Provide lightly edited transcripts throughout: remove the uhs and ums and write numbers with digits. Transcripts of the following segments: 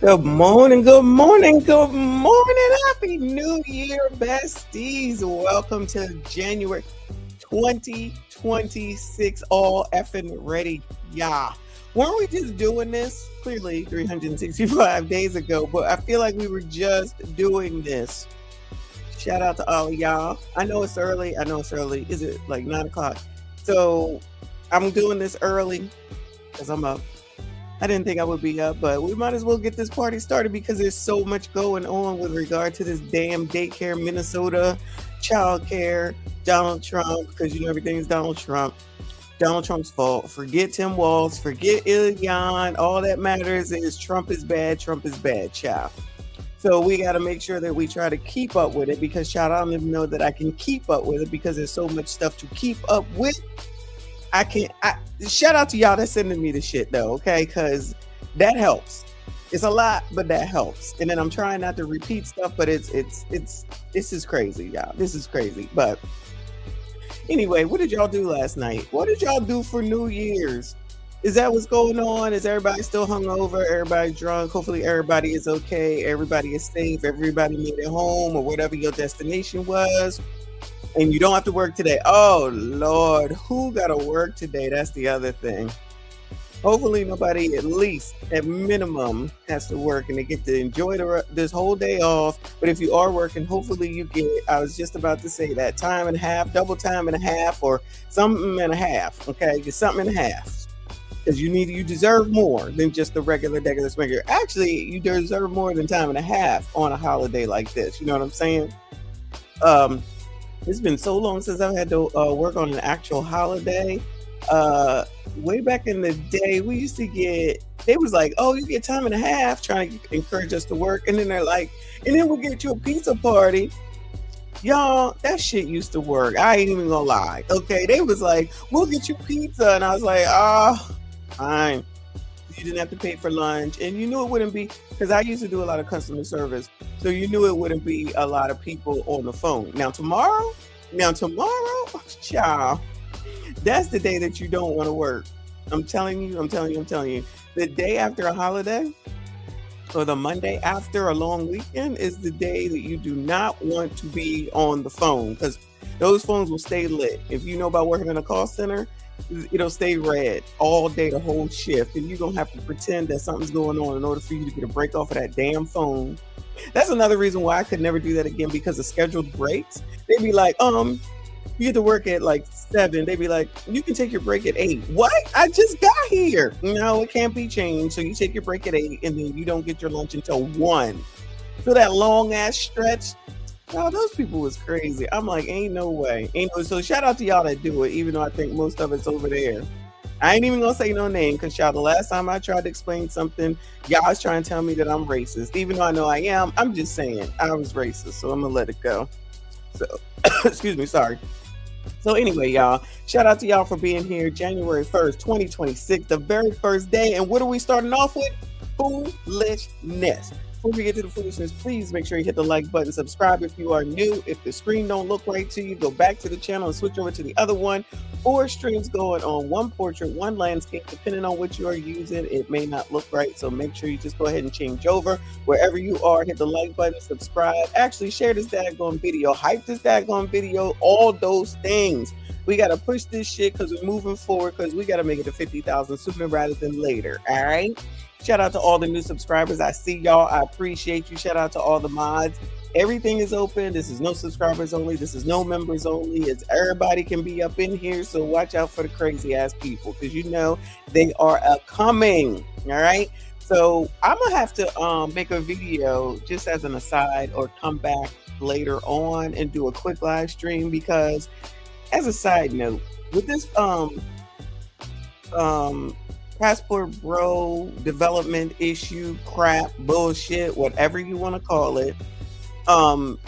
Good morning, good morning, good morning. Happy New Year, besties. Welcome to January 2026. All effing ready. Yeah. Weren't we just doing this? Clearly 365 days ago, but I feel like we were just doing this. Shout out to all of y'all. I know it's early. I know it's early. Is it like 9 o'clock? So I'm doing this early because I'm up. I didn't think I would be up, but we might as well get this party started because there's so much going on with regard to this damn daycare, Minnesota, child care, Donald Trump, because you know everything is Donald Trump. Donald Trump's fault. Forget Tim Walz, forget Ilyan. All that matters is Trump is bad, child. So we got to make sure that we try to keep up with it because, child, I don't even know that I can keep up with it because there's so much stuff to keep up with. I can't. Shout out to y'all that's sending me the shit though, okay? Because that helps. It's a lot, but that helps. And then I'm trying not to repeat stuff, but it's this is crazy, y'all. This is crazy. But anyway, what did y'all do last night? What did y'all do for New Year's? Is that what's going on? Is everybody still hungover? Everybody drunk? Hopefully everybody is okay. Everybody is safe. Everybody made it home or whatever your destination was. And you don't have to work today. Oh, Lord. Who got to work today? That's the other thing. Hopefully nobody, at least, at minimum, has to work and they get to enjoy this whole day off. But if you are working, hopefully you get, I was just about to say that, time and a half, double time and a half, or something and a half. Okay? Get something and a half. Because you deserve more than just the regular sprinkler. Actually, you deserve more than time and a half on a holiday like this. You know what I'm saying? It's been so long since I've had to work on an actual holiday. Way back in the day, we used to they was like, oh, you get time and a half, trying to encourage us to work. And then they're like, and then we'll get you a pizza party. Y'all, that shit used to work. I ain't even gonna lie. Okay, they was like, we'll get you pizza. And I was like, fine. You didn't have to pay for lunch. And you knew it wouldn't be, because I used to do a lot of customer service. So you knew it wouldn't be a lot of people on the phone. Now tomorrow, child, that's the day that you don't want to work. I'm telling you. The day after a holiday or the Monday after a long weekend is the day that you do not want to be on the phone because those phones will stay lit. If you know about working in a call center, it'll stay red all day, the whole shift, and you're gonna have to pretend that something's going on in order for you to get a break off of that damn phone. That's another reason why I could never do that again because of scheduled breaks. They'd be like, you get to work at like 7. They'd be like, you can take your break at 8. What? I just got here. No, it can't be changed. So you take your break at 8 and then you don't get your lunch until 1. So that long ass stretch. Oh, those people was crazy. I'm like, ain't no way. So shout out to y'all that do it, even though I think most of it's over there. I ain't even gonna say no name because y'all, the last time I tried to explain something, y'all was trying to tell me that I'm racist. Even though I know I am, I'm just saying I was racist. So I'm gonna let it go. So excuse me, sorry. So anyway, y'all, shout out to y'all for being here. January 1st, 2026, the very first day. And what are we starting off with? Foolishness. Before we get to the foolishness, please make sure you hit the like button, subscribe if you are new. If the screen don't look right to you, go back to the channel and switch over to the other one. 4 streams going on, 1 portrait, 1 landscape. Depending on what you are using, it may not look right. So make sure you just go ahead and change over. Wherever you are, hit the like button, subscribe. Actually, share this daggone video, hype this daggone video, all those things. We got to push this shit because we're moving forward because we got to make it to 50,000 sooner rather than later. All right? Shout out to all the new subscribers. I see y'all. I appreciate you. Shout out to all the mods. Everything is open. This is no subscribers only. This is no members only. It's everybody can be up in here. So watch out for the crazy ass people because you know they are coming. All right. So I'm gonna have to make a video just as an aside or come back later on and do a quick live stream because as a side note, with this passport bro development issue crap bullshit whatever you want to call it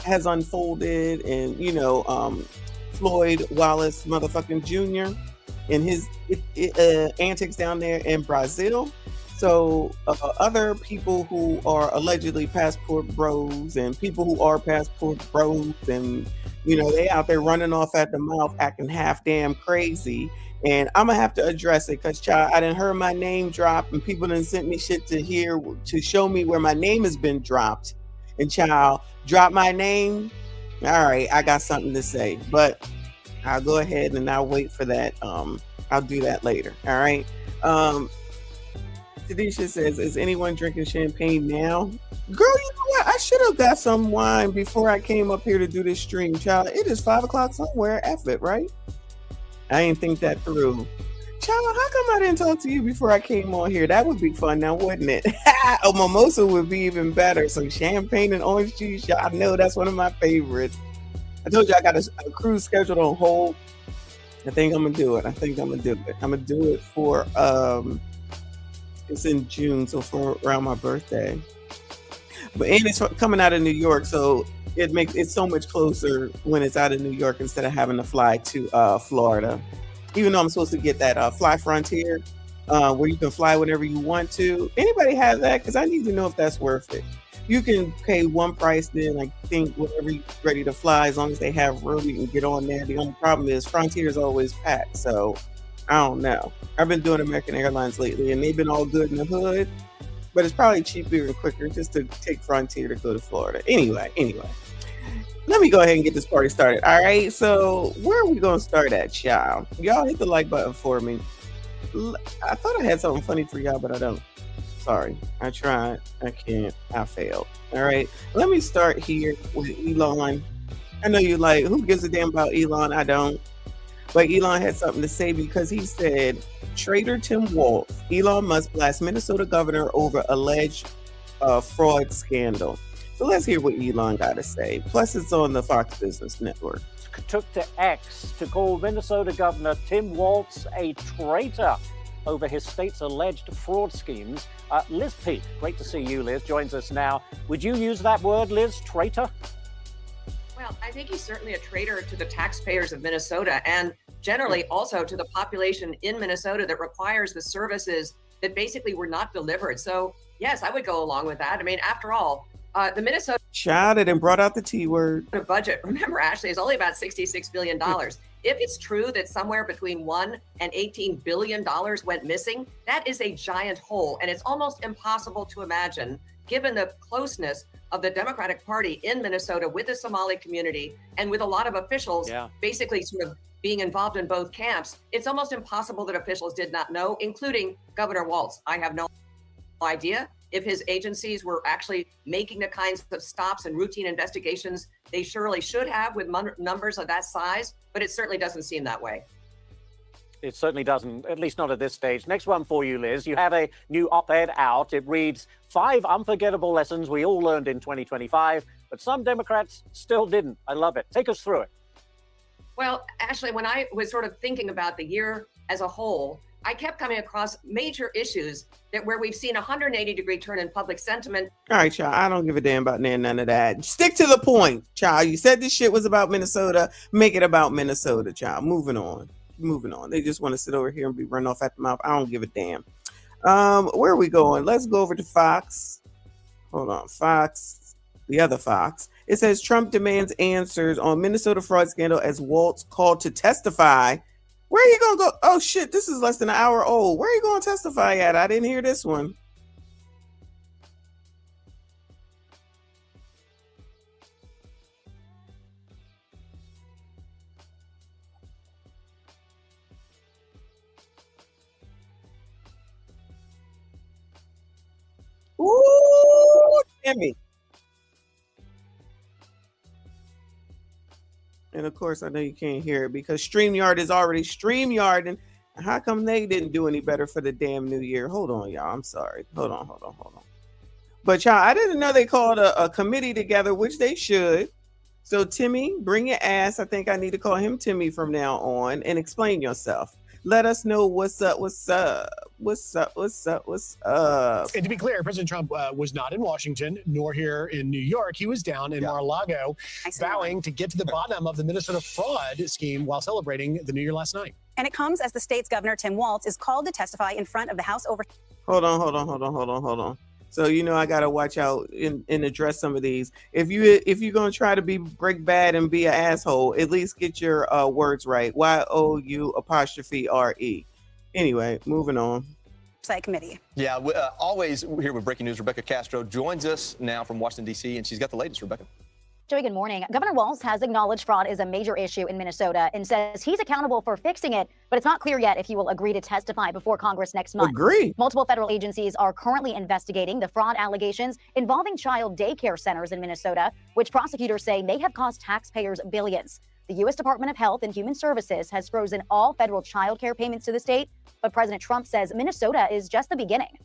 has unfolded and Floyd Wallace motherfucking Jr. and his antics down there in Brazil. So other people who are allegedly passport bros and people who are passport bros and You know, they out there running off at the mouth, acting half damn crazy. And I'm gonna have to address it because, child, I done heard my name drop, and people done sent me shit to hear to show me where my name has been dropped. And child, drop my name. All right, I got something to say, but I'll go ahead and I'll wait for that. I'll do that later. All right. Tadisha says, "Is anyone drinking champagne now?" Girl, you know what? I should have got some wine before I came up here to do this stream, child. It is 5 o'clock somewhere. F it, right? I didn't think that through. Child, how come I didn't talk to you before I came on here? That would be fun now, wouldn't it? A mimosa would be even better. So champagne and orange juice, y'all know that's one of my favorites. I told you I got a cruise scheduled on hold. I think I'm gonna do it. I'm gonna do it for it's in June, so for around my birthday. But and it's coming out of New York, so it makes it so much closer when it's out of New York instead of having to fly to Florida. Even though I'm supposed to get that Fly Frontier, where you can fly whenever you want to. Anybody have that? Because I need to know if that's worth it. You can pay one price, then I think whenever you're ready to fly, as long as they have room, you can get on there. The only problem is Frontier is always packed, so I don't know. I've been doing American Airlines lately, and they've been all good in the hood, but it's probably cheaper and quicker just to take Frontier to go to Florida. Anyway, let me go ahead and get this party started. All right, so where are we going to start at, y'all? Y'all hit the like button for me. I thought I had something funny for y'all, but I don't. Sorry, I tried. I can't. I failed. All right, let me start here with Elon. I know you're like, who gives a damn about Elon? I don't. But Elon had something to say because he said, traitor Tim Walz, Elon Musk blasts Minnesota governor over alleged fraud scandal. So let's hear what Elon got to say. Plus, it's on the Fox Business Network. Took to X to call Minnesota Governor Tim Walz a traitor over his state's alleged fraud schemes. Liz Peek, great to see you, Liz, joins us now. Would you use that word, Liz, traitor? Well, I think he's certainly a traitor to the taxpayers of Minnesota and generally also to the population in Minnesota that requires the services that basically were not delivered. So, yes, I would go along with that. I mean, after all, the Minnesota Child it and brought out the T word. Budget, remember, Ashley, is only about $66 billion. If it's true that somewhere between $1 and $18 billion went missing, that is a giant hole. And it's almost impossible to imagine, given the closeness of the Democratic Party in Minnesota with the Somali community and with a lot of officials basically sort of being involved in both camps, it's almost impossible that officials did not know, including Governor Walz. I have no idea if his agencies were actually making the kinds of stops and routine investigations they surely should have with numbers of that size, but it certainly doesn't seem that way. It certainly doesn't, at least not at this stage. Next one for you, Liz. You have a new op-ed out. It reads, 5 unforgettable lessons we all learned in 2025, but some Democrats still didn't. I love it. Take us through it. Well, Ashley, when I was sort of thinking about the year as a whole, I kept coming across major issues where we've seen a 180-degree turn in public sentiment. All right, y'all. I don't give a damn about none of that. Stick to the point, child. You said this shit was about Minnesota. Make it about Minnesota, child. Moving on. They just want to sit over here and be run off at the mouth. I don't give a damn. Where are we going? Let's go over to Fox. Hold on. Fox. The other Fox. It says Trump demands answers on Minnesota fraud scandal as Walz called to testify. Where are you going to go? Oh, shit. This is less than an hour old. Where are you going to testify at? I didn't hear this one. Ooh, Jimmy. And of course, I know you can't hear it because StreamYard is already StreamYarding. How come they didn't do any better for the damn new year? Hold on, y'all. I'm sorry. Hold on. But y'all, I didn't know they called a committee together, which they should. So Timmy, bring your ass. I think I need to call him Timmy from now on and explain yourself. Let us know what's up. And to be clear, President Trump was not in Washington, nor here in New York. He was down in Mar-a-Lago, vowing to get to the bottom of the Minnesota fraud scheme while celebrating the New Year last night. And it comes as the state's governor, Tim Walz, is called to testify in front of the House Hold on. So I gotta watch out and address some of these. If you're gonna try to break bad and be an asshole, at least get your words right. YOU''RE. Anyway, moving on. Committee. Yeah, always here with breaking news. Rebecca Castro joins us now from Washington, D.C., and she's got the latest. Rebecca. Joey, good morning. Governor Walz has acknowledged fraud is a major issue in Minnesota and says he's accountable for fixing it, but it's not clear yet if he will agree to testify before Congress next month. Agree. Multiple federal agencies are currently investigating the fraud allegations involving child daycare centers in Minnesota, which prosecutors say may have cost taxpayers billions. The U.S. Department of Health and Human Services has frozen all federal child care payments to the state, but President Trump says Minnesota is just the beginning.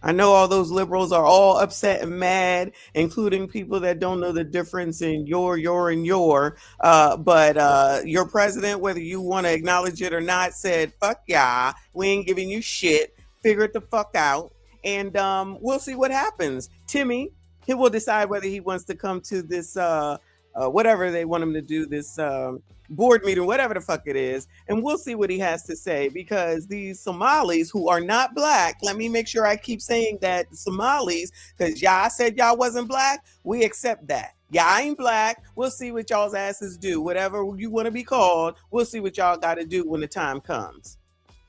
I know all those liberals are all upset and mad, including people that don't know the difference in your, and your. But your president, whether you want to acknowledge it or not, said, fuck yeah, we ain't giving you shit. Figure it the fuck out. And we'll see what happens. Timmy, he will decide whether he wants to come to this, whatever they want him to do, this board meeting, whatever the fuck it is, and we'll see what he has to say, because these Somalis who are not black, let me make sure I keep saying that, the Somalis, because y'all said y'all wasn't black, we accept that. Y'all ain't black, we'll see what y'all's asses do. Whatever you want to be called, we'll see what y'all got to do when the time comes.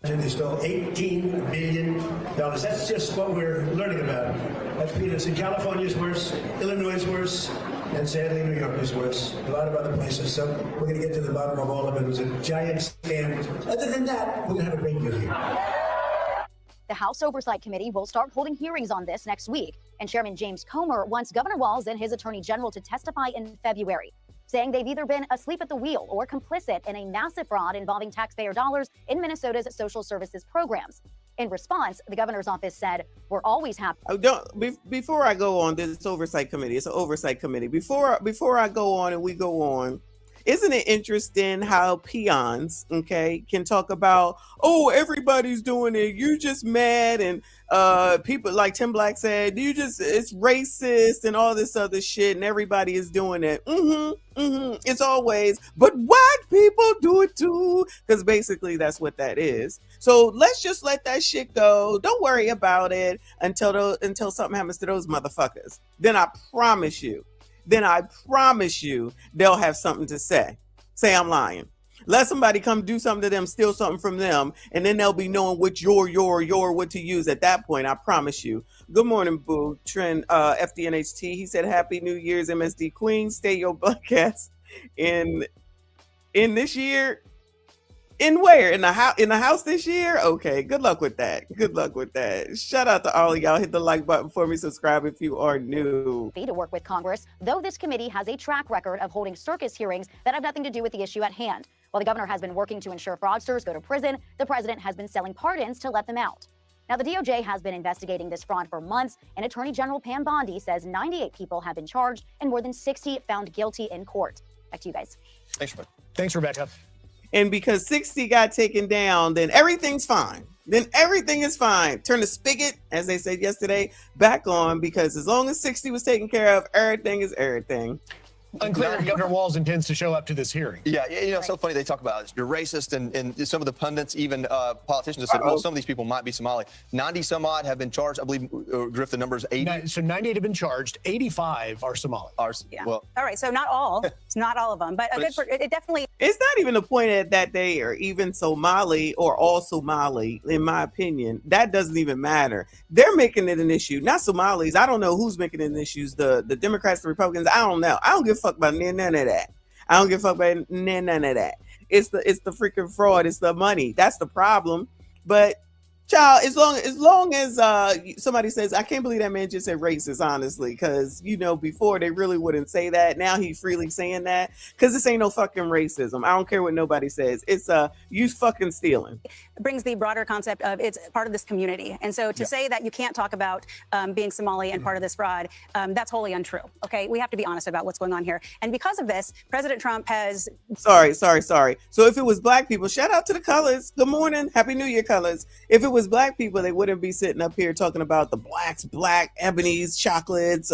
They stole $18 billion. That's just what we're learning about. That's peanuts. In California is worse, Illinois is worse, and sadly New York is worse. A lot of other places. So we're going to get to the bottom of all of it. It was a giant scam. Other than that, we're going to have a great year here. The House Oversight Committee will start holding hearings on this next week, and Chairman James Comer wants Governor Walz and his Attorney General to testify in February, saying they've either been asleep at the wheel or complicit in a massive fraud involving taxpayer dollars in Minnesota's social services programs. In response, the governor's office said, we're always happy. Before I go on, this oversight committee, it's an oversight committee. Before I go on and we go on, isn't it interesting how peons, can talk about, oh, everybody's doing it, you just mad, and people like Tim Black said, it's racist and all this other shit, and everybody is doing it. It's always, but white people do it too, because basically that's what that is. So let's just let that shit go. Don't worry about it until something happens to those motherfuckers. Then I promise you they'll have something to say. Say I'm lying. Let somebody come do something to them, steal something from them, and then they'll be knowing what what to use at that point. I promise you. Good morning, Boo. Trend FDNHT. He said, Happy New Year's, MSD Queen. Stay your black ass in this year. In where? In the house this year? Okay, good luck with that. Shout out to all of y'all. Hit the like button for me. Subscribe if you are new. To work with Congress, though this committee has a track record of holding circus hearings that have nothing to do with the issue at hand. While the governor has been working to ensure fraudsters go to prison, the president has been selling pardons to let them out. Now, the DOJ has been investigating this fraud for months, and Attorney General Pam Bondi says 98 people have been charged and more than 60 found guilty in court. Back to you guys. Thanks, Rebecca. And because 60 got taken down, then everything's fine. Then everything is fine. Turn the spigot, as they said yesterday, back on, because as long as 60 was taken care of, everything is everything. Unclear if Governor Walz intends to show up to this hearing. Yeah, it's so funny they talk about you're racist, and some of the pundits, even politicians, have said, well, some of these people might be Somali. 90 some odd have been charged. I believe, Griff, the number is 80. So 98 have been charged. 85 are Somali. Yeah. Well, all right, so not all. It's not all of them, but it definitely. It's not even the point that they are even Somali or all Somali, in my opinion. That doesn't even matter. They're making it an issue, not Somalis. I don't know who's making it an issue. The Democrats, the Republicans. I don't know. I don't give a fuck about none of that. I don't give a fuck about none of that. It's the freaking fraud. It's the money. That's the problem. But child, as long as somebody says, I can't believe that man just said racist, honestly, because before they really wouldn't say that. Now he's freely saying that, because this ain't no fucking racism. I don't care what nobody says. It's you fucking stealing. It brings the broader concept of it's part of this community, and so to say that you can't talk about being Somali and part of this fraud, that's wholly untrue. Okay, we have to be honest about what's going on here, and because of this, President Trump has. Sorry. So if it was black people, shout out to the colors. Good morning, Happy New Year, colors. If it was black people, they wouldn't be sitting up here talking about the blacks, black, ebonies, chocolates,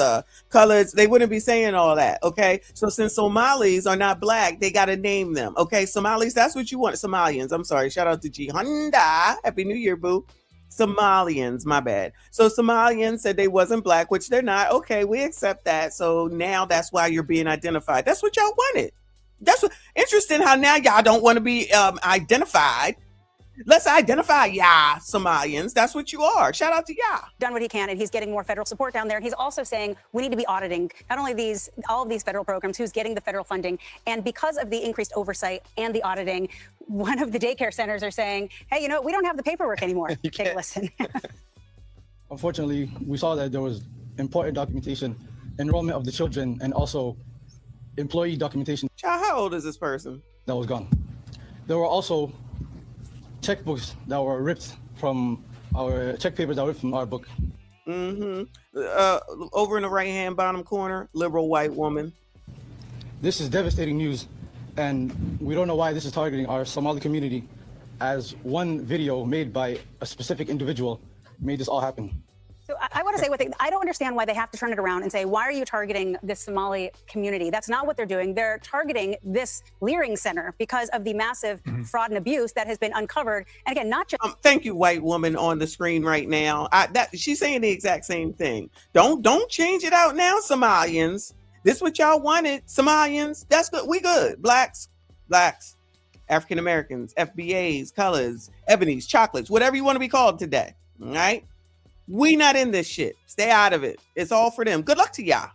colors. They wouldn't be saying all that. Okay, so since Somalis are not black, they got to name them. Okay, Somalis, that's what you want. Somalians. I'm sorry. Shout out to G Honda. Happy New Year, boo. Somalians, my bad. So Somalians said they wasn't black, which they're not. Okay, we accept that. So now that's why you're being identified. That's what y'all wanted. That's what interesting how now y'all don't want to be identified. Let's identify y'all Somalians. That's what you are. Shout out to y'all. Done what he can, and he's getting more federal support down there. And he's also saying we need to be auditing not only all of these federal programs, who's getting the federal funding. And because of the increased oversight and the auditing, one of the daycare centers are saying, hey, you know, we don't have the paperwork anymore. Take a listen. Unfortunately, we saw that there was important documentation, enrollment of the children, and also employee documentation. Child, how old is this person? That was gone. There were also checkbooks that were ripped from our check papers that were ripped from our book. Over in the right-hand bottom corner, liberal white woman. This is devastating news, and we don't know why this is targeting our Somali community, as one video made by a specific individual made this all happen. So I want to say one thing. I don't understand why they have to turn it around and say, why are you targeting this Somali community? That's not what they're doing. They're targeting this Leering Center because of the massive fraud and abuse that has been uncovered. And again, not just... Thank you, white woman on the screen right now. She's saying the exact same thing. Don't change it out now, Somalians. This is what y'all wanted, Somalians. That's good. We good. Blacks, African Americans, FBAs, colors, ebonies, chocolates, whatever you want to be called today. All right? We not in this shit. Stay out of it. It's all for them. Good luck to y'all.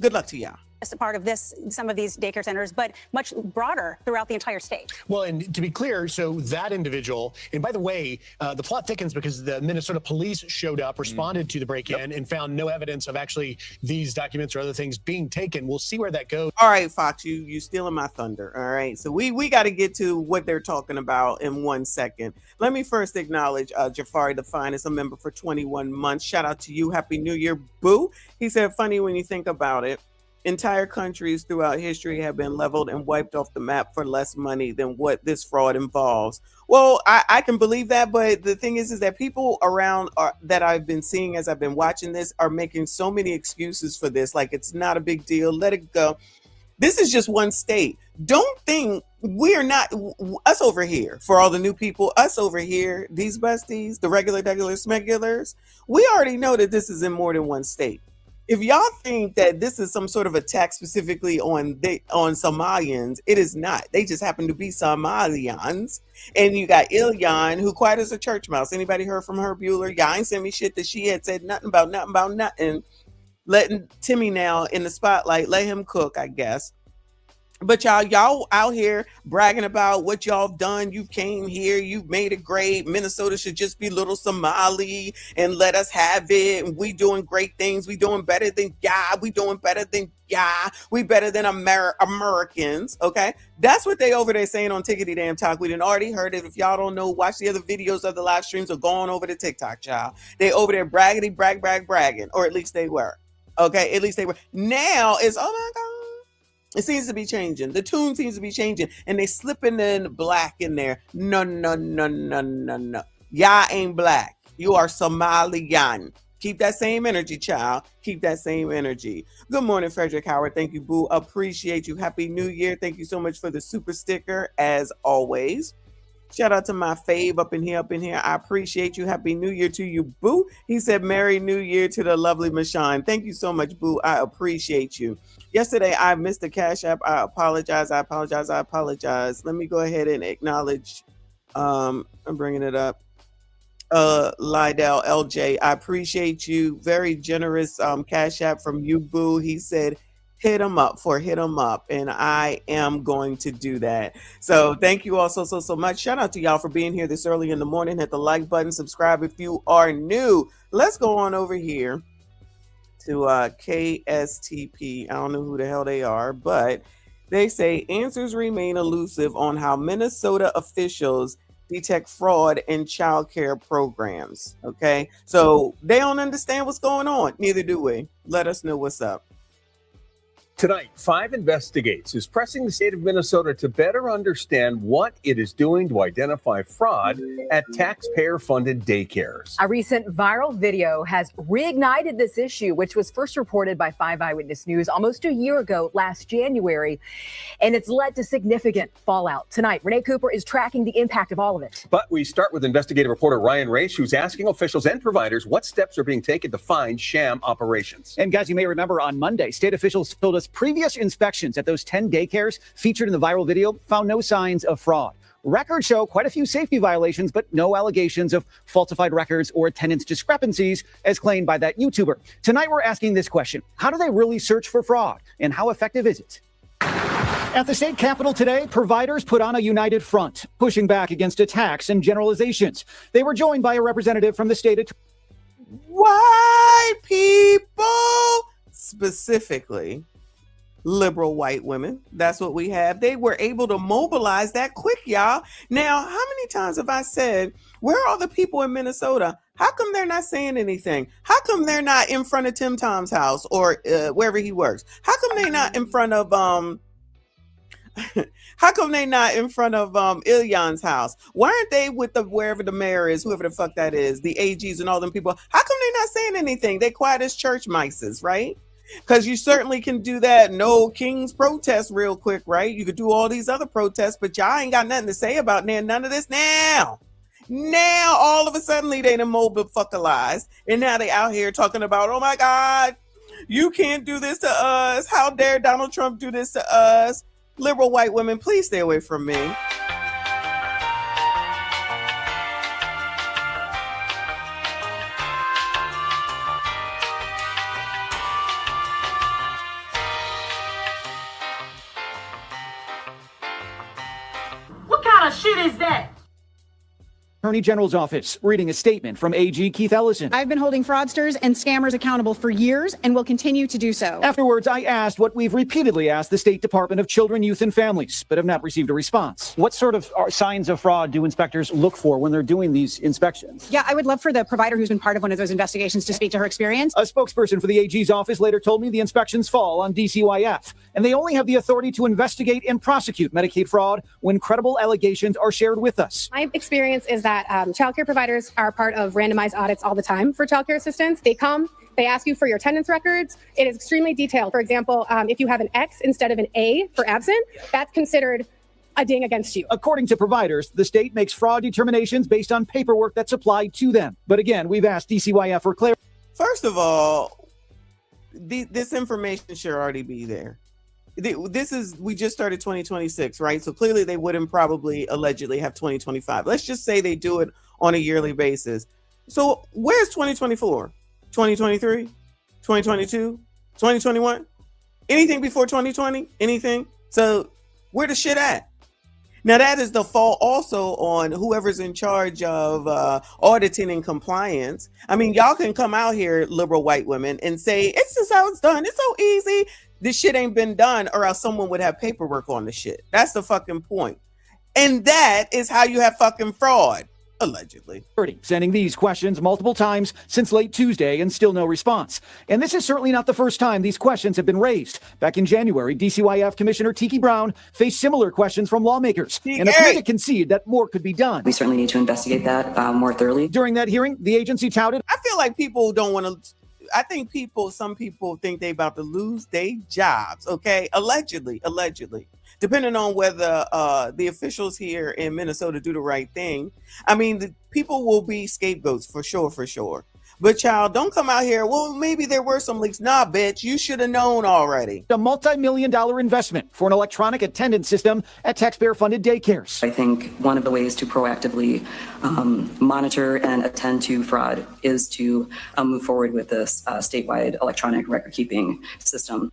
Good luck to y'all. Just a part of some of these daycare centers, but much broader throughout the entire state. Well, and to be clear, so that individual, and by the way, the plot thickens because the Minnesota police showed up, responded to the break-in, and found no evidence of actually these documents or other things being taken. We'll see where that goes. All right, Fox, you stealing my thunder. All right, so we got to get to what they're talking about in 1 second. Let me first acknowledge Jafari the Finest, a member for 21 months. Shout out to you. Happy New Year, boo. He said, funny when you think about it. Entire countries throughout history have been leveled and wiped off the map for less money than what this fraud involves. Well, I can believe that, but the thing is that people around that I've been seeing as I've been watching this are making so many excuses for this. Like, it's not a big deal. Let it go. This is just one state. Don't think we're not, us over here, for all the new people, us over here, these busties, the regular smegulars, we already know that this is in more than one state. If y'all think that this is some sort of attack specifically on Somalians, it is not. They just happen to be Somalians. And you got Ilyan, who quiet as a church mouse. Anybody heard from her, Bueller? Y'all ain't sent me shit that she had said nothing about nothing. Letting Timmy now in the spotlight, let him cook, I guess. But y'all out here bragging about what y'all done. You came here, you made it great. Minnesota should just be little Somali and let us have it. And we doing great things. We doing better than we doing better than we better than Americans. Okay, that's what they over there saying on Tickety Damn Talk. We done already heard it. If y'all don't know, watch the other videos of the live streams or go on over to TikTok, child. They over there bragging, or at least they were. Okay, at least they were. Now it's oh my god. It seems to be changing. The tune seems to be changing. And they slipping in black in there. No. Y'all ain't black. You are Somalian. Keep that same energy, child. Keep that same energy. Good morning, Frederick Howard. Thank you, boo. Appreciate you. Happy New Year. Thank you so much for the super sticker, as always. Shout out to my fave up in here. I appreciate you. Happy New Year to you, boo. He said, Merry New Year to the lovely Michonne. Thank you so much, boo. I appreciate you. Yesterday, I missed the Cash App. I apologize. Let me go ahead and acknowledge. I'm bringing it up. Lydell LJ, I appreciate you. Very generous Cash App from you, boo. He said, hit him up. And I am going to do that. So thank you all so much. Shout out to y'all for being here this early in the morning. Hit the like button, subscribe if you are new. Let's go on over here to KSTP. I don't know who the hell they are, but they say answers remain elusive on how Minnesota officials detect fraud in child care programs. Okay, so they don't understand what's going on. Neither do we. Let us know what's up. Tonight, 5 Investigates is pressing the state of Minnesota to better understand what it is doing to identify fraud at taxpayer-funded daycares. A recent viral video has reignited this issue, which was first reported by 5 Eyewitness News almost a year ago, last January, and it's led to significant fallout. Tonight, Renee Cooper is tracking the impact of all of it. But we start with investigative reporter Ryan Race, who's asking officials and providers what steps are being taken to find sham operations. And guys, you may remember on Monday, state officials told us previous inspections at those 10 daycares featured in the viral video found no signs of fraud. Records show quite a few safety violations, but no allegations of falsified records or attendance discrepancies as claimed by that YouTuber. Tonight, we're asking this question. How do they really search for fraud, and how effective is it? At the state capitol today, providers put on a united front, pushing back against attacks and generalizations. They were joined by a representative from the state. White people, specifically liberal white women. That's what we have. They were able to mobilize that quick, y'all. Now, how many times have I said, where are the people in Minnesota? How come they're not saying anything? How come they're not in front of Tim Tom's house or wherever he works? How come they're not in front of how come they not in front of Ilyan's house? Why aren't they with the wherever the mayor is, whoever the fuck that is, the AGs and all them people? How come they not saying anything? They quiet as church mices, right? Because you certainly can do that no King's protest real quick, right? You could do all these other protests, but y'all ain't got nothing to say about none of this now. Now, all of a sudden, they done mobile fuckalized, and now they out here talking about, oh my God, you can't do this to us. How dare Donald Trump do this to us? Liberal white women, please stay away from me. What kind of shit is that? Attorney General's office reading a statement from AG Keith Ellison. I've been holding fraudsters and scammers accountable for years and will continue to do so. Afterwards, I asked what we've repeatedly asked the State Department of Children, Youth, and Families, but have not received a response. What sort of signs of fraud do inspectors look for when they're doing these inspections? Yeah, I would love for the provider who's been part of one of those investigations to speak to her experience. A spokesperson for the AG's office later told me the inspections fall on DCYF, and they only have the authority to investigate and prosecute Medicaid fraud when credible allegations are shared with us. My experience is that child care providers are part of randomized audits all the time for child care assistants. They come, they ask you for your attendance records. It is extremely detailed. For example, if you have an X instead of an A for absent, that's considered a ding against you. According to providers, the state makes fraud determinations based on paperwork that's applied to them. But again, we've asked DCYF for clarity. First of all, this information should already be there. We just started 2026, right? So clearly they wouldn't probably allegedly have 2025. Let's just say they do it on a yearly basis. So where's 2024? 2023? 2022? 2021? Anything before 2020? Anything? So where the shit at? Now that is the fault also on whoever's in charge of auditing and compliance. I mean, y'all can come out here, liberal white women, and say, it's just how it's done. It's so easy. This shit ain't been done, or else someone would have paperwork on the shit. That's the fucking point. And that is how you have fucking fraud, allegedly. Sending these questions multiple times since late Tuesday and still no response. And this is certainly not the first time these questions have been raised. Back in January, DCYF Commissioner Tiki Brown faced similar questions from lawmakers and appeared to concede that more could be done. We certainly need to investigate that more thoroughly. During that hearing, the agency touted, I feel like people don't want to. I think some people think they about to lose their jobs, okay? Allegedly. Depending on whether the officials here in Minnesota do the right thing. I mean, the people will be scapegoats for sure. But child, don't come out here, well, maybe there were some leaks. Nah, bitch, you should have known already. A multi-million-dollar investment for an electronic attendance system at taxpayer-funded daycares. I think one of the ways to proactively monitor and attend to fraud is to move forward with this statewide electronic record-keeping system.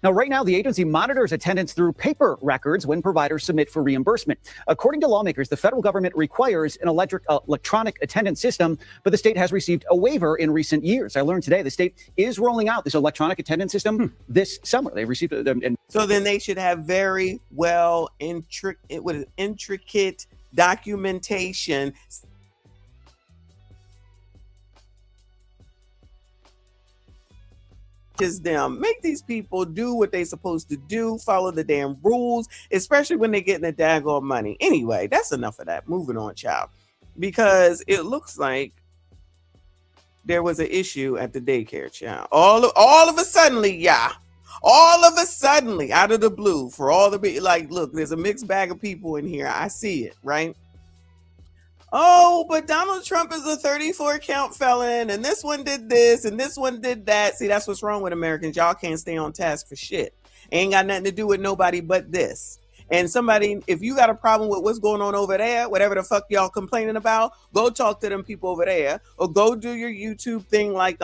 Now, right now, the agency monitors attendance through paper records when providers submit for reimbursement. According to lawmakers, the federal government requires an electronic attendance system, but the state has received a waiver in recent years. I learned today the state is rolling out this electronic attendance system this summer. They received it. So then they should have very well intricate documentation. as them. Make these people do what they supposed to do, follow the damn rules, especially when they're getting the daggone money. Anyway, that's enough of that. Moving on, child. Because it looks like there was an issue at the daycare, child. All of a suddenly, yeah. All of a suddenly, out of the blue, for all the like, look, there's a mixed bag of people in here. I see it, right? Oh, but Donald Trump is a 34 count felon, and this one did this, and this one did that. See, that's what's wrong with Americans. Y'all can't stay on task for shit. Ain't got nothing to do with nobody but this. And somebody, if you got a problem with what's going on over there, whatever the fuck y'all complaining about, go talk to them people over there, or go do your YouTube thing like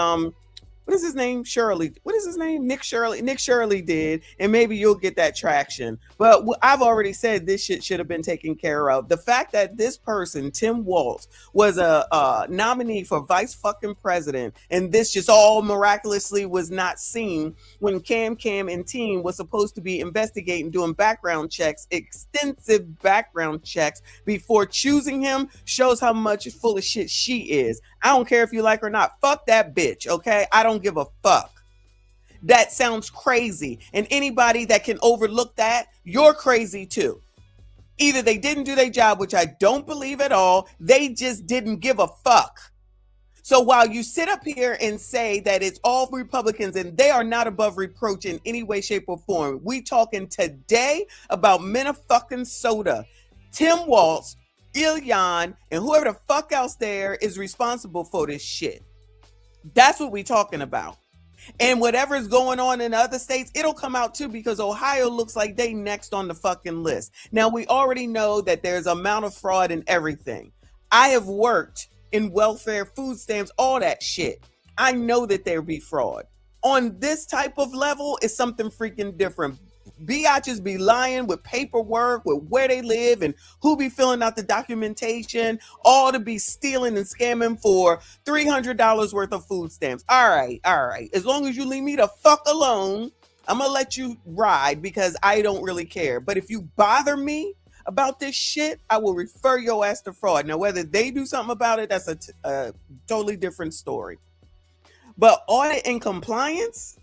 what is his name? Shirley. What is his name? Nick Shirley. Nick Shirley did, and maybe you'll get that traction. But I've already said this shit should have been taken care of. The fact that this person, Tim Walz, was a nominee for vice fucking president, and this just all miraculously was not seen when Cam and team was supposed to be investigating, doing background checks, extensive background checks before choosing him, shows how much full of shit she is. I don't care if you like her or not. Fuck that bitch, okay? I don't give a fuck. That sounds crazy. And anybody that can overlook that, you're crazy too. Either they didn't do their job, which I don't believe at all. They just didn't give a fuck. So while you sit up here and say that it's all Republicans and they are not above reproach in any way, shape, or form, we talking today about Minnesota. Tim Walz, Ilyan, and whoever the fuck else there is responsible for this shit. That's what we talking about. And whatever is going on in other states, it'll come out too, because Ohio looks like they next on the fucking list. Now, we already know that there's amount of fraud in everything. I have worked in welfare, food stamps, all that shit. I know that there be fraud. On this type of level, it's something freaking different. Biatches be lying with paperwork, with where they live and who be filling out the documentation, all to be stealing and scamming for $300 worth of food stamps. All right. As long as you leave me the fuck alone, I'm gonna let you ride because I don't really care. But if you bother me about this shit, I will refer your ass to fraud. Now, whether they do something about it, that's a totally different story. But auditing and compliance,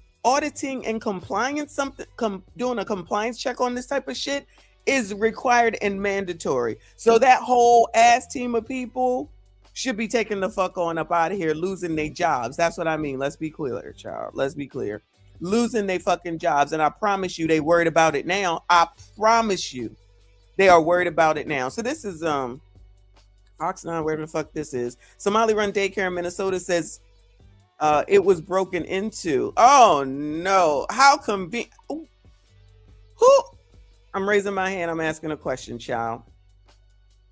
doing a compliance check on this type of shit is required and mandatory. So that whole ass team of people should be taking the fuck on up out of here, losing their jobs. That's what I mean. Let's be clear, child. Let's be clear. Losing their fucking jobs. And I promise you, they worried about it now. I promise you, they are worried about it now. So this is Fox 9, wherever the fuck this is. Somali-run daycare in Minnesota says it was broken into. Oh no! How convenient? Who? I'm raising my hand. I'm asking a question, child.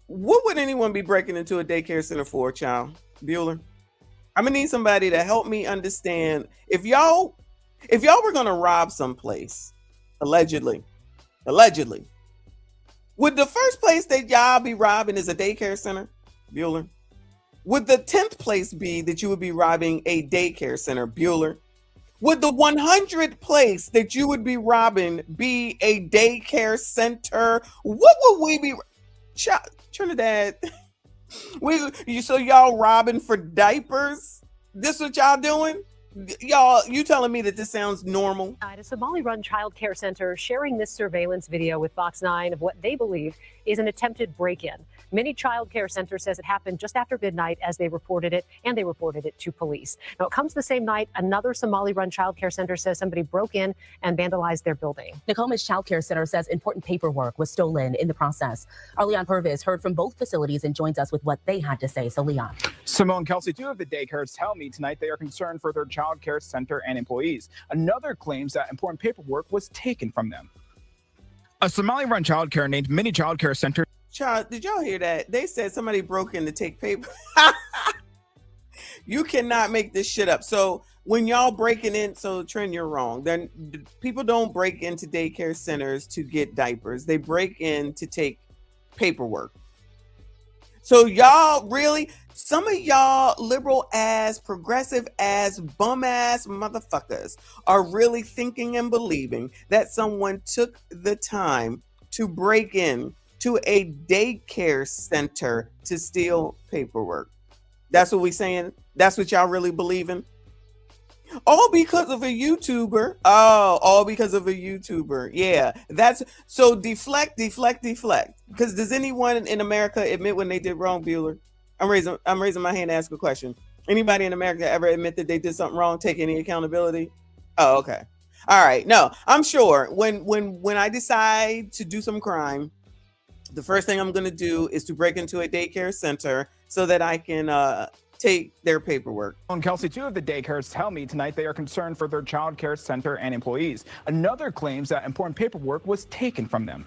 What would anyone be breaking into a daycare center for, child? Bueller. I'm gonna need somebody to help me understand. If y'all were gonna rob someplace, allegedly, would the first place that y'all be robbing is a daycare center, Bueller? Would the 10th place be that you would be robbing a daycare center, Bueller? Would the 100th place that you would be robbing be a daycare center? What would we be? Trinidad, so y'all robbing for diapers? This what y'all doing? Y'all, you telling me that this sounds normal? A Somali-run child care center sharing this surveillance video with Fox 9 of what they believe is an attempted break-in. Many child care centers says it happened just after midnight as they reported it, and they reported it to police. Now, it comes the same night another Somali-run child care center says somebody broke in and vandalized their building. Nokomis Child Care Center says important paperwork was stolen in the process. Our Leon Purvis heard from both facilities and joins us with what they had to say. So, Leon. Simone, Kelsey, two of the daycares tell me tonight they are concerned for their child care center and employees. Another claims that important paperwork was taken from them. A Somali-run child care named Mini Child Care Center. Child, did y'all hear that? They said somebody broke in to take paper. You cannot make this shit up. So when y'all breaking in, so Trent, you're wrong. Then people don't break into daycare centers to get diapers. They break in to take paperwork. So y'all really, some of y'all liberal ass, progressive ass, bum ass motherfuckers are really thinking and believing that someone took the time to break in to a daycare center to steal paperwork. That's what we saying? That's what y'all really believe in? All because of a YouTuber. Oh, all because of a YouTuber. Yeah, that's so deflect. Because does anyone in America admit when they did wrong, Bueller? I'm raising my hand to ask a question. Anybody in America ever admit that they did something wrong? Take any accountability? Oh, okay. All right. No, I'm sure when I decide to do some crime, the first thing I'm going to do is to break into a daycare center so that I can take their paperwork. And Kelsey, two of the daycares tell me tonight they are concerned for their child care center and employees. Another claims that important paperwork was taken from them.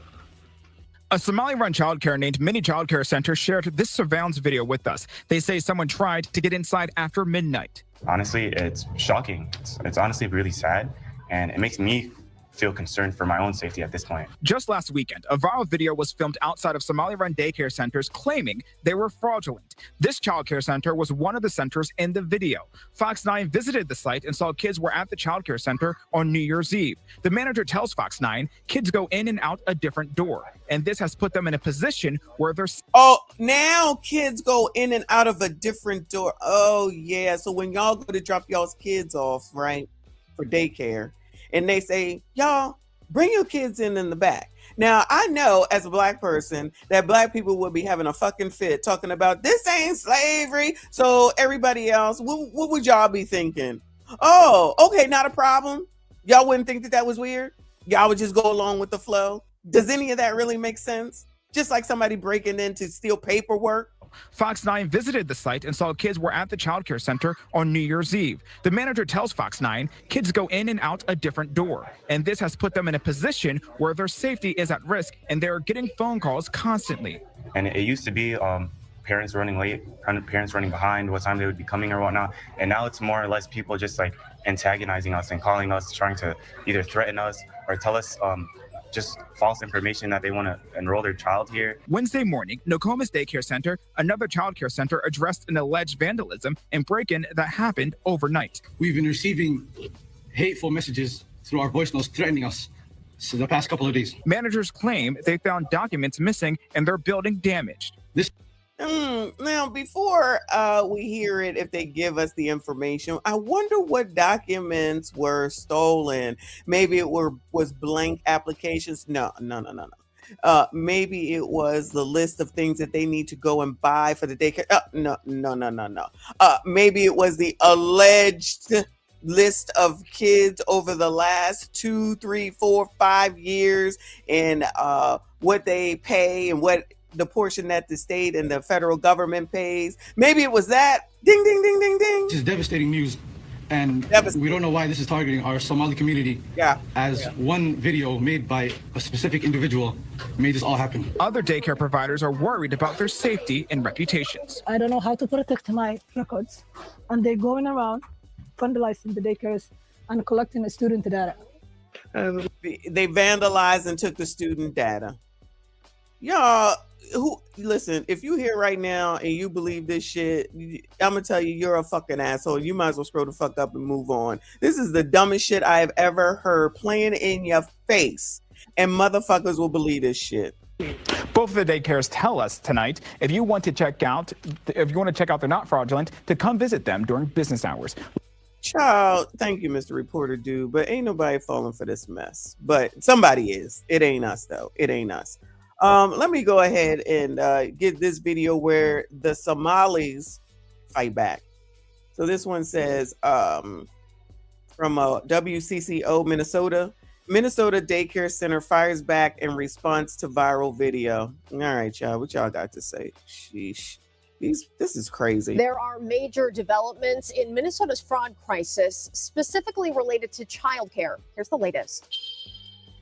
A Somali-run childcare named Mini Childcare Center shared this surveillance video with us. They say someone tried to get inside after midnight. Honestly, it's shocking. It's honestly really sad, and it makes me feel concerned for my own safety at this point. Just last weekend, a viral video was filmed outside of Somali-run daycare centers claiming they were fraudulent. This childcare center was one of the centers in the video. Fox 9 visited the site and saw kids were at the childcare center on New Year's Eve. The manager tells Fox 9 kids go in and out a different door, and this has put them in a position where they're... Oh, now kids go in and out of a different door. Oh, yeah. So when y'all go to drop y'all's kids off, right, for daycare, and they say, y'all, bring your kids in the back. Now, I know as a black person that black people would be having a fucking fit talking about this ain't slavery. So everybody else, what would y'all be thinking? Oh, okay, not a problem. Y'all wouldn't think that that was weird? Y'all would just go along with the flow? Does any of that really make sense? Just like somebody breaking in to steal paperwork? Fox 9 visited the site and saw kids were at the childcare center on New Year's Eve. The manager tells Fox 9 kids go in and out a different door, and this has put them in a position where their safety is at risk, and they're getting phone calls constantly. And it used to be parents running late, parents running behind, what time they would be coming or whatnot. And now it's more or less people just like antagonizing us and calling us, trying to either threaten us or tell us just false information that they want to enroll their child here. Wednesday morning, Nokomis Daycare Center, another child care center, addressed an alleged vandalism and break-in that happened overnight. We've been receiving hateful messages through our voice notes threatening us for the past couple of days. Managers claim they found documents missing and their building damaged. Now, before we hear it, if they give us the information, I wonder what documents were stolen. Maybe it was blank applications. No. Maybe it was the list of things that they need to go and buy for the daycare. No. Maybe it was the alleged list of kids over the last 2, 3, 4, 5 years and what they pay and what the portion that the state and the federal government pays. Maybe it was that. Ding, ding, ding, ding, ding. This is devastating news. And we don't know why this is targeting our Somali community. As one video made by a specific individual made this all happen. Other daycare providers are worried about their safety and reputations. I don't know how to protect my records. And they're going around vandalizing the daycares and collecting the student data. They vandalized and took the student data. Y'all, listen, if you here right now and you believe this shit, I'm gonna tell you, you're a fucking asshole. You might as well scroll the fuck up and move on. This is the dumbest shit I have ever heard playing in your face, and motherfuckers will believe this shit. Both of the daycares tell us tonight if you want to check out they're not fraudulent, to come visit them during business hours. Child, thank you, Mr. Reporter Dude, but ain't nobody falling for this mess. But somebody is. It ain't us though. It ain't us. Let me go ahead and get this video where the Somalis fight back. So this one says from WCCO, Minnesota Daycare Center fires back in response to viral video. All right, y'all, what y'all got to say? Sheesh. This is crazy. There are major developments in Minnesota's fraud crisis, specifically related to childcare. Here's the latest.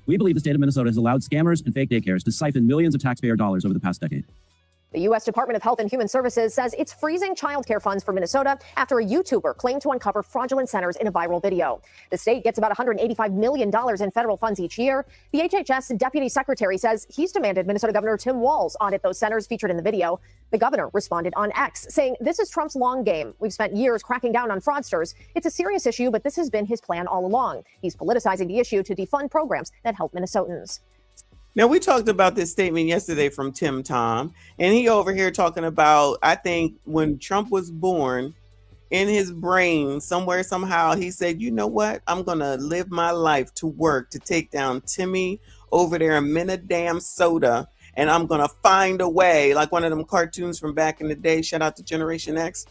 We believe the state of Minnesota has allowed scammers and fake daycares to siphon millions of taxpayer dollars over the past decade. The U.S. Department of Health and Human Services says it's freezing childcare funds for Minnesota after a YouTuber claimed to uncover fraudulent centers in a viral video. The state gets about $185 million in federal funds each year. The HHS deputy secretary says he's demanded Minnesota Governor Tim Walz audit those centers featured in the video. The governor responded on X, saying this is Trump's long game. We've spent years cracking down on fraudsters. It's a serious issue, but this has been his plan all along. He's politicizing the issue to defund programs that help Minnesotans. Now, we talked about this statement yesterday from Tim Tom, and he over here talking about, I think when Trump was born, in his brain, somewhere, somehow, he said, you know what? I'm going to live my life to work to take down Timmy over there in Minnesota, and I'm going to find a way, like one of them cartoons from back in the day. Shout out to Generation X.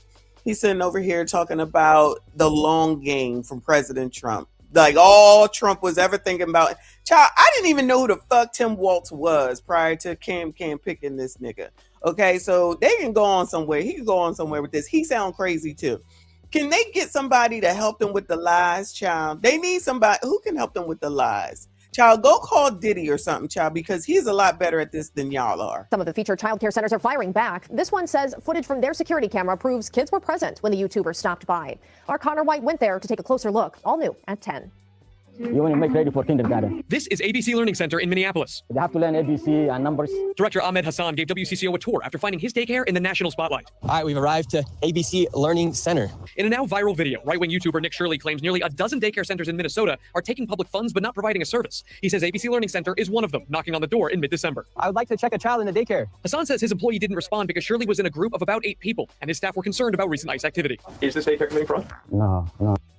He's sitting over here talking about the long game from President Trump. Like all Trump was ever thinking about. Child, I didn't even know who the fuck Tim Walz was prior to Cam picking this nigga. Okay, so they can go on somewhere. He can go on somewhere with this. He sound crazy too. Can they get somebody to help them with the lies, child? They need somebody who can help them with the lies. Child, go call Diddy or something, child, because he's a lot better at this than y'all are. Some of the featured child care centers are firing back. This one says footage from their security camera proves kids were present when the YouTuber stopped by. Our Connor White went there to take a closer look. All new at 10. You want to make ready for kindergarten. This is ABC Learning Center in Minneapolis. You have to learn ABC and numbers. Director Ahmed Hassan gave WCCO a tour after finding his daycare in the national spotlight. All right, we've arrived to ABC Learning Center. In a now viral video, right-wing YouTuber Nick Shirley claims nearly a dozen daycare centers in Minnesota are taking public funds but not providing a service. He says ABC Learning Center is one of them, knocking on the door in mid-December. I would like to check a child in the daycare. Hassan says his employee didn't respond because Shirley was in a group of about 8 people, and his staff were concerned about recent ICE activity. Is this daycare committing fraud? No.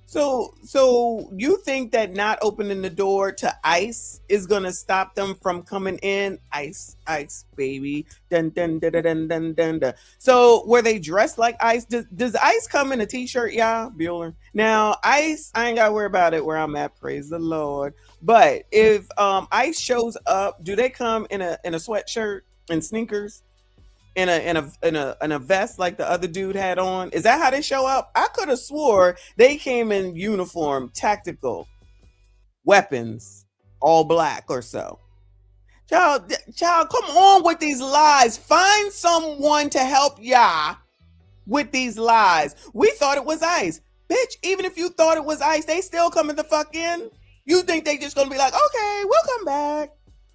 So you think that not opening the door to ICE is gonna stop them from coming in? ICE, baby. Dun dun dun dun dun dun dun. So were they dressed like ICE? Does ICE come in a t-shirt, y'all? Bueller. Now ICE, I ain't gotta worry about it where I'm at. Praise the Lord. But if ICE shows up, do they come in a sweatshirt and sneakers? In a vest like the other dude had on? Is that how they show up? I could have swore they came in uniform, tactical, weapons, all black or so. Child, come on with these lies. Find someone to help y'all with these lies. We thought it was ICE. Bitch, even if you thought it was ICE, they still coming the fuck in. You think they just gonna be like, okay, we'll come back.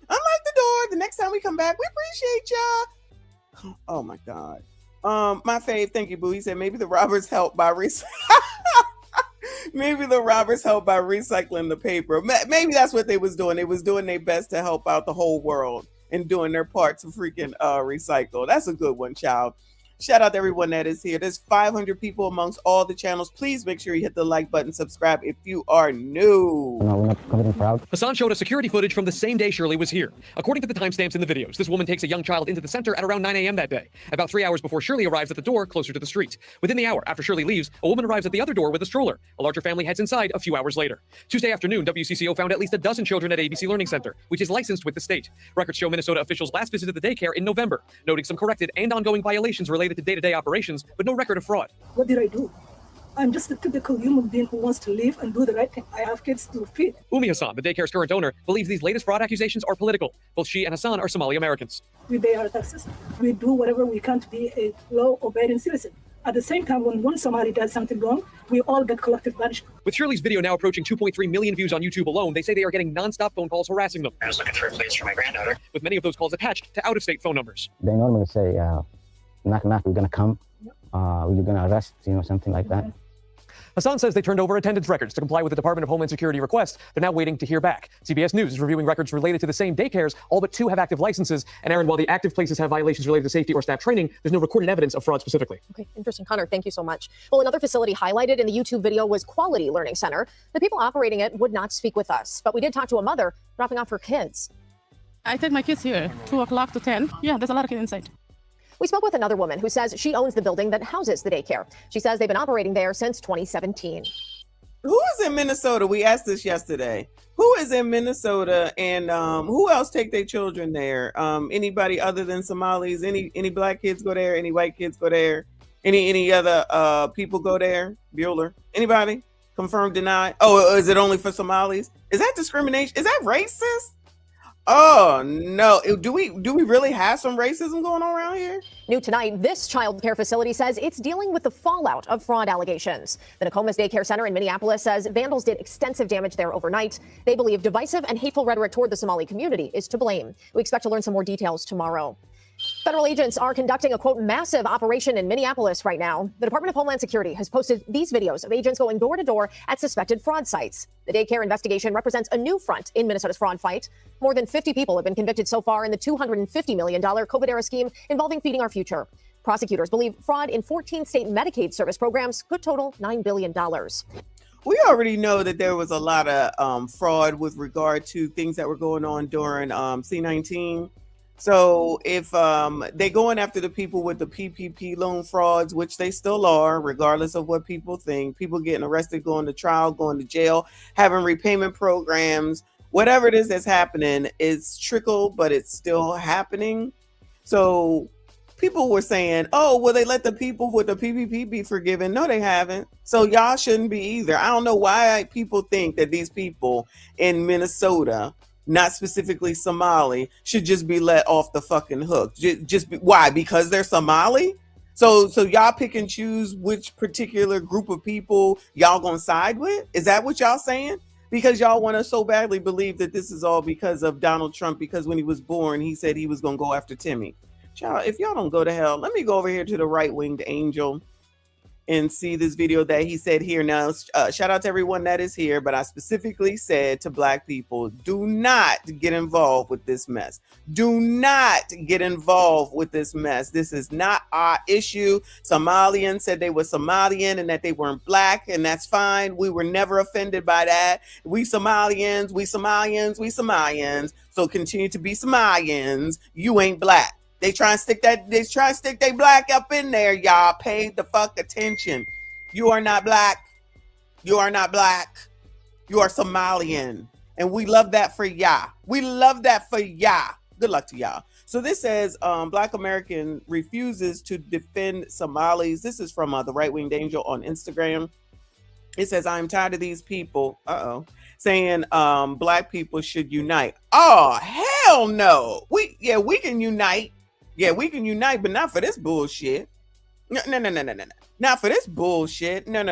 Unlike the door, the next time we come back, we appreciate y'all. Oh my God. My fave, thank you, boo. He said maybe the robbers help by maybe the robbers help by recycling the paper. Maybe that's what they was doing. They was doing their best to help out the whole world and doing their part to freaking recycle. That's a good one, child. Shout out to everyone that is here. There's 500 people amongst all the channels. Please make sure you hit the like button, subscribe if you are new. No, we're not committing fraud. Hassan showed us security footage from the same day Shirley was here. According to the timestamps in the videos, this woman takes a young child into the center at around 9 a.m. that day, about 3 hours before Shirley arrives at the door closer to the street. Within the hour after Shirley leaves, a woman arrives at the other door with a stroller. A larger family heads inside a few hours later. Tuesday afternoon, WCCO found at least a dozen children at ABC Learning Center, which is licensed with the state. Records show Minnesota officials last visited the daycare in November, noting some corrected and ongoing violations related to day-to-day operations, but no record of fraud. What did I do? I'm just a typical human being who wants to live and do the right thing. I have kids to feed. Umi Hassan, the daycare's current owner, believes these latest fraud accusations are political. Both she and Hassan are Somali Americans. We pay our taxes. We do whatever we can to be a law-abiding citizen. At the same time, when one Somali does something wrong, we all get collective punishment. With Shirley's video now approaching 2.3 million views on YouTube alone, they say they are getting non-stop phone calls harassing them. I was looking for a place for my granddaughter. With many of those calls attached to out-of-state phone numbers. They normally say, knock, knock, we're going to come. You're going to arrest, something like that. Hassan says they turned over attendance records to comply with the Department of Homeland Security request. They're now waiting to hear back. CBS News is reviewing records related to the same daycares. All but 2 have active licenses. And Aaron, while the active places have violations related to safety or staff training, there's no recorded evidence of fraud specifically. Okay, interesting, Connor. Thank you so much. Well, another facility highlighted in the YouTube video was Quality Learning Center. The people operating it would not speak with us, but we did talk to a mother dropping off her kids. I take my kids here, 2 o'clock to 10. Yeah, there's a lot of kids inside. We spoke with another woman who says she owns the building that houses the daycare. She says they've been operating there since 2017. Who is in Minnesota? We asked this yesterday. Who is in Minnesota, and who else take their children there? Anybody other than Somalis? Any black kids go there? Any white kids go there? Any other people go there? Bueller? Anybody? Confirmed, denied? Oh, is it only for Somalis? Is that discrimination? Is that racist? Oh no! Do we really have some racism going on around here? New tonight, this child care facility says it's dealing with the fallout of fraud allegations. The Nokomis Daycare Center in Minneapolis says vandals did extensive damage there overnight. They believe divisive and hateful rhetoric toward the Somali community is to blame. We expect to learn some more details tomorrow. Federal agents are conducting a, quote, massive operation in Minneapolis right now. The Department of Homeland Security has posted these videos of agents going door to door at suspected fraud sites. The daycare investigation represents a new front in Minnesota's fraud fight. More than 50 people have been convicted so far in the $250 million COVID-era scheme involving Feeding Our Future. Prosecutors believe fraud in 14 state Medicaid service programs could total $9 billion. We already know that there was a lot of fraud with regard to things that were going on during C-19. So if they going after the people with the PPP loan frauds, which they still are, regardless of what people think, people getting arrested, going to trial, going to jail, having repayment programs, whatever it is that's happening is trickle, but it's still happening. So people were saying, oh, well, they let the people with the PPP be forgiven. No, they haven't. So y'all shouldn't be either. I don't know why people think that these people in Minnesota, not specifically Somali, should just be let off the fucking hook. Why? Because they're Somali? So y'all pick and choose which particular group of people y'all gonna side with? Is that what y'all saying? Because y'all want to so badly believe that this is all because of Donald Trump, because when he was born, he said he was gonna go after Timmy. Child, if y'all don't go to hell, let me go over here to the right-winged angel and see this video that he said here. Now, shout out to everyone that is here, but I specifically said to Black people, do not get involved with this mess. Do not get involved with this mess. This is not our issue. Somalians said they were Somalian and that they weren't Black, and that's fine. We were never offended by that. We Somalians, we Somalians, we Somalians. So continue to be Somalians. You ain't Black. They try and stick they Black up in there, y'all. Pay the fuck attention. You are not Black. You are not Black. You are Somalian. And we love that for y'all. We love that for y'all. Good luck to y'all. So this says, Black American refuses to defend Somalis. This is from the Right Winged Angel on Instagram. It says, I'm tired of these people. Saying Black people should unite. Oh, hell no. We can unite. Yeah, we can unite, but not for this bullshit. No. Not for this bullshit. No.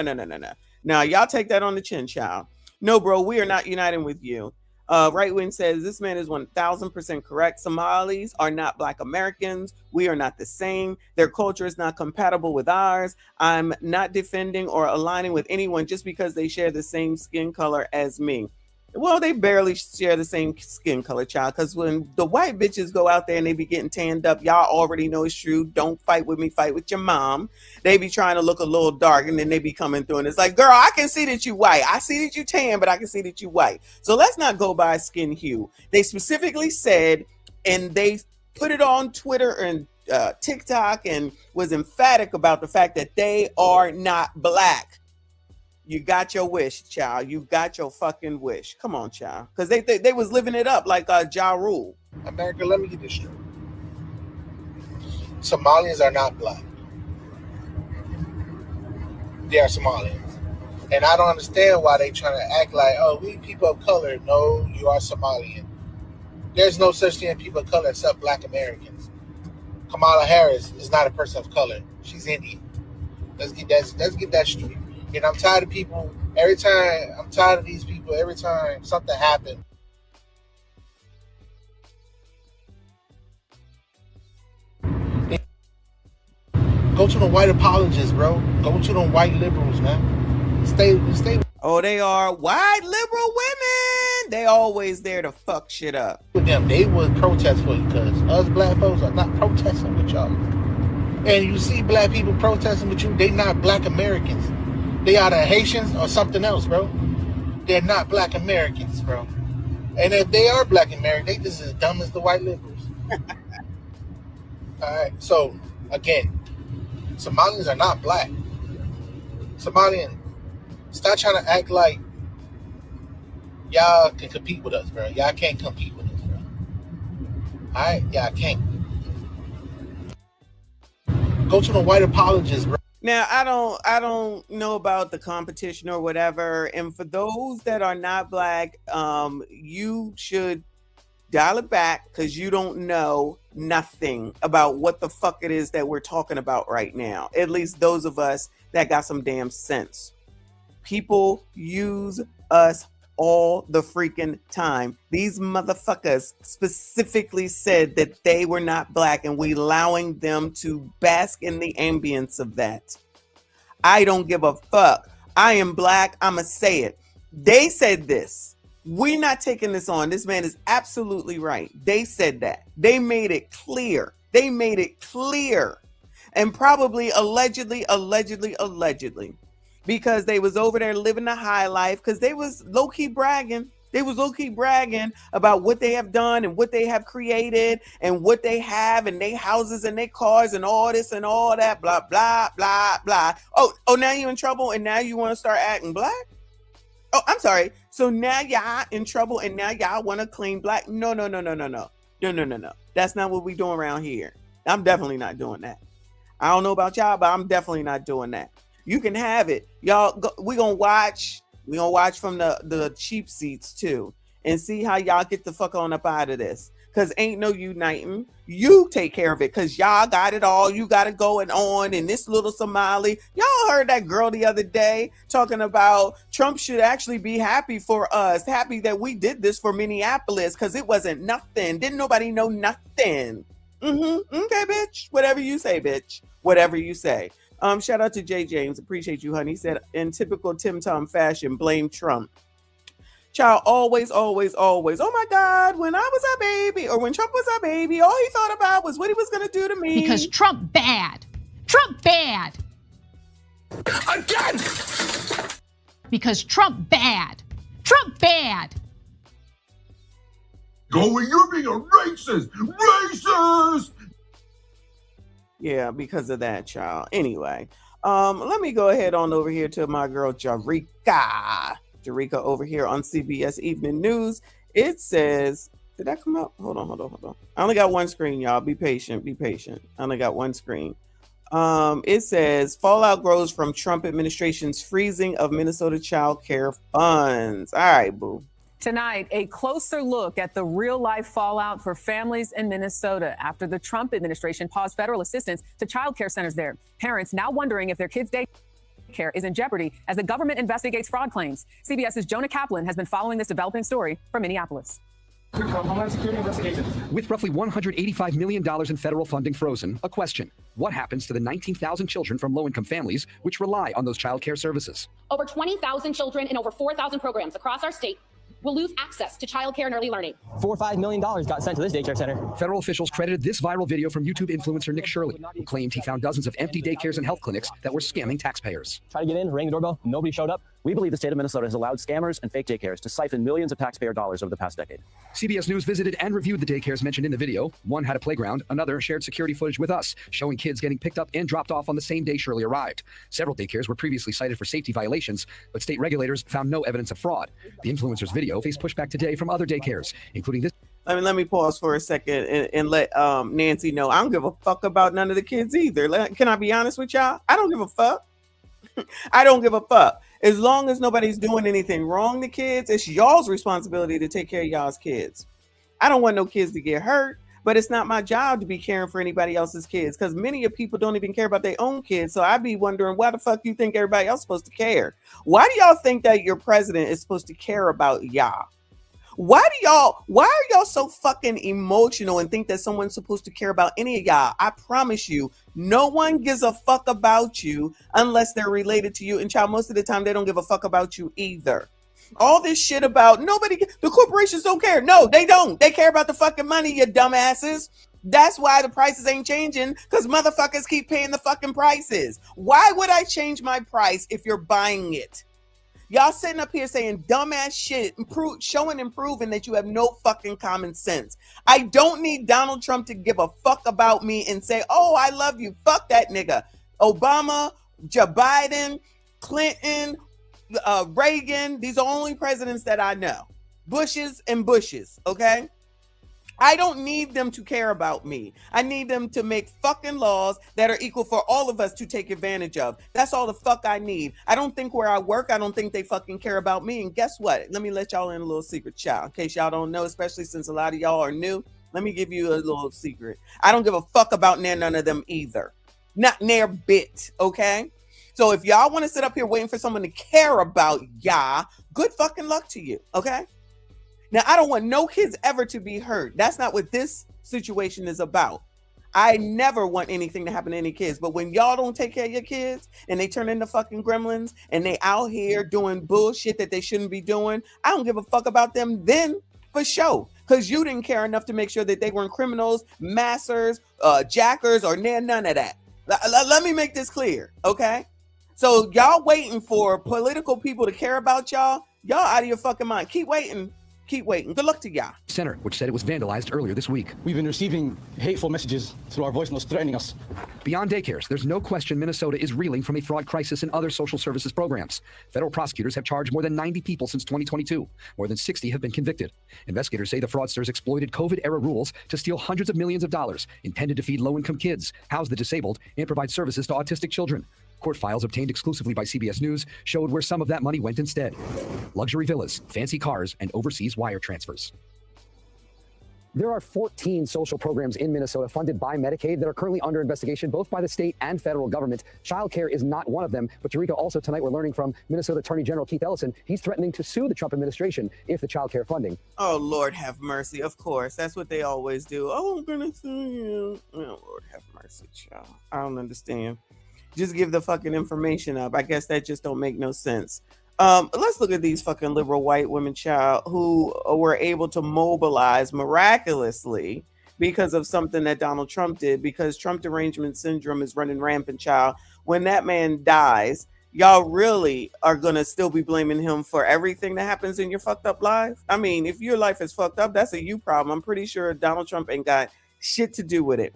Now, y'all take that on the chin, child. No, bro, we are not uniting with you. Right Wing says, this man is 1000% correct. Somalis are not Black Americans. We are not the same. Their culture is not compatible with ours. I'm not defending or aligning with anyone just because they share the same skin color as me. Well, they barely share the same skin color, child, because when the white bitches go out there and they be getting tanned up, y'all already know it's true. Don't fight with me, fight with your mom. They be trying to look a little dark, and then they be coming through, and it's like, girl, I can see that you white. I see that you tan, but I can see that you white. So let's not go by skin hue. They specifically said, and they put it on Twitter and TikTok and was emphatic about the fact that they are not Black. You got your wish, child. You got your fucking wish. Come on, child. Because they was living it up like Ja Rule. America, let me get this straight. Somalians are not Black. They are Somalians. And I don't understand why they trying to act like, oh, we people of color. No, you are Somalian. There's no such thing as people of color except Black Americans. Kamala Harris is not a person of color. She's Indian. Let's get that straight. And I'm tired of people. I'm tired of these people. Every time something happens. Go to the white apologists, bro. Go to them white liberals, man. Stay. Oh, they are white liberal women. They always there to fuck shit up. With them, they would protest for you because us Black folks are not protesting with y'all. And you see Black people protesting with you, they not Black Americans. They are the Haitians or something else, bro. They're not Black Americans, bro. And if they are Black Americans, they just as dumb as the white liberals. All right. So again, Somalians are not Black. Somalian, stop trying to act like y'all can compete with us, bro. Y'all can't compete with us, bro. All right, y'all can't. Go to the white apologists, bro. Now, I don't know about the competition or whatever. And for those that are not Black, you should dial it back because you don't know nothing about what the fuck it is that we're talking about right now. At least those of us that got some damn sense. People use us all the freaking time. These motherfuckers specifically said that they were not Black, and we allowing them to bask in the ambience of that. I don't give a fuck. I am Black. I'ma say it. They said this. We're not taking this on. This man is absolutely right. They said that. They made it clear. and probably allegedly, because they was over there living the high life, because they was low-key bragging. They was low-key bragging about what they have done and what they have created and what they have and their houses and their cars and all this and all that, blah, blah, blah, blah. Oh, now you're in trouble and now you want to start acting black? Oh, I'm sorry. So now y'all in trouble and now y'all want to claim black? No. That's not what we doing around here. I'm definitely not doing that. I don't know about y'all, but I'm definitely not doing that. You can have it. Y'all, we gonna watch from the cheap seats too and see how y'all get the fuck on up out of this. Cause ain't no uniting. You take care of it because y'all got it all. You got it going on. And this little Somali, y'all heard that girl the other day talking about Trump should actually be happy for us, happy that we did this for Minneapolis because it wasn't nothing. Didn't nobody know nothing. Okay, bitch. Whatever you say, bitch. Whatever you say. Shout out to Jay James. Appreciate you, honey. He said, in typical Tim Tom fashion, blame Trump. Child, always. Oh my God, when I was a baby or when Trump was a baby, all he thought about was what he was going to do to me. Because Trump bad. Trump bad. Again. Because Trump bad. Trump bad. Going, you're being a racist. Racist. Yeah, because of that, child. Anyway, let me go ahead on over here to my girl Jarika over here on CBS Evening News. It says, did that come up? Hold on. I only got one screen, y'all. Be patient. I only got one screen. It says fallout grows from Trump administration's freezing of Minnesota child care funds. All right, boo. Tonight, a closer look at the real-life fallout for families in Minnesota after the Trump administration paused federal assistance to child care centers there. Parents now wondering if their kids' daycare is in jeopardy as the government investigates fraud claims. CBS's Jonah Kaplan has been following this developing story from Minneapolis. Homeland Security investigation. With roughly $185 million in federal funding frozen, a question: what happens to the 19,000 children from low-income families which rely on those child care services? Over 20,000 children in over 4,000 programs across our state will lose access to childcare and early learning. $4 or $5 million got sent to this daycare center. Federal officials credited this viral video from YouTube influencer Nick Shirley, who claimed he found dozens of empty daycares and health clinics that were scamming taxpayers. Try to get in, ring the doorbell, nobody showed up. We believe the state of Minnesota has allowed scammers and fake daycares to siphon millions of taxpayer dollars over the past decade. CBS News visited and reviewed the daycares mentioned in the video. One had a playground, another shared security footage with us, showing kids getting picked up and dropped off on the same day Shirley arrived. Several daycares were previously cited for safety violations, but state regulators found no evidence of fraud. The influencer's video faced pushback today from other daycares, including this. Let me pause for a second and let Nancy know I don't give a fuck about none of the kids either. Can I be honest with y'all? I don't give a fuck. I don't give a fuck. As long as nobody's doing anything wrong to kids, it's y'all's responsibility to take care of y'all's kids. I don't want no kids to get hurt, but it's not my job to be caring for anybody else's kids because many of people don't even care about their own kids. So I'd be wondering why the fuck you think everybody else is supposed to care? Why do y'all think that your president is supposed to care about y'all? Why are y'all so fucking emotional and think that someone's supposed to care about any of y'all? I promise you, no one gives a fuck about you unless they're related to you. And child, most of the time they don't give a fuck about you either. All this shit about the corporations don't care. No, they don't. They care about the fucking money, you dumbasses. That's why the prices ain't changing, because motherfuckers keep paying the fucking prices. Why would I change my price if you're buying it? Y'all sitting up here saying dumbass shit, showing and proving that you have no fucking common sense. I don't need Donald Trump to give a fuck about me and say, oh, I love you. Fuck that nigga. Obama, Joe Biden, Clinton, Reagan. These are only presidents that I know. Bushes and Bushes, okay? I don't need them to care about me. I need them to make fucking laws that are equal for all of us to take advantage of. That's all the fuck I need. I don't think where I work, I don't think they fucking care about me. And guess what? Let me let y'all in a little secret, child. In case y'all don't know, especially since a lot of y'all are new, let me give you a little secret. I don't give a fuck about none of them either. Not near bit, okay? So if y'all want to sit up here waiting for someone to care about y'all, good fucking luck to you, okay? Now, I don't want no kids ever to be hurt. That's not what this situation is about. I never want anything to happen to any kids. But when y'all don't take care of your kids and they turn into fucking gremlins and they out here doing bullshit that they shouldn't be doing, I don't give a fuck about them then for sure. Because you didn't care enough to make sure that they weren't criminals, massers, jackers, or none of that. Let me make this clear, okay? So y'all waiting for political people to care about y'all? Y'all out of your fucking mind. Keep waiting. Keep waiting. Good luck to y'all. Center, which said it was vandalized earlier this week. We've been receiving hateful messages through our voicemails threatening us. Beyond Daycares, there's no question Minnesota is reeling from a fraud crisis in other social services programs. Federal prosecutors have charged more than 90 people since 2022. More than 60 have been convicted. Investigators say the fraudsters exploited COVID-era rules to steal hundreds of millions of dollars intended to feed low-income kids, house the disabled, and provide services to autistic children. Court files obtained exclusively by CBS News showed where some of that money went instead. Luxury villas, fancy cars, and overseas wire transfers. There are 14 social programs in Minnesota funded by Medicaid that are currently under investigation, both by the state and federal government. Child care is not one of them. But Tarika, also tonight we're learning from Minnesota Attorney General Keith Ellison. He's threatening to sue the Trump administration if the child care funding. Oh, Lord have mercy. Of course. That's what they always do. Oh, I'm going to sue you. Oh, Lord have mercy, child. I don't understand. Just give the fucking information up. I guess that just don't make no sense. Let's look at these fucking liberal white women, child, who were able to mobilize miraculously because of something that Donald Trump did, because Trump derangement syndrome is running rampant, child. When that man dies, y'all really are going to still be blaming him for everything that happens in your fucked up life. I mean, if your life is fucked up, that's a you problem. I'm pretty sure Donald Trump ain't got shit to do with it.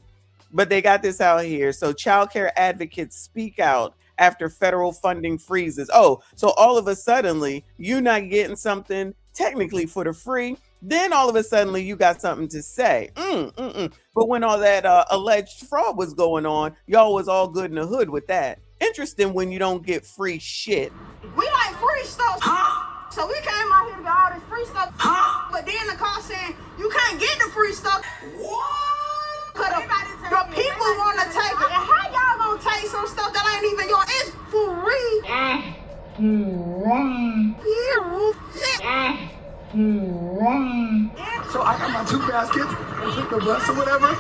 But they got this out here. So child care advocates speak out after federal funding freezes. Oh, so all of a sudden, you not getting something technically for the free. Then all of a sudden, you got something to say. But when all that alleged fraud was going on, y'all was all good in the hood with that. Interesting when you don't get free shit. We like free stuff. So we came out here to get all this free stuff. But then the call saying, you can't get the free stuff. What? Cause the people want to take it. And how y'all gonna take some stuff that ain't even yours? It's free. So I got my 2 baskets and took the bus or whatever.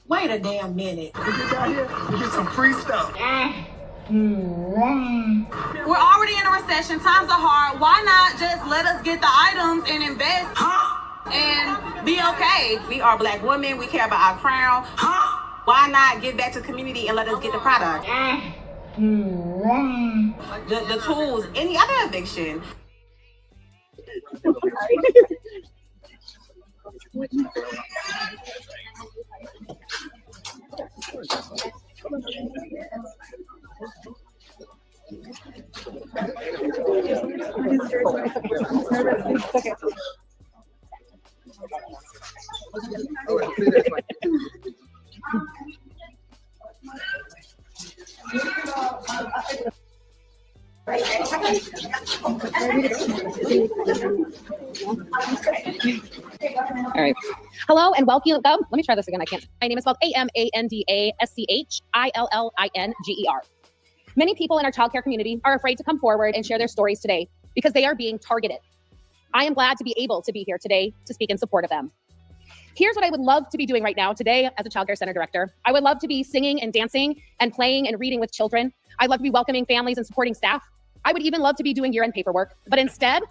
Wait a damn minute. We get down here, we get some free stuff. We're already in a recession. Times are hard. Why not just let us get the items and invest and be okay? We are Black women. We care about our crown. Why not give back to the community and let us get the product? The tools, any other eviction. All right. Hello and welcome. Let me try this again. I can't. My name is spelled AMANDASCHILLINGER. Many people in our childcare community are afraid to come forward and share their stories today because they are being targeted. I am glad to be able to be here today to speak in support of them. Here's what I would love to be doing right now today as a childcare center director. I would love to be singing and dancing and playing and reading with children. I'd love to be welcoming families and supporting staff. I would even love to be doing year-end paperwork, but instead,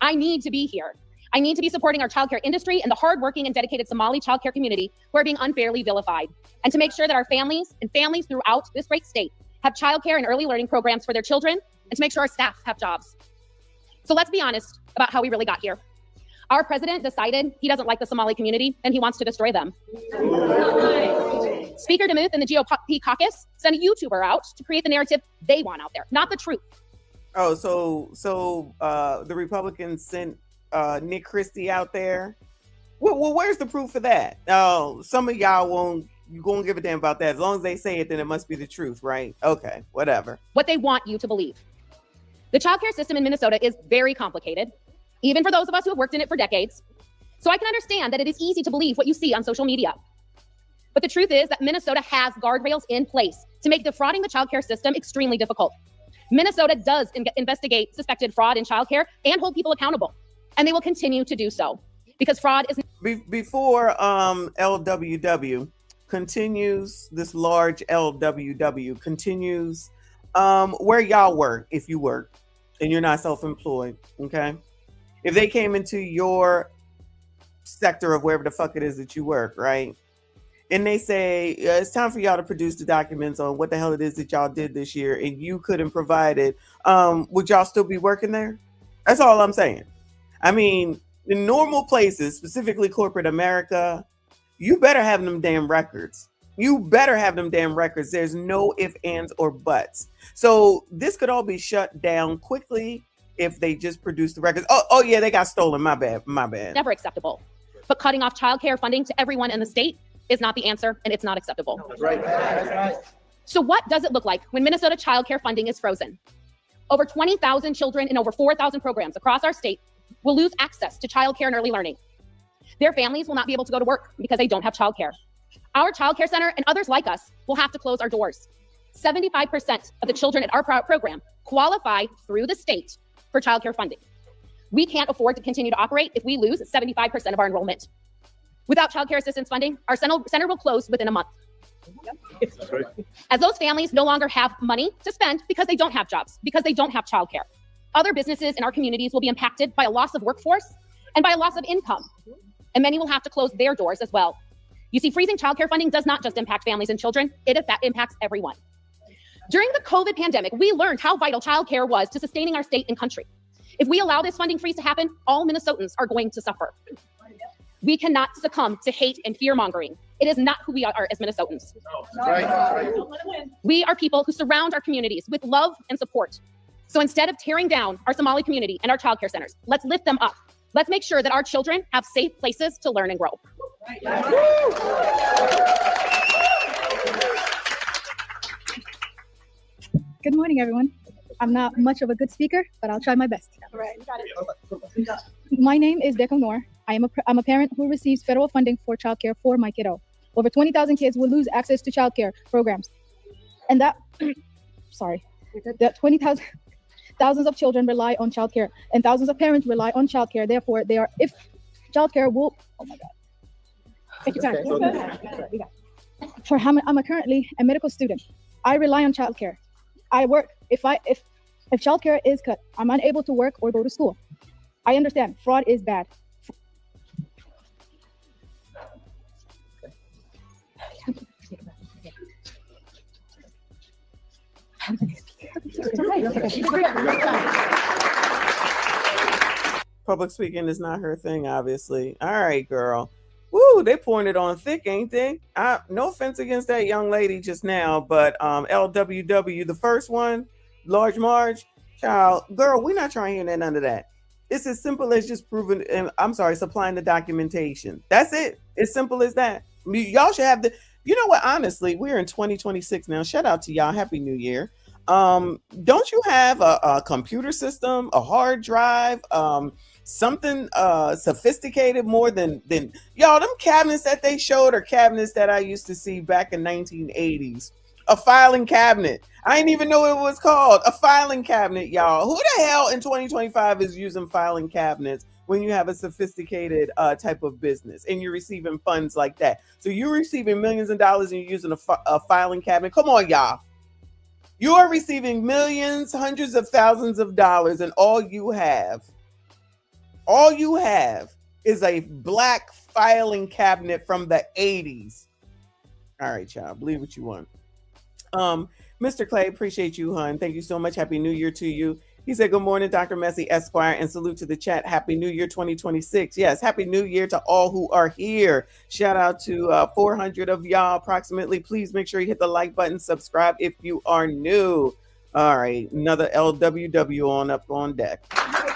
I need to be here. I need to be supporting our childcare industry and the hardworking and dedicated Somali childcare community who are being unfairly vilified, and to make sure that our families and families throughout this great state have childcare and early learning programs for their children, and to make sure our staff have jobs. So let's be honest about how we really got here. Our president decided he doesn't like the Somali community and he wants to destroy them. Speaker DeMuth and the GOP caucus sent a YouTuber out to create the narrative they want out there, not the truth. Oh, so the Republicans sent Nick Christie out there. Well, where's the proof of that? Oh, some of y'all won't give a damn about that. As long as they say it, then it must be the truth, right? Okay, whatever. What they want you to believe. The childcare system in Minnesota is very complicated, even for those of us who have worked in it for decades. So I can understand that it is easy to believe what you see on social media. But the truth is that Minnesota has guardrails in place to make defrauding the childcare system extremely difficult. Minnesota does investigate suspected fraud in childcare and hold people accountable. And they will continue to do so because fraud is... Before LWW continues, this large LWW continues, where y'all work, if you work and you're not self-employed, okay? If they came into your sector of wherever the fuck it is that you work, right? And they say it's time for y'all to produce the documents on what the hell it is that y'all did this year, and you couldn't provide it, would y'all still be working there? That's all I'm saying. I mean, in normal places, specifically corporate America, you better have them damn records. You better have them damn records. There's no ifs, ands, or buts. So this could all be shut down quickly if they just produce the records. Oh yeah, they got stolen. My bad. Never acceptable. But cutting off childcare funding to everyone in the state is not the answer, and it's not acceptable. That's right. That's right. So what does it look like when Minnesota childcare funding is frozen? Over 20,000 children in over 4,000 programs across our state will lose access to childcare and early learning. Their families will not be able to go to work because they don't have childcare. Our childcare center and others like us will have to close our doors. 75% of the children at our program qualify through the state for childcare funding. We can't afford to continue to operate if we lose 75% of our enrollment. Without childcare assistance funding, our center will close within a month. As those families no longer have money to spend because they don't have jobs, because they don't have childcare, other businesses in our communities will be impacted by a loss of workforce and by a loss of income. And many will have to close their doors as well. You see, freezing childcare funding does not just impact families and children, it impacts everyone. During the COVID pandemic, we learned how vital childcare was to sustaining our state and country. If we allow this funding freeze to happen, all Minnesotans are going to suffer. We cannot succumb to hate and fear-mongering. It is not who we are as Minnesotans. We are people who surround our communities with love and support. So instead of tearing down our Somali community and our childcare centers, let's lift them up. Let's make sure that our children have safe places to learn and grow. Good morning, everyone. I'm not much of a good speaker, but I'll try my best. All right, you got it. My name is Bryn Mawr. I'm a parent who receives federal funding for childcare for my kiddo. Over 20,000 kids will lose access to childcare programs. And that 20,000 thousands of children rely on childcare, and thousands of parents rely on childcare. Therefore, if childcare will, oh my God. Take your time. I'm currently a medical student. I rely on childcare. I work. If childcare is cut, I'm unable to work or go to school. I understand fraud is bad. Public speaking is not her thing, obviously. All right, girl. Woo, they pouring it on thick, ain't they? No offense against that young lady just now, but LWW, the first one, Large Marge, child, girl, we're not trying to hear none of that. It's as simple as just proving, supplying the documentation. That's it. As simple as that. Y'all should have you know what? Honestly, we're in 2026 now. Shout out to y'all. Happy New Year. Don't you have a computer system, a hard drive, something sophisticated more than y'all? Them cabinets that they showed are cabinets that I used to see back in 1980s. A filing cabinet. I didn't even know what it was called. A filing cabinet, y'all. Who the hell in 2025 is using filing cabinets when you have a sophisticated type of business and you're receiving funds like that? So you're receiving millions of dollars and you're using a filing cabinet. Come on, y'all. You are receiving millions, hundreds of thousands of dollars, and all you have is a black filing cabinet from the 80s. All right, child, believe what you want. Mr. Clay, appreciate you, hon. Thank you so much. Happy New Year to you. He said, good morning, Dr. Messi, Esquire, and salute to the chat. Happy New Year 2026. Yes, Happy New Year to all who are here. Shout out to 400 of y'all approximately. Please make sure you hit the like button, subscribe if you are new. All right, another LWW up on deck.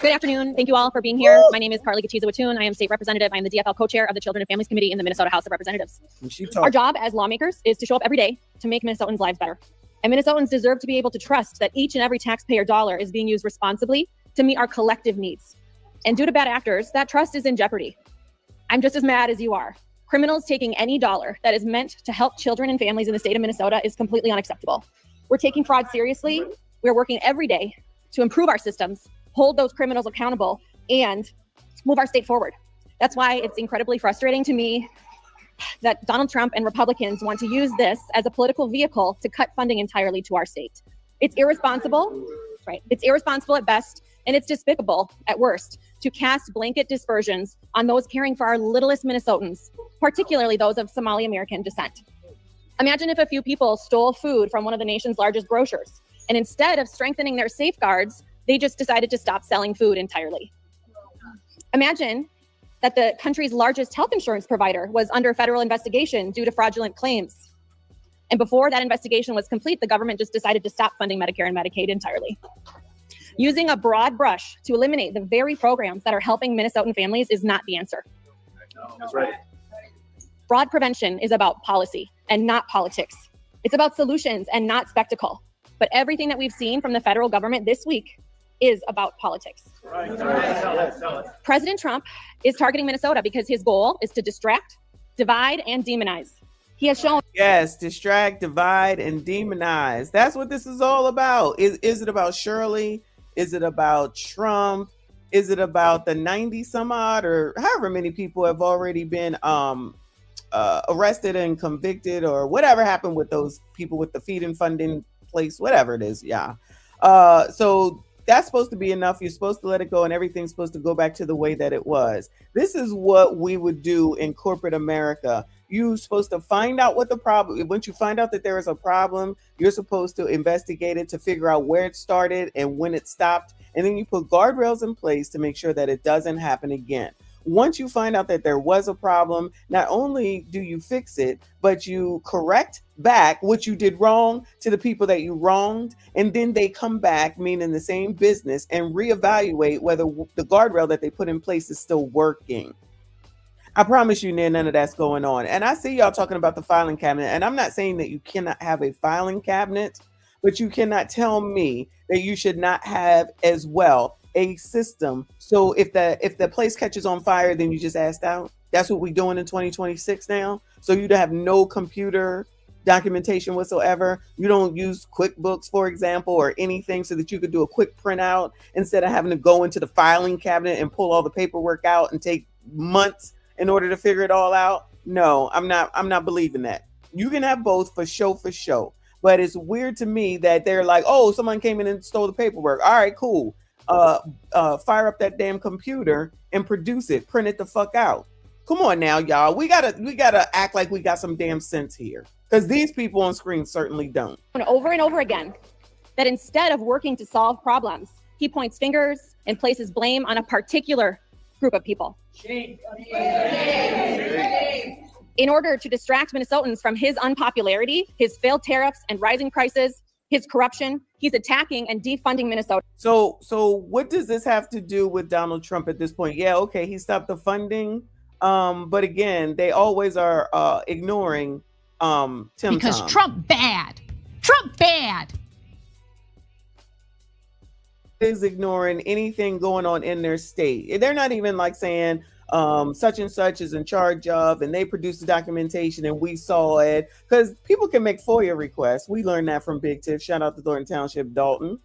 Good afternoon. Thank you all for being here. My name is Carly Gatiza-Wattoon. I am state representative. I am the DFL co-chair of the Children and Families Committee in the Minnesota House of Representatives. Our job as lawmakers is to show up every day to make Minnesotans' lives better. And Minnesotans deserve to be able to trust that each and every taxpayer dollar is being used responsibly to meet our collective needs. And due to bad actors, that trust is in jeopardy. I'm just as mad as you are. Criminals taking any dollar that is meant to help children and families in the state of Minnesota is completely unacceptable. We're taking fraud seriously. We're working every day to improve our systems, hold those criminals accountable, and move our state forward. That's why it's incredibly frustrating to me that Donald Trump and Republicans want to use this as a political vehicle to cut funding entirely to our state. It's irresponsible, right? It's irresponsible at best, and it's despicable at worst. to cast blanket dispersions on those caring for our littlest Minnesotans, particularly those of Somali American descent. Imagine if a few people stole food from one of the nation's largest grocers, and instead of strengthening their safeguards, they just decided to stop selling food entirely. Imagine that the country's largest health insurance provider was under federal investigation due to fraudulent claims. And before that investigation was complete, the government just decided to stop funding Medicare and Medicaid entirely. Using a broad brush to eliminate the very programs that are helping Minnesotan families is not the answer. That's right. Fraud prevention is about policy and not politics. It's about solutions and not spectacle. But everything that we've seen from the federal government this week is about politics. President Trump is targeting Minnesota because his goal is to distract, divide, and demonize. He has shown— Yes, distract, divide, and demonize. That's what this is all about. Is it about Shirley? Is it about Trump? Is it about the 90 some odd or however many people have already been arrested and convicted, or whatever happened with those people with the feed and funding place, whatever it is? Yeah. So that's supposed to be enough. You're supposed to let it go and everything's supposed to go back to the way that it was. This is what we would do in corporate America. You're supposed to find out what the problem, once you find out that there is a problem, you're supposed to investigate it to figure out where it started and when it stopped. And then you put guardrails in place to make sure that it doesn't happen again. Once you find out that there was a problem, not only do you fix it, but you correct back what you did wrong to the people that you wronged. And then they come back, meaning the same business, and reevaluate whether the guardrail that they put in place is still working. I promise you, none of that's going on. And I see y'all talking about the filing cabinet. And I'm not saying that you cannot have a filing cabinet, but you cannot tell me that you should not have as well a system. So if the place catches on fire, then you just asked out. That's what we're doing in 2026 now. So you have no computer documentation whatsoever. You don't use QuickBooks, for example, or anything, so that you could do a quick printout instead of having to go into the filing cabinet and pull all the paperwork out and take months in order to figure it all out. No, I'm not believing that. You can have both for show. But it's weird to me that they're like, oh, someone came in and stole the paperwork. All right, cool. Fire up that damn computer and produce it, print it the fuck out. Come on now, y'all. We gotta act like we got some damn sense here, because these people on screen certainly don't. Over and over again, that instead of working to solve problems, he points fingers and places blame on a particular group of people. In order to distract Minnesotans from his unpopularity, his failed tariffs and rising prices, his corruption, he's attacking and defunding Minnesota. So what does this have to do with Donald Trump at this point? Yeah, okay, he stopped the funding. But again, they always are ignoring Tim because Tom. Trump bad. Trump bad. Is ignoring anything going on in their state. They're not even like saying such and such is in charge of, and they produced the documentation and we saw it, because people can make FOIA requests. We learned that from Big Tiff. Shout out to Thornton Township, Dalton.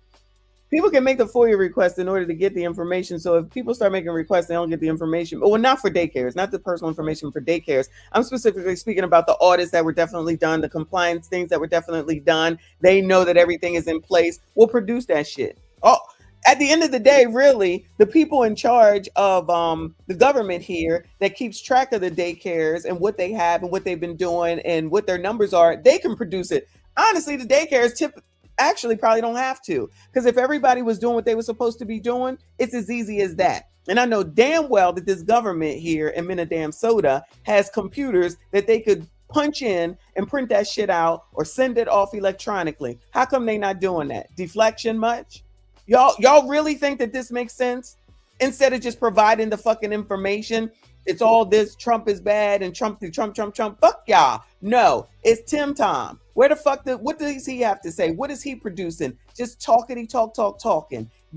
People can make the FOIA request in order to get the information. So if people start making requests, they don't get the information. Well, not for daycares, not the personal information for daycares. I'm specifically speaking about the audits that were definitely done, the compliance things that were definitely done. They know that everything is in place. We'll produce that shit. Oh, at the end of the day, really, the people in charge of the government here that keeps track of the daycares and what they have and what they've been doing and what their numbers are, they can produce it. Honestly, the daycares actually probably don't have to, because if everybody was doing what they were supposed to be doing, it's as easy as that. And I know damn well that this government here in Minnesota has computers that they could punch in and print that shit out or send it off electronically. How come they not doing that? Deflection much? Y'all really think that this makes sense? Instead of just providing the fucking information, it's all this Trump is bad and Trump. Fuck y'all. No, it's Tim Tom. Where the fuck what does he have to say? What is he producing? Just talking.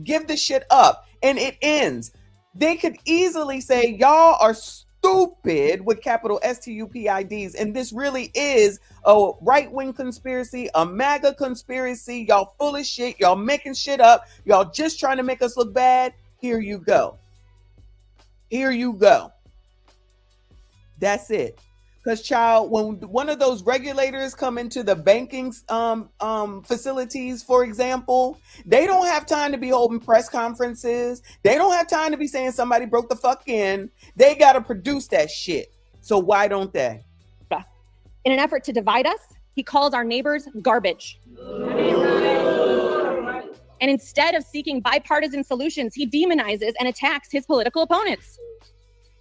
Give the shit up and it ends. They could easily say y'all are stupid with capital STUPIDs, and this really is a right-wing conspiracy, a MAGA conspiracy. Y'all full of shit. Y'all making shit up. Y'all just trying to make us look bad. Here you go. That's it. Because, child, when one of those regulators come into the banking facilities, for example, they don't have time to be holding press conferences. They don't have time to be saying somebody broke the fuck in. They got to produce that shit. So why don't they? In an effort to divide us, he calls our neighbors garbage. And instead of seeking bipartisan solutions, he demonizes and attacks his political opponents.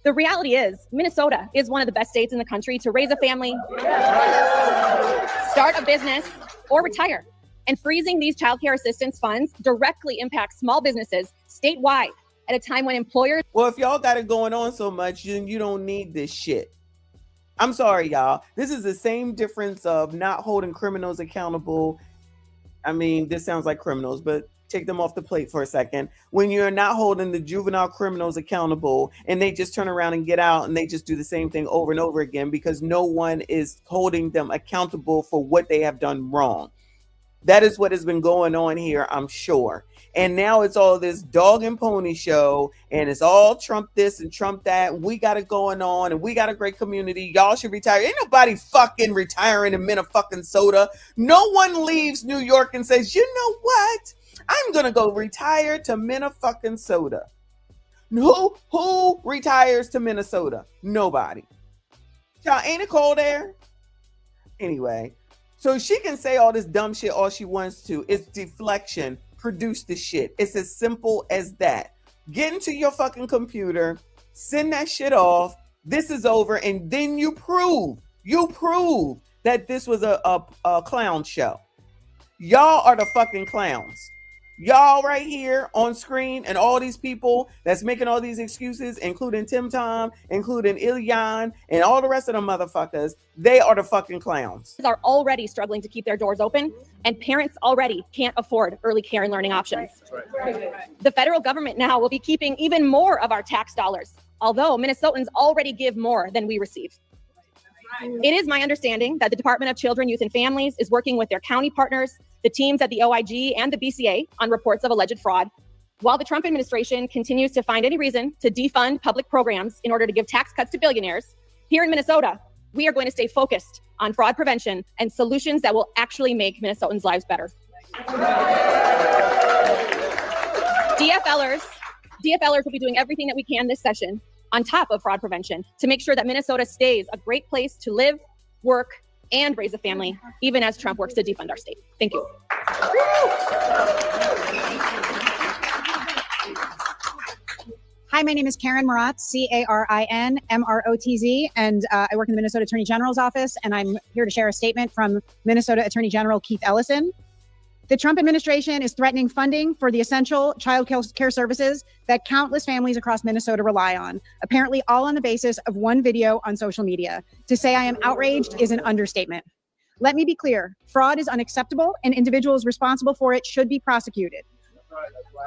The reality is, Minnesota is one of the best states in the country to raise a family, start a business, or retire. And freezing these child care assistance funds directly impacts small businesses statewide at a time when employers... Well, if y'all got it going on so much, then you don't need this shit. I'm sorry, y'all. This is the same difference of not holding criminals accountable. I mean, this sounds like criminals, but take them off the plate for a second. When you're not holding the juvenile criminals accountable and they just turn around and get out and they just do the same thing over and over again because no one is holding them accountable for what they have done wrong. That is what has been going on here, I'm sure. And now it's all this dog and pony show, and it's all Trump this and Trump that. We got it going on, and we got a great community. Y'all should retire. Ain't nobody fucking retiring in Minnesota. No one leaves New York and says, you know what? I'm gonna go retire to Minnesota. Who retires to Minnesota? Nobody. Y'all, ain't it cold there? Anyway, so she can say all this dumb shit all she wants to. It's deflection. Produce the shit. It's as simple as that. Get into your fucking computer, send that shit off. This is over, and then you prove that this was a clown show. Y'all are the fucking clowns. Y'all right here on screen and all these people that's making all these excuses, including Tim Tom, including Ilyan, and all the rest of them motherfuckers, they are the fucking clowns. Are already struggling to keep their doors open, and parents already can't afford early care and learning options. The federal government now will be keeping even more of our tax dollars, although Minnesotans already give more than we receive. It is my understanding that the Department of Children, Youth, and Families is working with their county partners, the teams at the OIG and the BCA on reports of alleged fraud, while the Trump administration continues to find any reason to defund public programs in order to give tax cuts to billionaires. Here in Minnesota, we are going to stay focused on fraud prevention and solutions that will actually make Minnesotans' lives better. DFLers will be doing everything that we can this session on top of fraud prevention to make sure that Minnesota stays a great place to live, work, and raise a family, even as Trump works to defund our state. Thank you. Hi, my name is Karen Moratz, CarinMrotz, and I work in the Minnesota Attorney General's office, and I'm here to share a statement from Minnesota Attorney General Keith Ellison. The Trump administration is threatening funding for the essential child care services that countless families across Minnesota rely on, apparently all on the basis of one video on social media. To say I am outraged is an understatement. Let me be clear, fraud is unacceptable and individuals responsible for it should be prosecuted.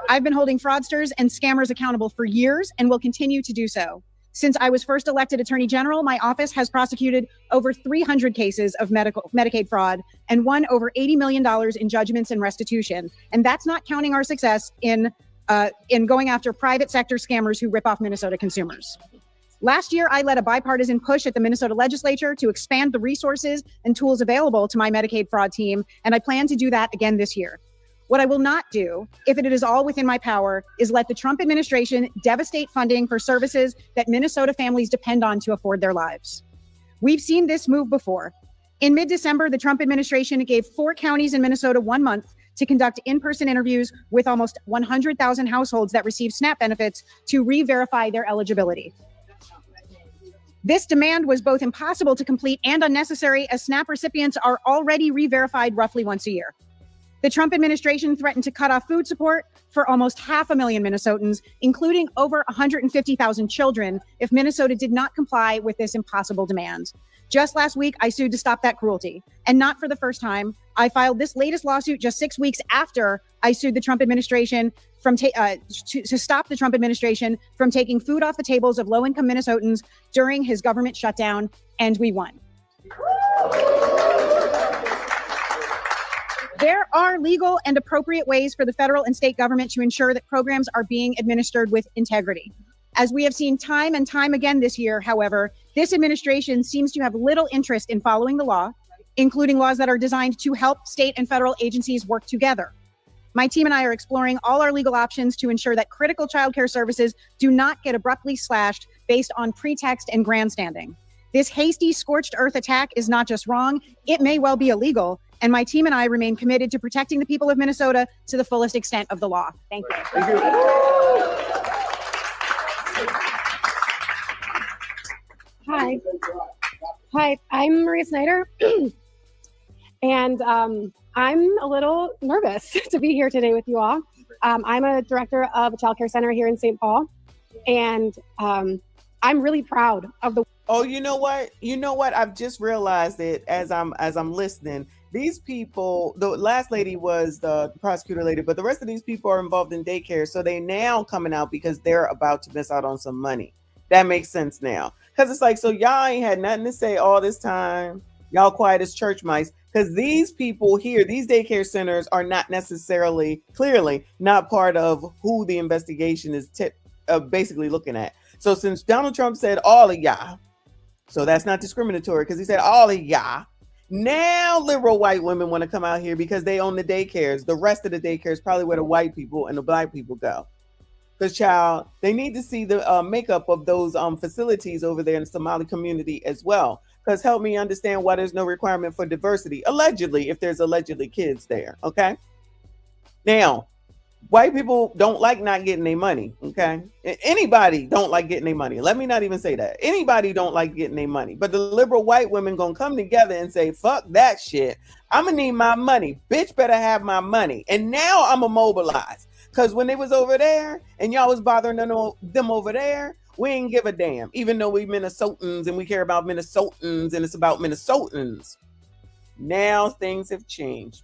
I've been holding fraudsters and scammers accountable for years and will continue to do so. Since I was first elected Attorney General, my office has prosecuted over 300 cases of Medicaid fraud and won over $80 million in judgments and restitution. And that's not counting our success in going after private sector scammers who rip off Minnesota consumers. Last year, I led a bipartisan push at the Minnesota legislature to expand the resources and tools available to my Medicaid fraud team, and I plan to do that again this year. What I will not do, if it is all within my power, is let the Trump administration devastate funding for services that Minnesota families depend on to afford their lives. We've seen this move before. In mid-December, the Trump administration gave 4 counties in Minnesota 1 month to conduct in-person interviews with almost 100,000 households that receive SNAP benefits to re-verify their eligibility. This demand was both impossible to complete and unnecessary, as SNAP recipients are already re-verified roughly once a year. The Trump administration threatened to cut off food support for almost 500,000 Minnesotans, including over 150,000 children, if Minnesota did not comply with this impossible demand. Just last week, I sued to stop that cruelty. And not for the first time, I filed this latest lawsuit just 6 weeks after I sued the Trump administration to stop the Trump administration from taking food off the tables of low-income Minnesotans during his government shutdown, and we won. There are legal and appropriate ways for the federal and state government to ensure that programs are being administered with integrity. As we have seen time and time again this year, however, this administration seems to have little interest in following the law, including laws that are designed to help state and federal agencies work together. My team and I are exploring all our legal options to ensure that critical childcare services do not get abruptly slashed based on pretext and grandstanding. This hasty, scorched earth attack is not just wrong, it may well be illegal, and my team and I remain committed to protecting the people of Minnesota to the fullest extent of the law. Thank you. Hi, I'm Maria Snyder, and I'm a little nervous to be here today with you all. I'm a director of a child care center here in St. Paul, and I'm really proud of the. Oh, you know what? I've just realized it as I'm listening. These people, the last lady was the prosecutor lady, but the rest of these people are involved in daycare, so they now coming out because they're about to miss out on some money. That makes sense now, because it's like, so y'all ain't had nothing to say all this time. Y'all quiet as church mice, because these people here, these daycare centers are not necessarily, clearly not part of who the investigation is basically looking at. So since Donald Trump said all of y'all, so that's not discriminatory because he said all of y'all, now liberal white women want to come out here because they own the daycares. The rest of the daycares probably where the white people and the black people go. Because, child, they need to see the makeup of those facilities over there in the Somali community as well. Because help me understand why there's no requirement for diversity, allegedly, if there's allegedly kids there, okay? Now, white people don't like not getting their money, okay? Anybody don't like getting their money. Let me not even say that. Anybody don't like getting their money. But the liberal white women gonna come together and say, fuck that shit. I'm gonna need my money. Bitch better have my money. And now I'm gonna mobilize. Because when they was over there and y'all was bothering them over there, we ain't give a damn. Even though we Minnesotans and we care about Minnesotans and it's about Minnesotans. Now things have changed.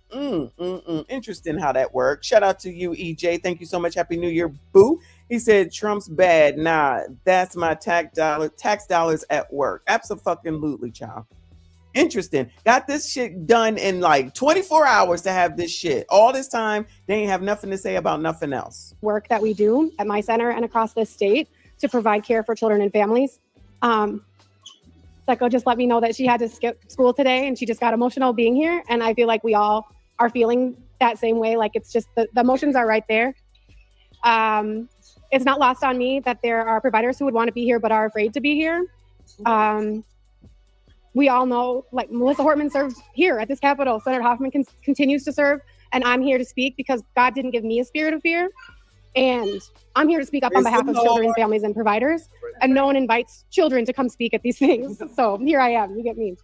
Interesting how that works. Shout out to you, EJ. Thank you so much. Happy New Year, boo. He said, Trump's bad. Nah, that's my tax dollars at work. Absolutely, child. Interesting. Got this shit done in like 24 hours to have this shit. All this time, they ain't have nothing to say about nothing else. Work that we do at my center and across this state to provide care for children and families. Psycho just let me know that she had to skip school today and she just got emotional being here. And I feel like we all are feeling that same way. Like it's just the emotions are right there. It's not lost on me that there are providers who would want to be here but are afraid to be here. We all know, like Melissa Hortman serves here at this Capitol. Senator Hoffman continues to serve. And I'm here to speak because God didn't give me a spirit of fear. And I'm here to speak up on behalf of children, families, and providers. And no one invites children to come speak at these things. So here I am. You get me.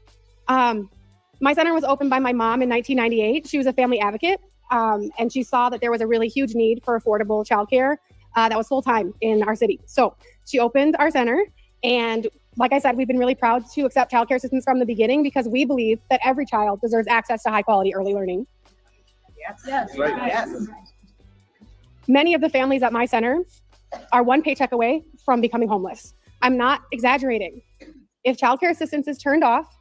My center was opened by my mom in 1998. She was a family advocate. And she saw that there was a really huge need for affordable childcare that was full-time in our city. So she opened our center. And like I said, we've been really proud to accept childcare assistance from the beginning because we believe that every child deserves access to high-quality early learning. Yes. Yes. Many of the families at my center are one paycheck away from becoming homeless. I'm not exaggerating. If childcare assistance is turned off,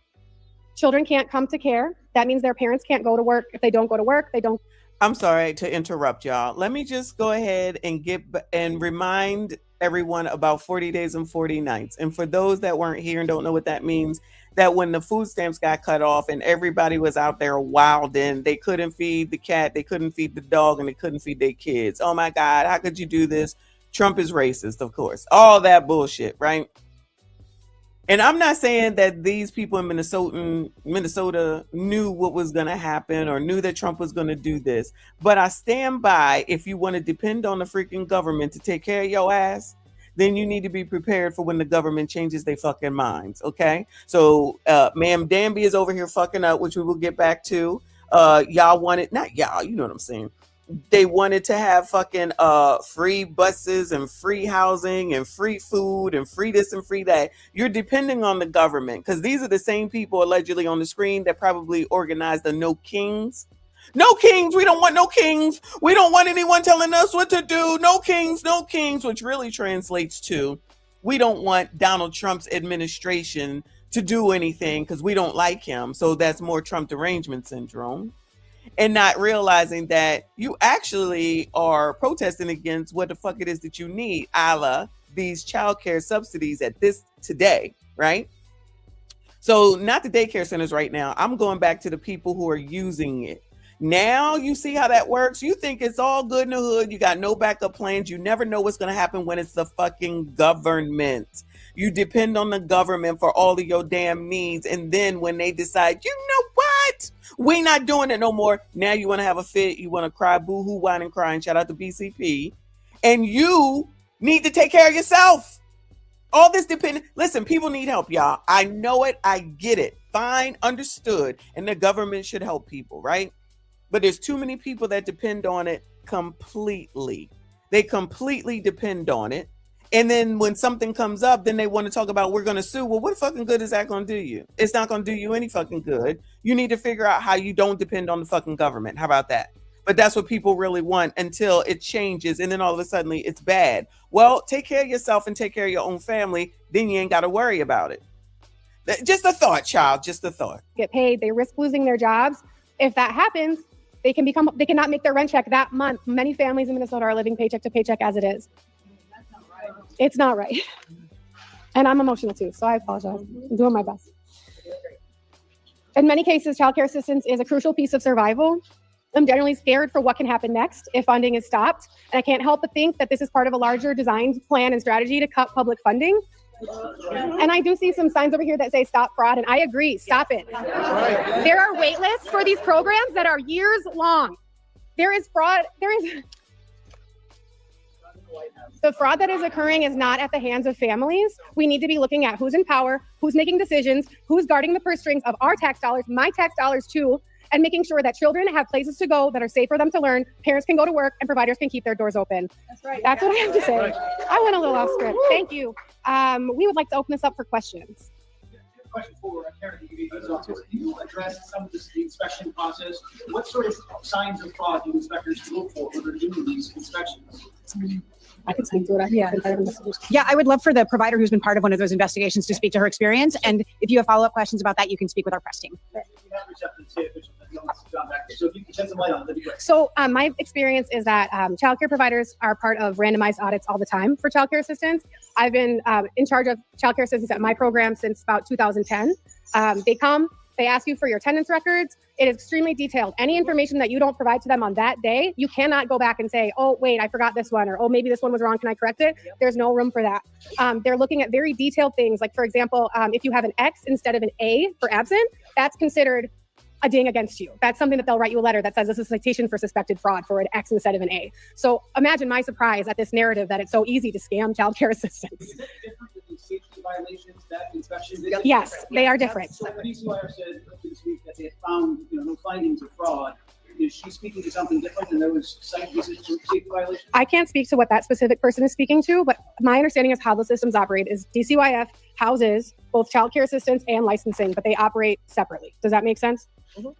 children can't come to care. That means their parents can't go to work. If they don't go to work, they don't. I'm sorry to interrupt y'all. Let me just go ahead and remind everyone about 40 days and 40 nights. And for those that weren't here and don't know what that means, that when the food stamps got cut off and everybody was out there wilding, they couldn't feed the cat, they couldn't feed the dog, and they couldn't feed their kids. Oh my God, how could you do this? Trump is racist, of course. All that bullshit, right? And I'm not saying that these people in Minnesota knew what was going to happen or knew that Trump was going to do this. But I stand by, if you want to depend on the freaking government to take care of your ass, then you need to be prepared for when the government changes their fucking minds, okay? So, ma'am Danby is over here fucking up, which we will get back to. Y'all wanted, not y'all, you know what I'm saying. They wanted to have fucking free buses and free housing and free food and free this and free that. You're depending on the government because these are the same people allegedly on the screen that probably organized the No Kings. No kings. We don't want no kings. We don't want anyone telling us what to do. No kings, which really translates to we don't want Donald Trump's administration to do anything because we don't like him. So that's more Trump derangement syndrome. And not realizing that you actually are protesting against what the fuck it is that you need, a la these childcare subsidies at this today, right? So not the daycare centers right now. I'm going back to the people who are using it. Now you see how that works. You think it's all good in the hood. You got no backup plans. You never know what's going to happen when it's the fucking government. You depend on the government for all of your damn needs. And then when they decide, you know what? We're not doing it no more. Now you want to have a fit. You want to cry, boo-hoo, whine and crying. Shout out to BCP. And you need to take care of yourself. All this depends. Listen, people need help, y'all. I know it. I get it. Fine, understood. And the government should help people, right? But there's too many people that depend on it completely. They completely depend on it. And then when something comes up, then they want to talk about we're going to sue. Well, what fucking good is that going to do you? It's not going to do you any fucking good. You need to figure out how you don't depend on the fucking government. How about that? But that's what people really want until it changes. And then all of a sudden it's bad. Well, take care of yourself and take care of your own family. Then you ain't got to worry about it. Just a thought, child. Just a thought. Get paid. They risk losing their jobs. If that happens, they cannot make their rent check that month. Many families in Minnesota are living paycheck to paycheck as it is. It's not right. And I'm emotional too, so I apologize. I'm doing my best. In many cases, childcare assistance is a crucial piece of survival. I'm generally scared for what can happen next if funding is stopped. And I can't help but think that this is part of a larger design plan and strategy to cut public funding. And I do see some signs over here that say stop fraud, and I agree, stop it. There are wait lists for these programs that are years long. There is fraud, the fraud that is occurring is not at the hands of families. We need to be looking at who's in power, who's making decisions, who's guarding the purse strings of our tax dollars, my tax dollars too, and making sure that children have places to go that are safe for them to learn, parents can go to work, and providers can keep their doors open. That's right. That's what I have to say. I went a little off script. Thank you. We would like to open this up for questions. Question for Karen. Can you address some of the inspection process? What sort of signs of fraud do inspectors look for when they're doing these inspections? I can speak to it. Yeah, I would love for the provider who's been part of one of those investigations to speak to her experience. And if you have follow-up questions about that, you can speak with our press team. So if you can shed some light on it, that'd be great. So my experience is that childcare providers are part of randomized audits all the time for childcare assistants. I've been in charge of childcare assistants at my program since about 2010. They come, they ask you for your attendance records. It is extremely detailed. Any information that you don't provide to them on that day, you cannot go back and say, oh, wait, I forgot this one, or oh, maybe this one was wrong. Can I correct it? Yep. There's no room for that. They're looking at very detailed things. Like, for example, if you have an X instead of an A for absent, that's considered a ding against you. That's something that they'll write you a letter that says this is a citation for suspected fraud for an X instead of an A. So imagine my surprise at this narrative that it's so easy to scam childcare assistants. Is it different than the safety violations that inspection? Yes, they are different. So DCYR said this week that they had found no findings of fraud. Is she speaking to something different than those site visits for safety violations? I can't speak to what that specific person is speaking to, but my understanding is how the systems operate is DCYF houses both childcare assistants and licensing, but they operate separately. Does that make sense? Mm-hmm.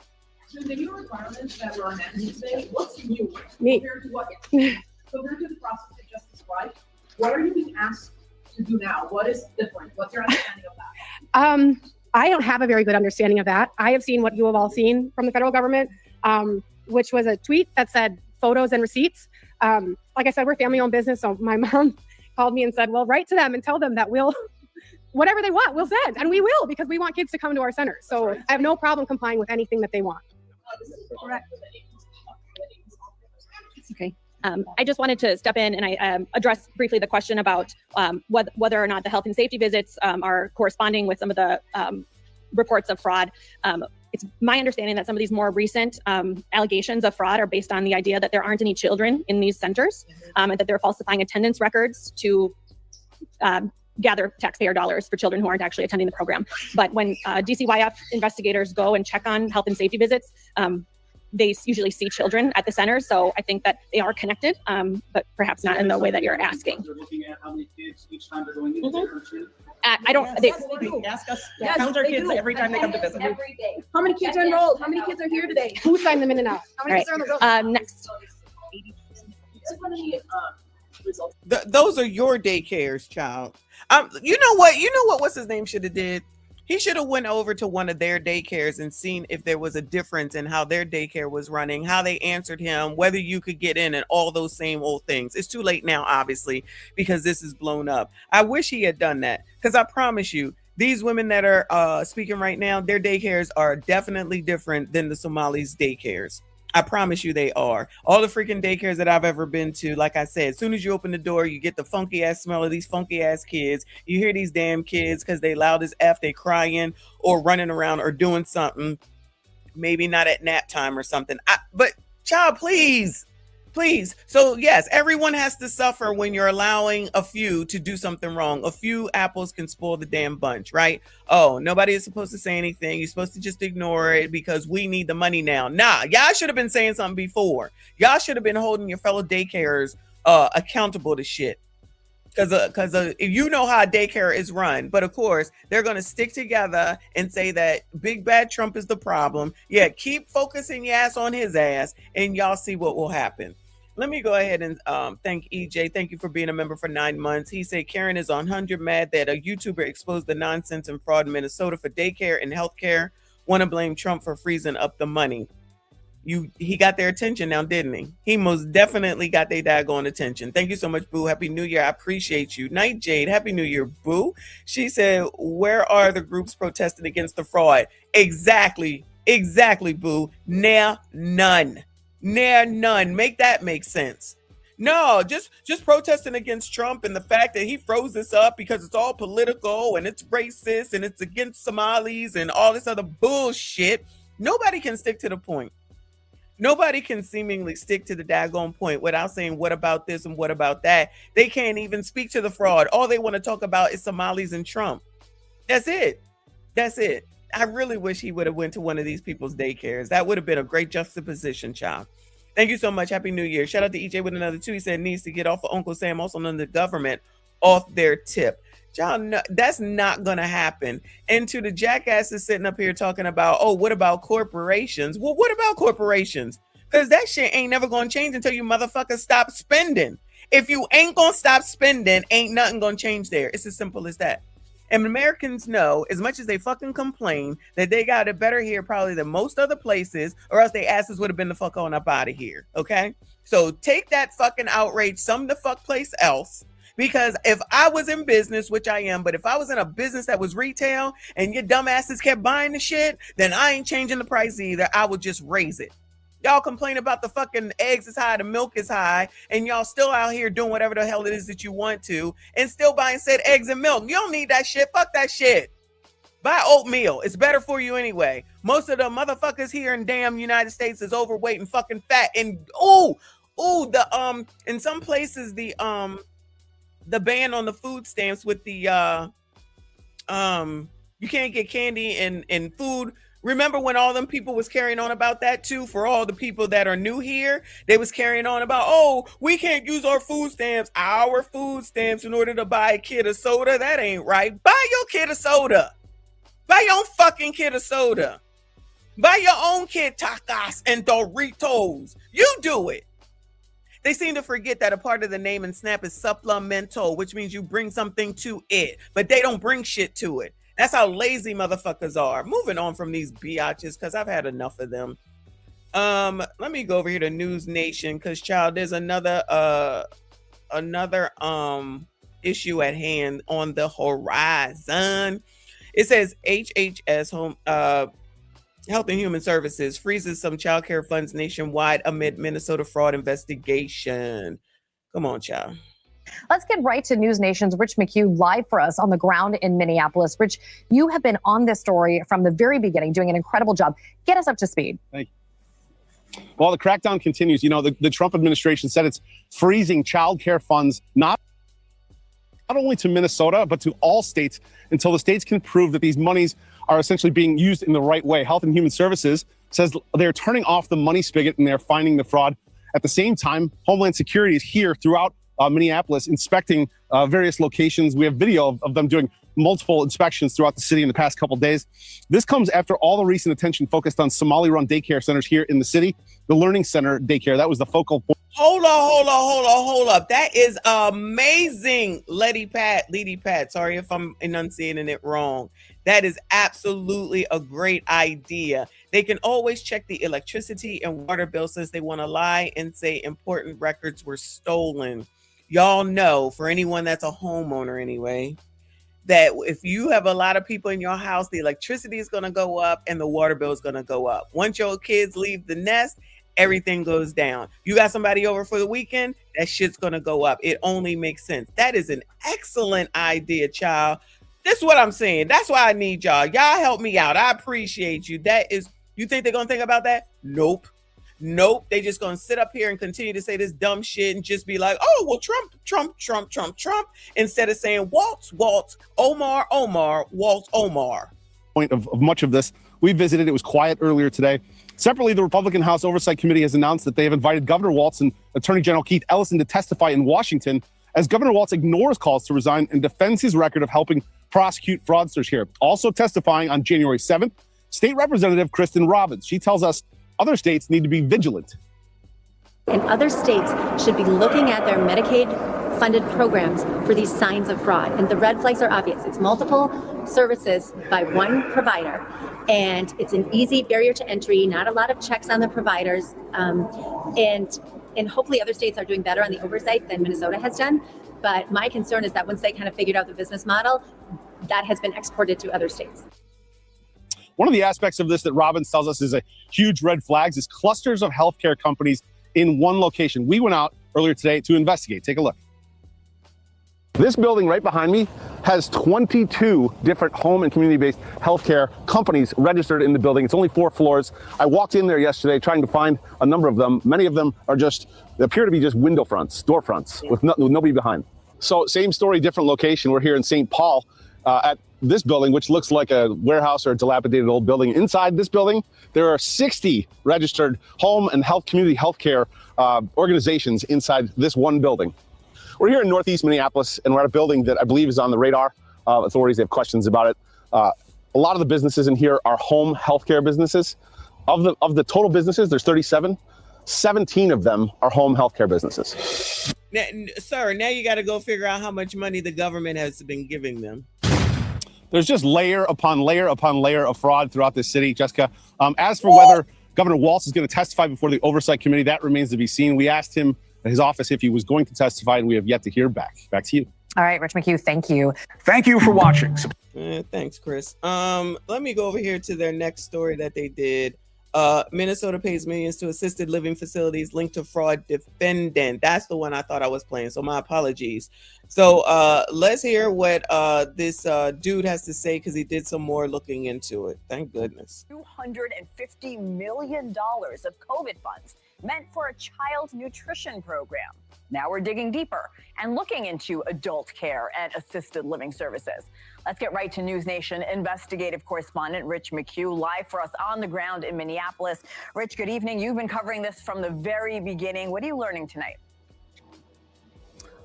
So the new requirements that were enacted today, what's new Me. compared to what? Compared to the process that just described, what are you being asked to do now? What is different? What's your understanding of that? I don't have a very good understanding of that. I have seen what you have all seen from the federal government, which was a tweet that said photos and receipts. Like I said, we're family-owned business, so my mom called me and said, well, write to them and tell them that we'll whatever they want, we'll send. And we will, because we want kids to come to our center. So I have no problem complying with anything that they want. Okay. I just wanted to step in and I address briefly the question about whether or not the health and safety visits are corresponding with some of the reports of fraud. It's my understanding that some of these more recent allegations of fraud are based on the idea that there aren't any children in these centers and that they're falsifying attendance records to gather taxpayer dollars for children who aren't actually attending the program. But when DCYF investigators go and check on health and safety visits, they usually see children at the center. So I think that they are connected, but perhaps not in the way that you're asking. They're looking at how many kids each time they're going into I don't. Yes, they do. Ask us. Yes, count our kids do. every time they come to visit. Every day. How many kids are enrolled? How many kids are here today? Who signed them in and out? How many kids are on the road? Next. Those are your daycares, child. You know what? What's his name should have did? He should have went over to one of their daycares and seen if there was a difference in how their daycare was running, how they answered him, whether you could get in, and all those same old things. It's too late now, obviously, because this is blown up. I wish he had done that, because I promise you, these women that are speaking right now, their daycares are definitely different than the Somalis' daycares. I promise you they are. All the freaking daycares that I've ever been to, like I said, as soon as you open the door, you get the funky ass smell of these funky ass kids. You hear these damn kids because they loud as F, they crying or running around or doing something. Maybe not at nap time or something. But child, please. So yes, everyone has to suffer when you're allowing a few to do something wrong. A few apples can spoil the damn bunch, right? Oh, nobody is supposed to say anything. You're supposed to just ignore it because we need the money now. Nah, y'all should have been saying something before. Y'all should have been holding your fellow daycares accountable to shit. Because if you know how a daycare is run, but of course they're going to stick together and say that big bad Trump is the problem. Yeah, keep focusing your ass on his ass and y'all see what will happen. Let me go ahead and thank EJ. Thank you for being a member for 9 months. He said Karen is 100 mad that a YouTuber exposed the nonsense and fraud in Minnesota for daycare and healthcare. Want to blame Trump for freezing up the money. He got their attention now, didn't he? He most definitely got their daggone attention. Thank you so much, Boo. Happy New Year. I appreciate you. Night Jade, Happy New Year, Boo. She said, where are the groups protesting against the fraud? Exactly, Boo. None. Make that make sense. No, just protesting against Trump and the fact that he froze this up because it's all political and it's racist and it's against Somalis and all this other bullshit. Nobody can stick to the point. Nobody can seemingly stick to the daggone point without saying, what about this and what about that? They can't even speak to the fraud. All they want to talk about is Somalis and Trump. That's it. I really wish he would have went to one of these people's daycares. That would have been a great juxtaposition, child. Thank you so much. Happy New Year. Shout out to EJ with another 2. He said needs to get off of Uncle Sam, also on the government, off their tip. Y'all know that's not gonna happen. And to the jackasses sitting up here talking about, oh, what about corporations? Well, what about corporations? Because that shit ain't never gonna change until you motherfuckers stop spending. If you ain't gonna stop spending, ain't nothing gonna change there. It's as simple as that. And Americans know, as much as they fucking complain, that they got it better here probably than most other places, or else their asses would have been the fuck on up out of here. Okay? So take that fucking outrage some the fuck place else. Because if I was in business, which I am, but if I was in a business that was retail and your dumbasses kept buying the shit, then I ain't changing the price either. I would just raise it. Y'all complain about the fucking eggs is high, the milk is high, and y'all still out here doing whatever the hell it is that you want to, and still buying said eggs and milk. You don't need that shit. Fuck that shit. Buy oatmeal. It's better for you anyway. Most of the motherfuckers here in damn United States is overweight and fucking fat. And in some places the ban on the food stamps with the you can't get candy and food. Remember when all them people was carrying on about that too? For all the people that are new here, they was carrying on about, oh, we can't use our food stamps in order to buy a kid of soda. That ain't right. Buy your kid a soda. Buy your own fucking kid a soda. Buy your own kid tacos and Doritos. You do it. They seem to forget that a part of the name in SNAP is supplemental, which means you bring something to it, but they don't bring shit to it. That's how lazy motherfuckers are. Moving on from these biatches, because I've had enough of them. Let me go over here to News Nation, because child, there's another issue at hand on the horizon. It says HHS Health and Human Services freezes some child care funds nationwide amid Minnesota fraud investigation. Come on, child. Let's get right to News Nation's Rich McHugh live for us on the ground in Minneapolis. Rich, you have been on this story from the very beginning, doing an incredible job. Get us up to speed. Thank you. Well, the crackdown continues. You know, the Trump administration said it's freezing child care funds, not only to Minnesota, but to all states until the states can prove that these monies are essentially being used in the right way. Health and Human Services says they're turning off the money spigot and they're finding the fraud. At the same time, Homeland Security is here throughout Minneapolis inspecting various locations. We have video of them doing multiple inspections throughout the city in the past couple of days. This comes after all the recent attention focused on Somali-run daycare centers here in the city. The Learning Center daycare, that was the focal point. Hold up. That is amazing, Lady Pat. Sorry if I'm enunciating it wrong. That is absolutely a great idea. They can always check the electricity and water bill since they want to lie and say important records were stolen. Y'all know, for anyone that's a homeowner anyway, that if you have a lot of people in your house, the electricity is going to go up and the water bill is going to go up. Once your kids leave the nest, everything goes down. You got somebody over for the weekend, that shit's going to go up. It only makes sense. That is an excellent idea, child. This is what I'm saying. That's why I need y'all. Y'all help me out. I appreciate you. You think they're going to think about that? Nope. They just going to sit up here and continue to say this dumb shit and just be like, oh, well, Trump, instead of saying Waltz, Omar, Waltz, Omar. Point of much of this, we visited. It was quiet earlier today. Separately, the Republican House Oversight Committee has announced that they have invited Governor Waltz and Attorney General Keith Ellison to testify in Washington as Governor Waltz ignores calls to resign and defends his record of helping prosecute fraudsters here. Also testifying on January 7th, State Representative Kristen Robbins. She tells us other states need to be vigilant. And other states should be looking at their Medicaid-funded programs for these signs of fraud. And the red flags are obvious. It's multiple services by one provider. And it's an easy barrier to entry, not a lot of checks on the providers. And hopefully other states are doing better on the oversight than Minnesota has done. But my concern is that once they kind of figured out the business model, that has been exported to other states. One of the aspects of this that Robbins tells us is a huge red flags is clusters of healthcare companies in one location. We went out earlier today to investigate. Take a look. This building right behind me has 22 different home and community-based healthcare companies registered in the building. It's only 4 floors. I walked in there yesterday trying to find a number of them. Many of them appear to be just window fronts, door fronts, with nobody behind. So same story, different location. We're here in St. Paul at this building, which looks like a warehouse or a dilapidated old building. Inside this building, there are 60 registered home and community healthcare organizations inside this one building. We're here in Northeast Minneapolis, and we're at a building that I believe is on the radar of authorities. They have questions about it. A lot of the businesses in here are home healthcare businesses. Of the total businesses, there's 37. 17 of them are home healthcare businesses. Now, sir, now you got to go figure out how much money the government has been giving them. There's just layer upon layer upon layer of fraud throughout this city, Jessica. As for whether Governor Waltz is going to testify before the Oversight Committee, that remains to be seen. We asked him, his office, if he was going to testify, and we have yet to hear back. Back to you. All right, Rich McHugh, thank you. Thank you for watching. Thanks, Chris. Let me go over here to their next story that they did. Minnesota pays millions to assisted living facilities linked to fraud defendant. That's the one I thought I was playing, so my apologies. So let's hear what this dude has to say, because he did some more looking into it. Thank goodness. $250 million of COVID funds meant for a child nutrition program. Now we're digging deeper and looking into adult care and assisted living services. Let's get right to News Nation investigative correspondent Rich McHugh live for us on the ground in Minneapolis. Rich, good evening. You've been covering this from the very beginning. What are you learning tonight?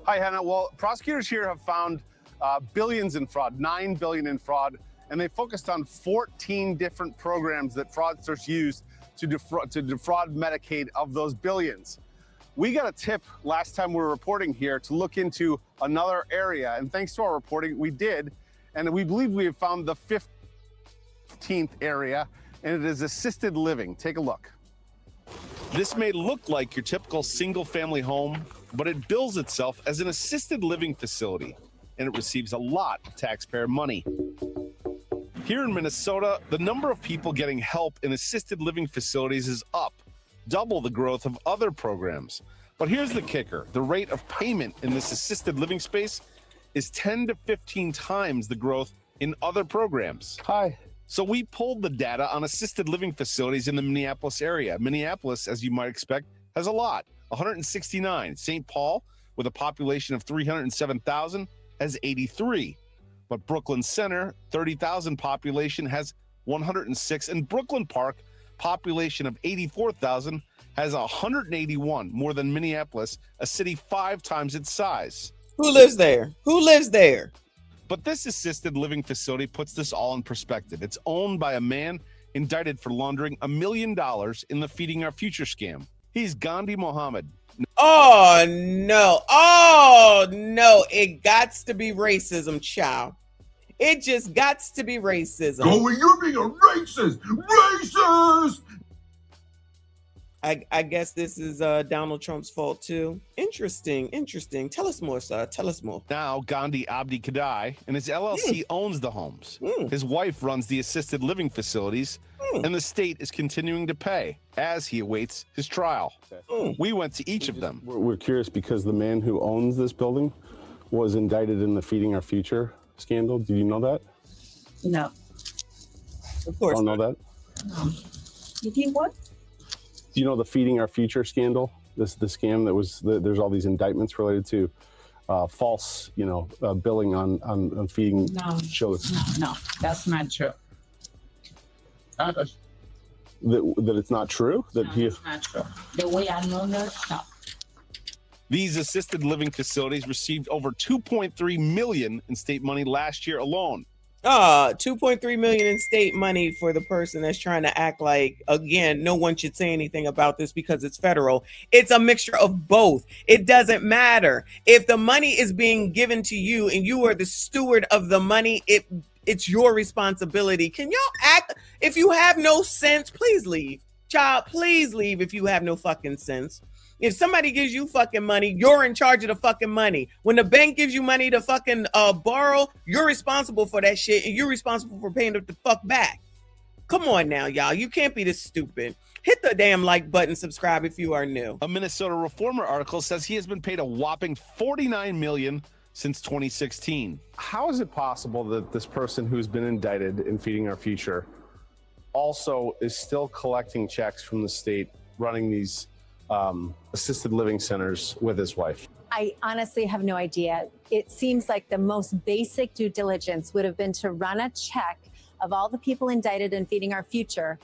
Hi, Hannah. Well, prosecutors here have found billions in fraud, $9 billion in fraud, and they focused on 14 different programs that fraudsters used to defraud Medicaid of those billions. We got a tip last time we were reporting here to look into another area, and thanks to our reporting, we did, and we believe we have found the 15th area, and it is assisted living. Take a look. This may look like your typical single-family home, but it bills itself as an assisted living facility, and it receives a lot of taxpayer money. Here in Minnesota, the number of people getting help in assisted living facilities is up, double the growth of other programs. But here's the kicker. The rate of payment in this assisted living space is 10 to 15 times the growth in other programs. Hi. So we pulled the data on assisted living facilities in the Minneapolis area. Minneapolis, as you might expect, has a lot, 169. St. Paul, with a population of 307,000, has 83. But Brooklyn Center, 30,000 population, has 106. And Brooklyn Park, population of 84,000, has 181, more than Minneapolis, a city 5 times its size. Who lives there? Who lives there? But this assisted living facility puts this all in perspective. It's owned by a man indicted for laundering $1 million in the Feeding Our Future scam. He's Gandhi Mohammed. Oh, no. Oh, no. It gots to be racism, child. It just gots to be racism. Go, you're being a racist. Racist. I guess this is Donald Trump's fault too. Interesting. Tell us more, sir. Tell us more. Now, Gandhi Abdi Kadai and his LLC owns the homes. His wife runs the assisted living facilities, and the state is continuing to pay as he awaits his trial. We went to each of them. We're curious because the man who owns this building was indicted in the Feeding Our Future scandal. Did you know that? No. Of course. Don't know that? No. You think what? Do you know the Feeding Our Future scandal? The scam that was, there's all these indictments related to false, billing on feeding children. No, that's not true. That it's not true? It's not true. The way I know that, no. These assisted living facilities received over $2.3 million in state money last year alone. 2.3 million in state money for the person that's trying to act like, again, no one should say anything about this because it's federal. It's a mixture of both. It doesn't matter. If the money is being given to you and you are the steward of the money, it's your responsibility. Can y'all act? If you have no sense, please leave. Child, please leave if you have no fucking sense. If somebody gives you fucking money, you're in charge of the fucking money. When the bank gives you money to fucking borrow, you're responsible for that shit and you're responsible for paying it the fuck back. Come on now, y'all. You can't be this stupid. Hit the damn like button, subscribe if you are new. A Minnesota Reformer article says he has been paid a whopping $49 million since 2016. How is it possible that this person who's been indicted in Feeding Our Future also is still collecting checks from the state, running these assisted living centers with his wife? I honestly have no idea. It seems like the most basic due diligence would have been to run a check of all the people indicted in Feeding Our Future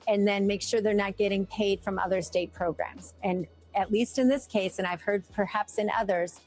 and then make sure they're not getting paid from other state programs. And at least in this case, and I've heard perhaps in others,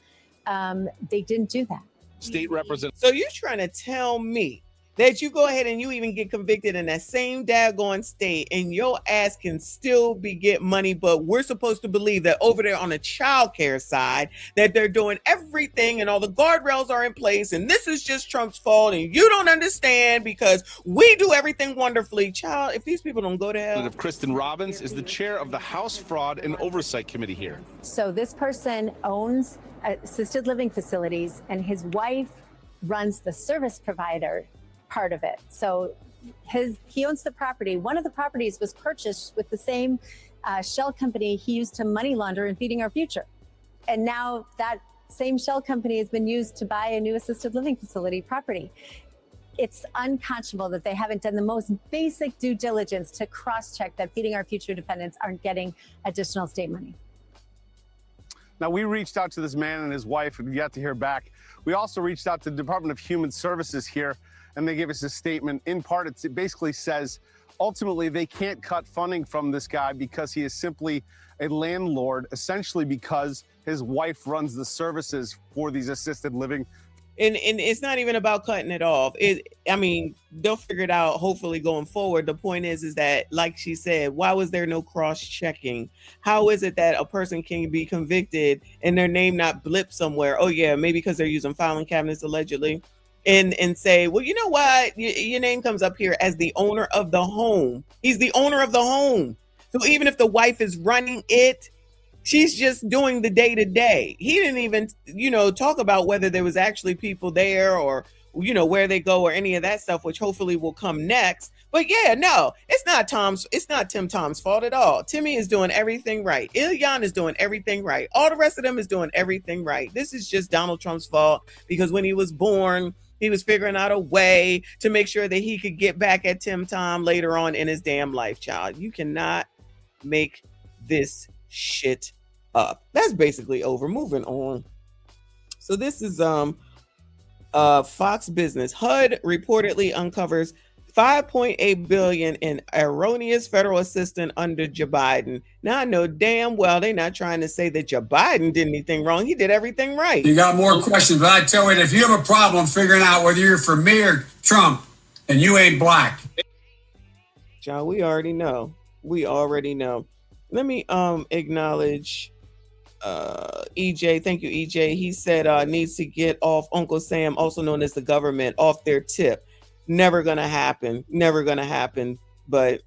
they didn't do that. State representative. So you're trying to tell me that you go ahead and you even get convicted in that same daggone state and your ass can still be get money, but we're supposed to believe that over there on the child care side that they're doing everything and all the guardrails are in place and this is just Trump's fault and you don't understand because we do everything wonderfully. Child, if these people don't go to hell. Kristen Robbins is the chair of the House Fraud and Oversight Committee here. So this person owns assisted living facilities and his wife runs the service provider part of it. So he owns the property. One of the properties was purchased with the same shell company he used to money launder in Feeding Our Future. And now that same shell company has been used to buy a new assisted living facility property. It's unconscionable that they haven't done the most basic due diligence to cross-check that Feeding Our Future defendants aren't getting additional state money. Now, we reached out to this man and his wife and we got to hear back. We also reached out to the Department of Human Services here and they gave us a statement. In part, it basically says, ultimately, they can't cut funding from this guy because he is simply a landlord, essentially because his wife runs the services for these assisted living. And it's not even about cutting it off. I mean, they'll figure it out, hopefully, going forward. The point is that, like she said, why was there no cross-checking? How is it that a person can be convicted and their name not blip somewhere? Oh, yeah, maybe because they're using filing cabinets, allegedly. And say, well, you know what? Your name comes up here as the owner of the home. He's the owner of the home. So even if the wife is running it, she's just doing the day-to-day. He didn't even, talk about whether there was actually people there or, where they go or any of that stuff, which hopefully will come next. But yeah, no, it's not Tim Tom's fault at all. Timmy is doing everything right. Ilyan is doing everything right. All the rest of them is doing everything right. This is just Donald Trump's fault because when he was born, he was figuring out a way to make sure that he could get back at Tim Tom later on in his damn life, child. You cannot make this shit up. That's basically over. Moving on. So this is Fox Business. HUD reportedly uncovers $5.8 billion in erroneous federal assistance under Joe Biden. Now I know damn well they're not trying to say that Joe Biden did anything wrong. He did everything right. You got more questions, but I tell you, if you have a problem figuring out whether you're for me or Trump, and you ain't black. John, we already know. Let me acknowledge EJ, thank you, EJ. He said needs to get off Uncle Sam, also known as the government, off their tip. Never gonna happen. Never gonna happen. But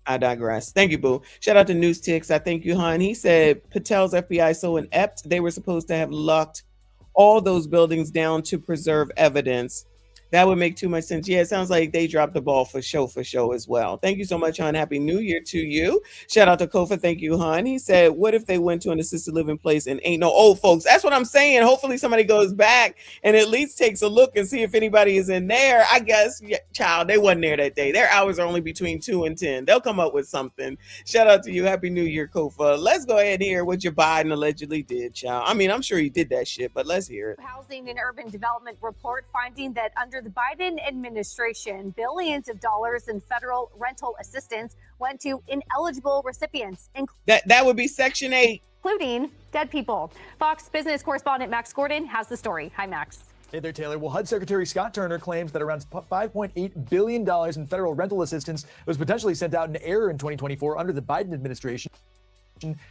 I digress. Thank you, Boo. Shout out to News Ticks. I thank you, hon. He said Patel's FBI so inept they were supposed to have locked all those buildings down to preserve evidence. That would make too much sense. Yeah, it sounds like they dropped the ball for show as well. Thank you so much, hon. Happy New Year to you. Shout out to Kofa. Thank you, hon. He said, what if they went to an assisted living place and ain't no old folks? That's what I'm saying. Hopefully somebody goes back and at least takes a look and see if anybody is in there. I guess, yeah, child, they wasn't there that day. Their hours are only between 2 and 10. They'll come up with something. Shout out to you. Happy New Year, Kofa. Let's go ahead and hear what your Biden allegedly did, child. I mean, I'm sure he did that shit, but let's hear it. Housing and Urban Development report finding that under the Biden administration, billions of dollars in federal rental assistance went to ineligible recipients, That would be Section 8. including dead people. Fox Business correspondent Max Gordon has the story. Hi, Max. Hey there, Taylor. Well, HUD Secretary Scott Turner claims that around $5.8 billion in federal rental assistance was potentially sent out in error in 2024 under the Biden administration.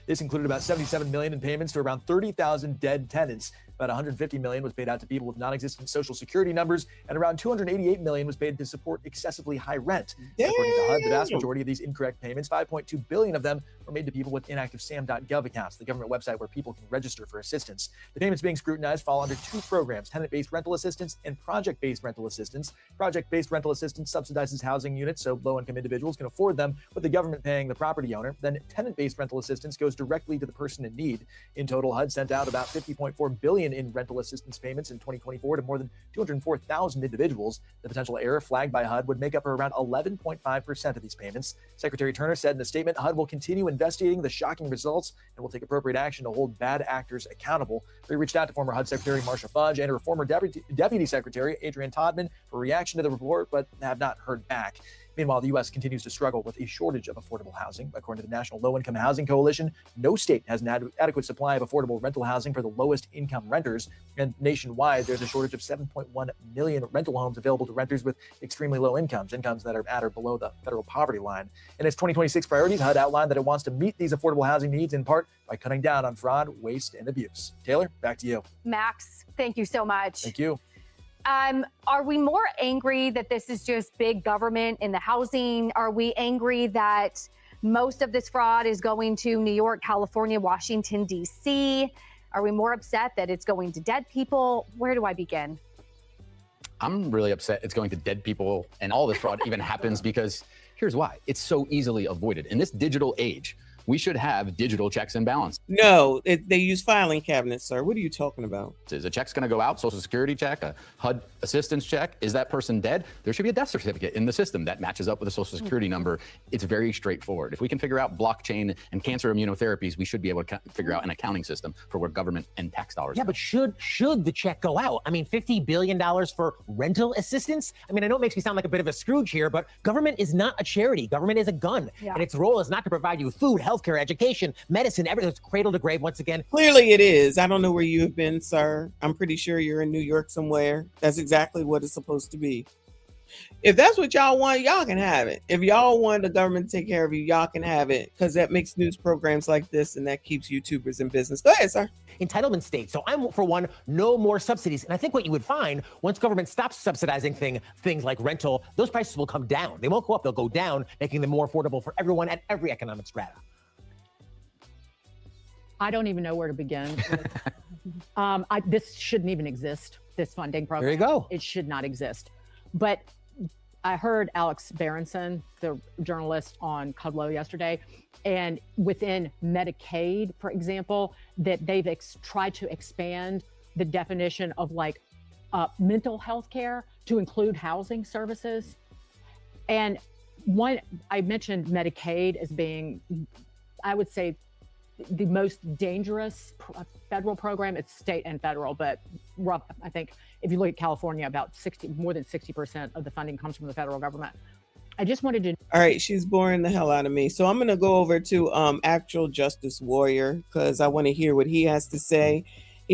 This included about $77 million in payments to around 30,000 dead tenants. About $150 million was paid out to people with non-existent social security numbers, and around $288 million was paid to support excessively high rent. According to HUD, the vast majority of these incorrect payments, $5.2 billion of them, were made to people with inactive SAM.gov accounts, the government website where people can register for assistance. The payments being scrutinized fall under two programs: tenant-based rental assistance and project-based rental assistance. Project-based rental assistance subsidizes housing units so low-income individuals can afford them, with the government paying the property owner. Then tenant-based rental assistance goes directly to the person in need. In total, HUD sent out about $50.4 billion in rental assistance payments in 2024 to more than 204,000 individuals. The potential error flagged by HUD would make up around 11.5% of these payments. Secretary Turner said in a statement, HUD will continue investigating the shocking results and will take appropriate action to hold bad actors accountable. We reached out to former HUD Secretary Marsha Fudge and her former Deputy Secretary Adrienne Todman for reaction to the report, but have not heard back. Meanwhile, the U.S. continues to struggle with a shortage of affordable housing. According to the National Low-Income Housing Coalition, no state has an adequate supply of affordable rental housing for the lowest income renters. And nationwide, there's a shortage of 7.1 million rental homes available to renters with extremely low incomes that are at or below the federal poverty line. In its 2026 priorities, HUD outlined that it wants to meet these affordable housing needs in part by cutting down on fraud, waste, and abuse. Taylor, back to you. Max, thank you so much. Thank you. Are we more angry that this is just big government in the housing? Are we angry that most of this fraud is going to New York, California, Washington, D.C.? Are we more upset that it's going to dead people? Where do I begin? I'm really upset it's going to dead people and all this fraud even happens because here's why. It's so easily avoided. In this digital age, we should have digital checks and balances. No, they use filing cabinets, sir. What are you talking about? Is a check's going to go out, Social Security check, a HUD assistance check? Is that person dead? There should be a death certificate in the system that matches up with a Social Security number. It's very straightforward. If we can figure out blockchain and cancer immunotherapies, we should be able to figure out an accounting system for where government and tax dollars Yeah, go. but should the check go out? I mean, $50 billion for rental assistance? I mean, I know it makes me sound like a bit of a Scrooge here, but government is not a charity. Government is a gun. Yeah. And its role is not to provide you food, healthcare, education, medicine, everything. It's cradle to grave once again. Clearly it is. I don't know where you have been, sir. I'm pretty sure you're in New York somewhere. That's exactly what it's supposed to be. If that's what y'all want, y'all can have it. If y'all want the government to take care of you, y'all can have it, because that makes news programs like this and that keeps YouTubers in business. Go ahead, sir. Entitlement state. So I'm, for one, no more subsidies. And I think what you would find, once government stops subsidizing things like rental, those prices will come down. They won't go up, they'll go down, making them more affordable for everyone at every economic strata. I don't even know where to begin. This shouldn't even exist, this funding program. There you go. It should not exist. But I heard Alex Berenson, the journalist on Kudlow yesterday, and within Medicaid, for example, that they've tried to expand the definition of mental health care to include housing services. And I mentioned Medicaid as being, I would say, the most dangerous federal program. It's state and federal, but rough. I think if you look at California, about more than 60% of the funding comes from the federal government. I just wanted to. All right, she's boring the hell out of me. So I'm going to go over to Actual Justice Warrior because I want to hear what he has to say.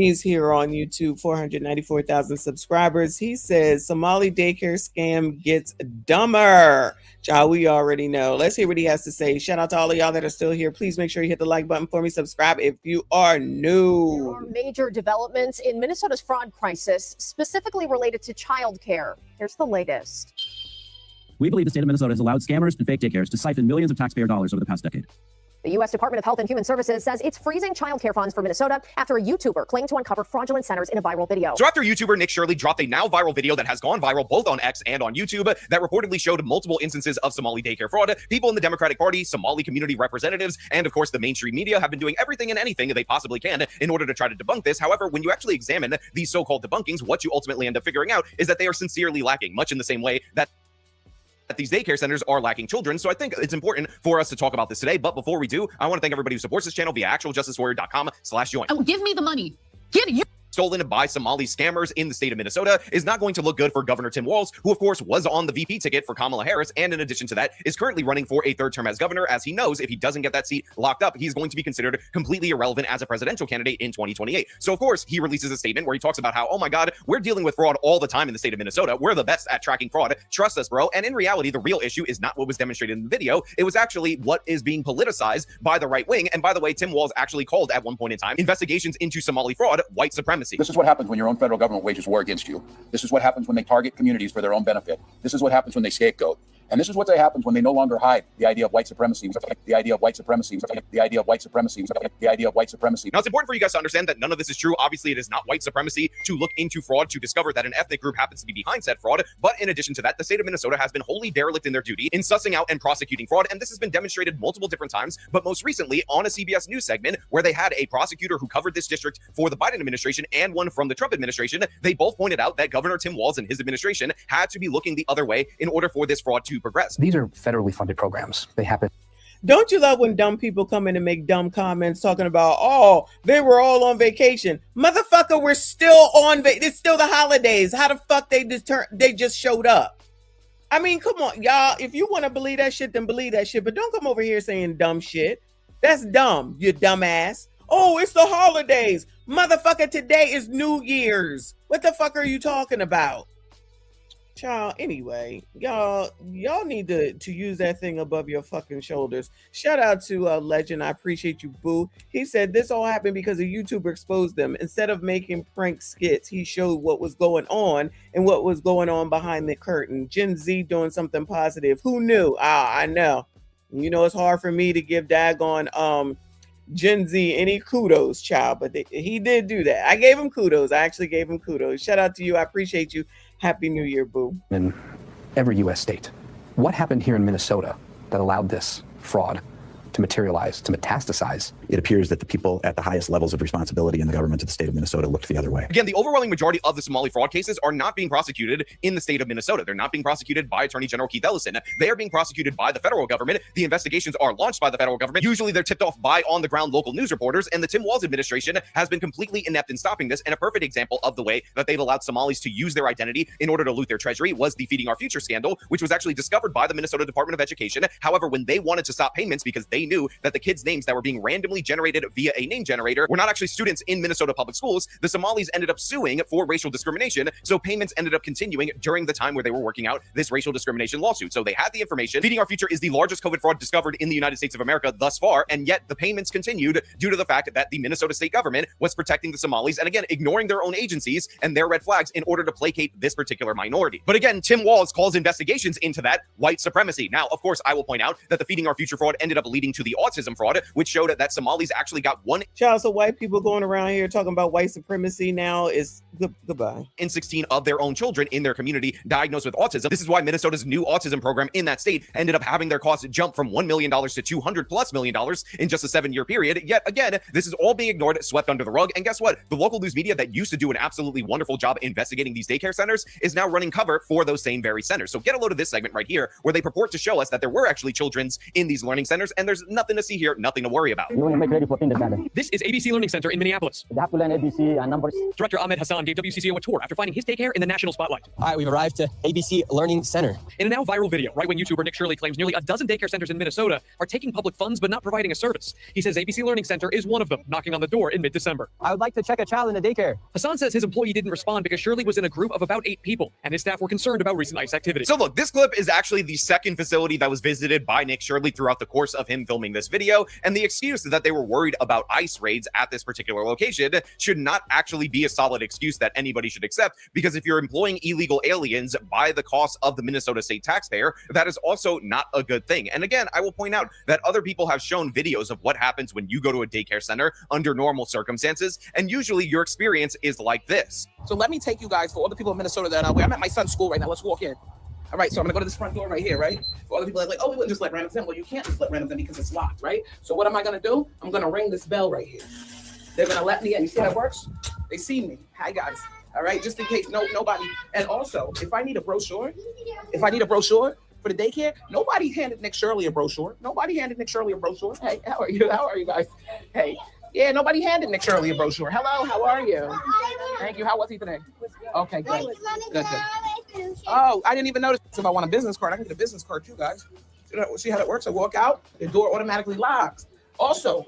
He's here on YouTube, 494,000 subscribers. He says Somali daycare scam gets dumber. Child, we already know. Let's hear what he has to say. Shout out to all of y'all that are still here. Please make sure you hit the like button for me. Subscribe if you are new. There are major developments in Minnesota's fraud crisis, specifically related to childcare. Here's the latest. We believe the state of Minnesota has allowed scammers and fake daycares to siphon millions of taxpayer dollars over the past decade. The U.S. Department of Health and Human Services says it's freezing childcare funds for Minnesota after a YouTuber claimed to uncover fraudulent centers in a viral video. So after YouTuber Nick Shirley dropped a now viral video that has gone viral both on X and on YouTube that reportedly showed multiple instances of Somali daycare fraud, people in the Democratic Party, Somali community representatives, and of course the mainstream media have been doing everything and anything they possibly can in order to try to debunk this. However, when you actually examine these so-called debunkings, what you ultimately end up figuring out is that they are sincerely lacking, much in the same way that these daycare centers are lacking children. So I think it's important for us to talk about this today. But before we do, I want to thank everybody who supports this channel via actualjusticewarrior.com/join. Oh, give me the money. Give it. Stolen by Somali scammers in the state of Minnesota is not going to look good for Governor Tim Walz, who of course was on the VP ticket for Kamala Harris, and in addition to that is currently running for a third term as governor, as he knows if he doesn't get that seat locked up, he's going to be considered completely irrelevant as a presidential candidate in 2028. So of course he releases a statement where he talks about how, oh my God, we're dealing with fraud all the time in the state of Minnesota. We're the best at tracking fraud. Trust us, bro. And in reality, the real issue is not what was demonstrated in the video. It was actually what is being politicized by the right wing. And by the way, Tim Walz actually called at one point in time investigations into Somali fraud white supremacy. This is what happens when your own federal government wages war against you. This is what happens when they target communities for their own benefit. This is what happens when they scapegoat. And this is what happens when they no longer hide the idea of white supremacy, the idea of white supremacy, the idea of white supremacy, the idea of white supremacy. Now, it's important for you guys to understand that none of this is true. Obviously, it is not white supremacy to look into fraud, to discover that an ethnic group happens to be behind said fraud. But in addition to that, the state of Minnesota has been wholly derelict in their duty in sussing out and prosecuting fraud. And this has been demonstrated multiple different times, but most recently on a CBS News segment where they had a prosecutor who covered this district for the Biden administration and one from the Trump administration. They both pointed out that Governor Tim Walz and his administration had to be looking the other way in order for this fraud to progress. These are federally funded programs. They happen. Don't you love when dumb people come in and make dumb comments talking about, oh, they were all on vacation? Motherfucker, we're still on it's still the holidays. How the fuck they just showed up? I mean, come on, y'all. If you want to believe that shit, then believe that shit. But don't come over here saying dumb shit. That's dumb, you dumbass. Oh, it's the holidays. Motherfucker, today is New Year's. What the fuck are you talking about? Child, anyway, y'all need to use that thing above your fucking shoulders. Shout out to Legend. I appreciate you, boo. He said this all happened because a YouTuber exposed them. Instead of making prank skits, he showed what was going on and what was going on behind the curtain. Gen Z doing something positive. Who knew? I know. You know, it's hard for me to give daggone Gen Z any kudos, child, but he did do that. I gave him kudos. I actually gave him kudos. Shout out to you. I appreciate you. Happy New Year, boo. In every U.S. state. What happened here in Minnesota that allowed this fraud to materialize, to metastasize? It appears that the people at the highest levels of responsibility in the government of the state of Minnesota looked the other way. Again, the overwhelming majority of the Somali fraud cases are not being prosecuted in the state of Minnesota. They're not being prosecuted by Attorney General Keith Ellison. They are being prosecuted by the federal government. The investigations are launched by the federal government. Usually they're tipped off by on-the-ground local news reporters, and the Tim Walz administration has been completely inept in stopping this. And a perfect example of the way that they've allowed Somalis to use their identity in order to loot their treasury was the Feeding Our Future scandal, which was actually discovered by the Minnesota Department of Education. However, when they wanted to stop payments because they knew that the kids' names that were being randomly generated via a name generator were not actually students in Minnesota public schools, the Somalis ended up suing for racial discrimination. So payments ended up continuing during the time where they were working out this racial discrimination lawsuit. So they had the information. Feeding Our Future is the largest COVID fraud discovered in the United States of America thus far, and yet the payments continued due to the fact that the Minnesota state government was protecting the Somalis and again ignoring their own agencies and their red flags in order to placate this particular minority. But again, Tim Walz calls investigations into that white supremacy. Now, of course, I will point out that the Feeding Our Future fraud ended up leading to the autism fraud, which showed that Somalis actually got one. Child, so white people going around here talking about white supremacy now is goodbye. In 16 of their own children in their community diagnosed with autism. This is why Minnesota's new autism program in that state ended up having their costs jump from $1 million to $200+ million in just a 7-year period. Yet again, this is all being ignored, swept under the rug. And guess what? The local news media that used to do an absolutely wonderful job investigating these daycare centers is now running cover for those same very centers. So get a load of this segment right here where they purport to show us that there were actually children in these learning centers, and there's there's nothing to see here, nothing to worry about. You want to make ready for kindergarten. This is ABC Learning Center in Minneapolis. They have to learn ABC and numbers. Director Ahmed Hassan gave WCCO a tour after finding his daycare in the national spotlight. All right, we've arrived to ABC Learning Center. In a now viral video, right-wing YouTuber Nick Shirley claims nearly a dozen daycare centers in Minnesota are taking public funds but not providing a service. He says ABC Learning Center is one of them, knocking on the door in mid-December. I would like to check a child in a daycare. Hassan says his employee didn't respond because Shirley was in a group of about 8 people, and his staff were concerned about recent ICE activity. So look, this clip is actually the second facility that was visited by Nick Shirley throughout the course of him filming this video, and the excuse that they were worried about ICE raids at this particular location should not actually be a solid excuse that anybody should accept, because if you're employing illegal aliens by the cost of the Minnesota state taxpayer, that is also not a good thing. And again, I will point out that other people have shown videos of what happens when you go to a daycare center under normal circumstances, and usually your experience is like this. So let me take you guys, for all the people in Minnesota that are where I'm at my son's school right now. Let's walk in. All right, so I'm gonna go to this front door right here, right? For all the people that are like, oh, we wouldn't just let randoms in. Well, you can't just let randoms in because it's locked, right? So what am I gonna do? I'm gonna ring this bell right here. They're gonna let me in. You see how it works? They see me. Hi, guys. All right, just in case nobody. And also, if I need a brochure for the daycare, nobody handed Nick Shirley a brochure. Nobody handed Nick Shirley a brochure. Hey, how are you? How are you guys? Hey. Yeah, nobody handed Nick Shirley a brochure. Hello, how are you? Thank you. How was he today? Okay, good. Good. Oh, I didn't even notice if I want a business card. I can get a business card too, guys. See how that works? I walk out, the door automatically locks. Also,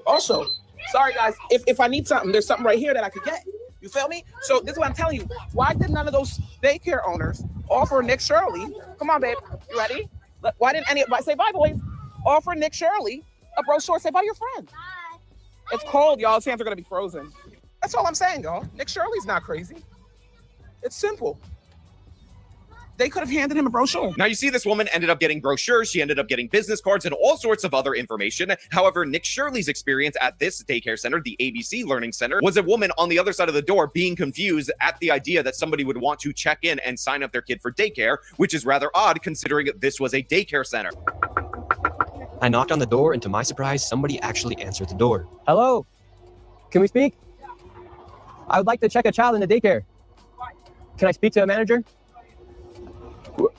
sorry guys, if I need something, there's something right here that I could get. You feel me? So this is what I'm telling you. Why did none of those daycare owners offer Nick Shirley? Come on, babe. You ready? Why didn't anybody say bye, boys? Offer Nick Shirley a brochure. Say bye, your friend. It's cold, y'all. His hands are gonna be frozen. That's all I'm saying, y'all. Nick Shirley's not crazy. It's simple. They could have handed him a brochure. Now, you see, this woman ended up getting brochures. She ended up getting business cards and all sorts of other information. However, Nick Shirley's experience at this daycare center, the ABC Learning Center, was a woman on the other side of the door being confused at the idea that somebody would want to check in and sign up their kid for daycare, which is rather odd considering this was a daycare center. I knocked on the door, and to my surprise, somebody actually answered the door. Hello? Can we speak? I would like to check a child in the daycare. Can I speak to a manager?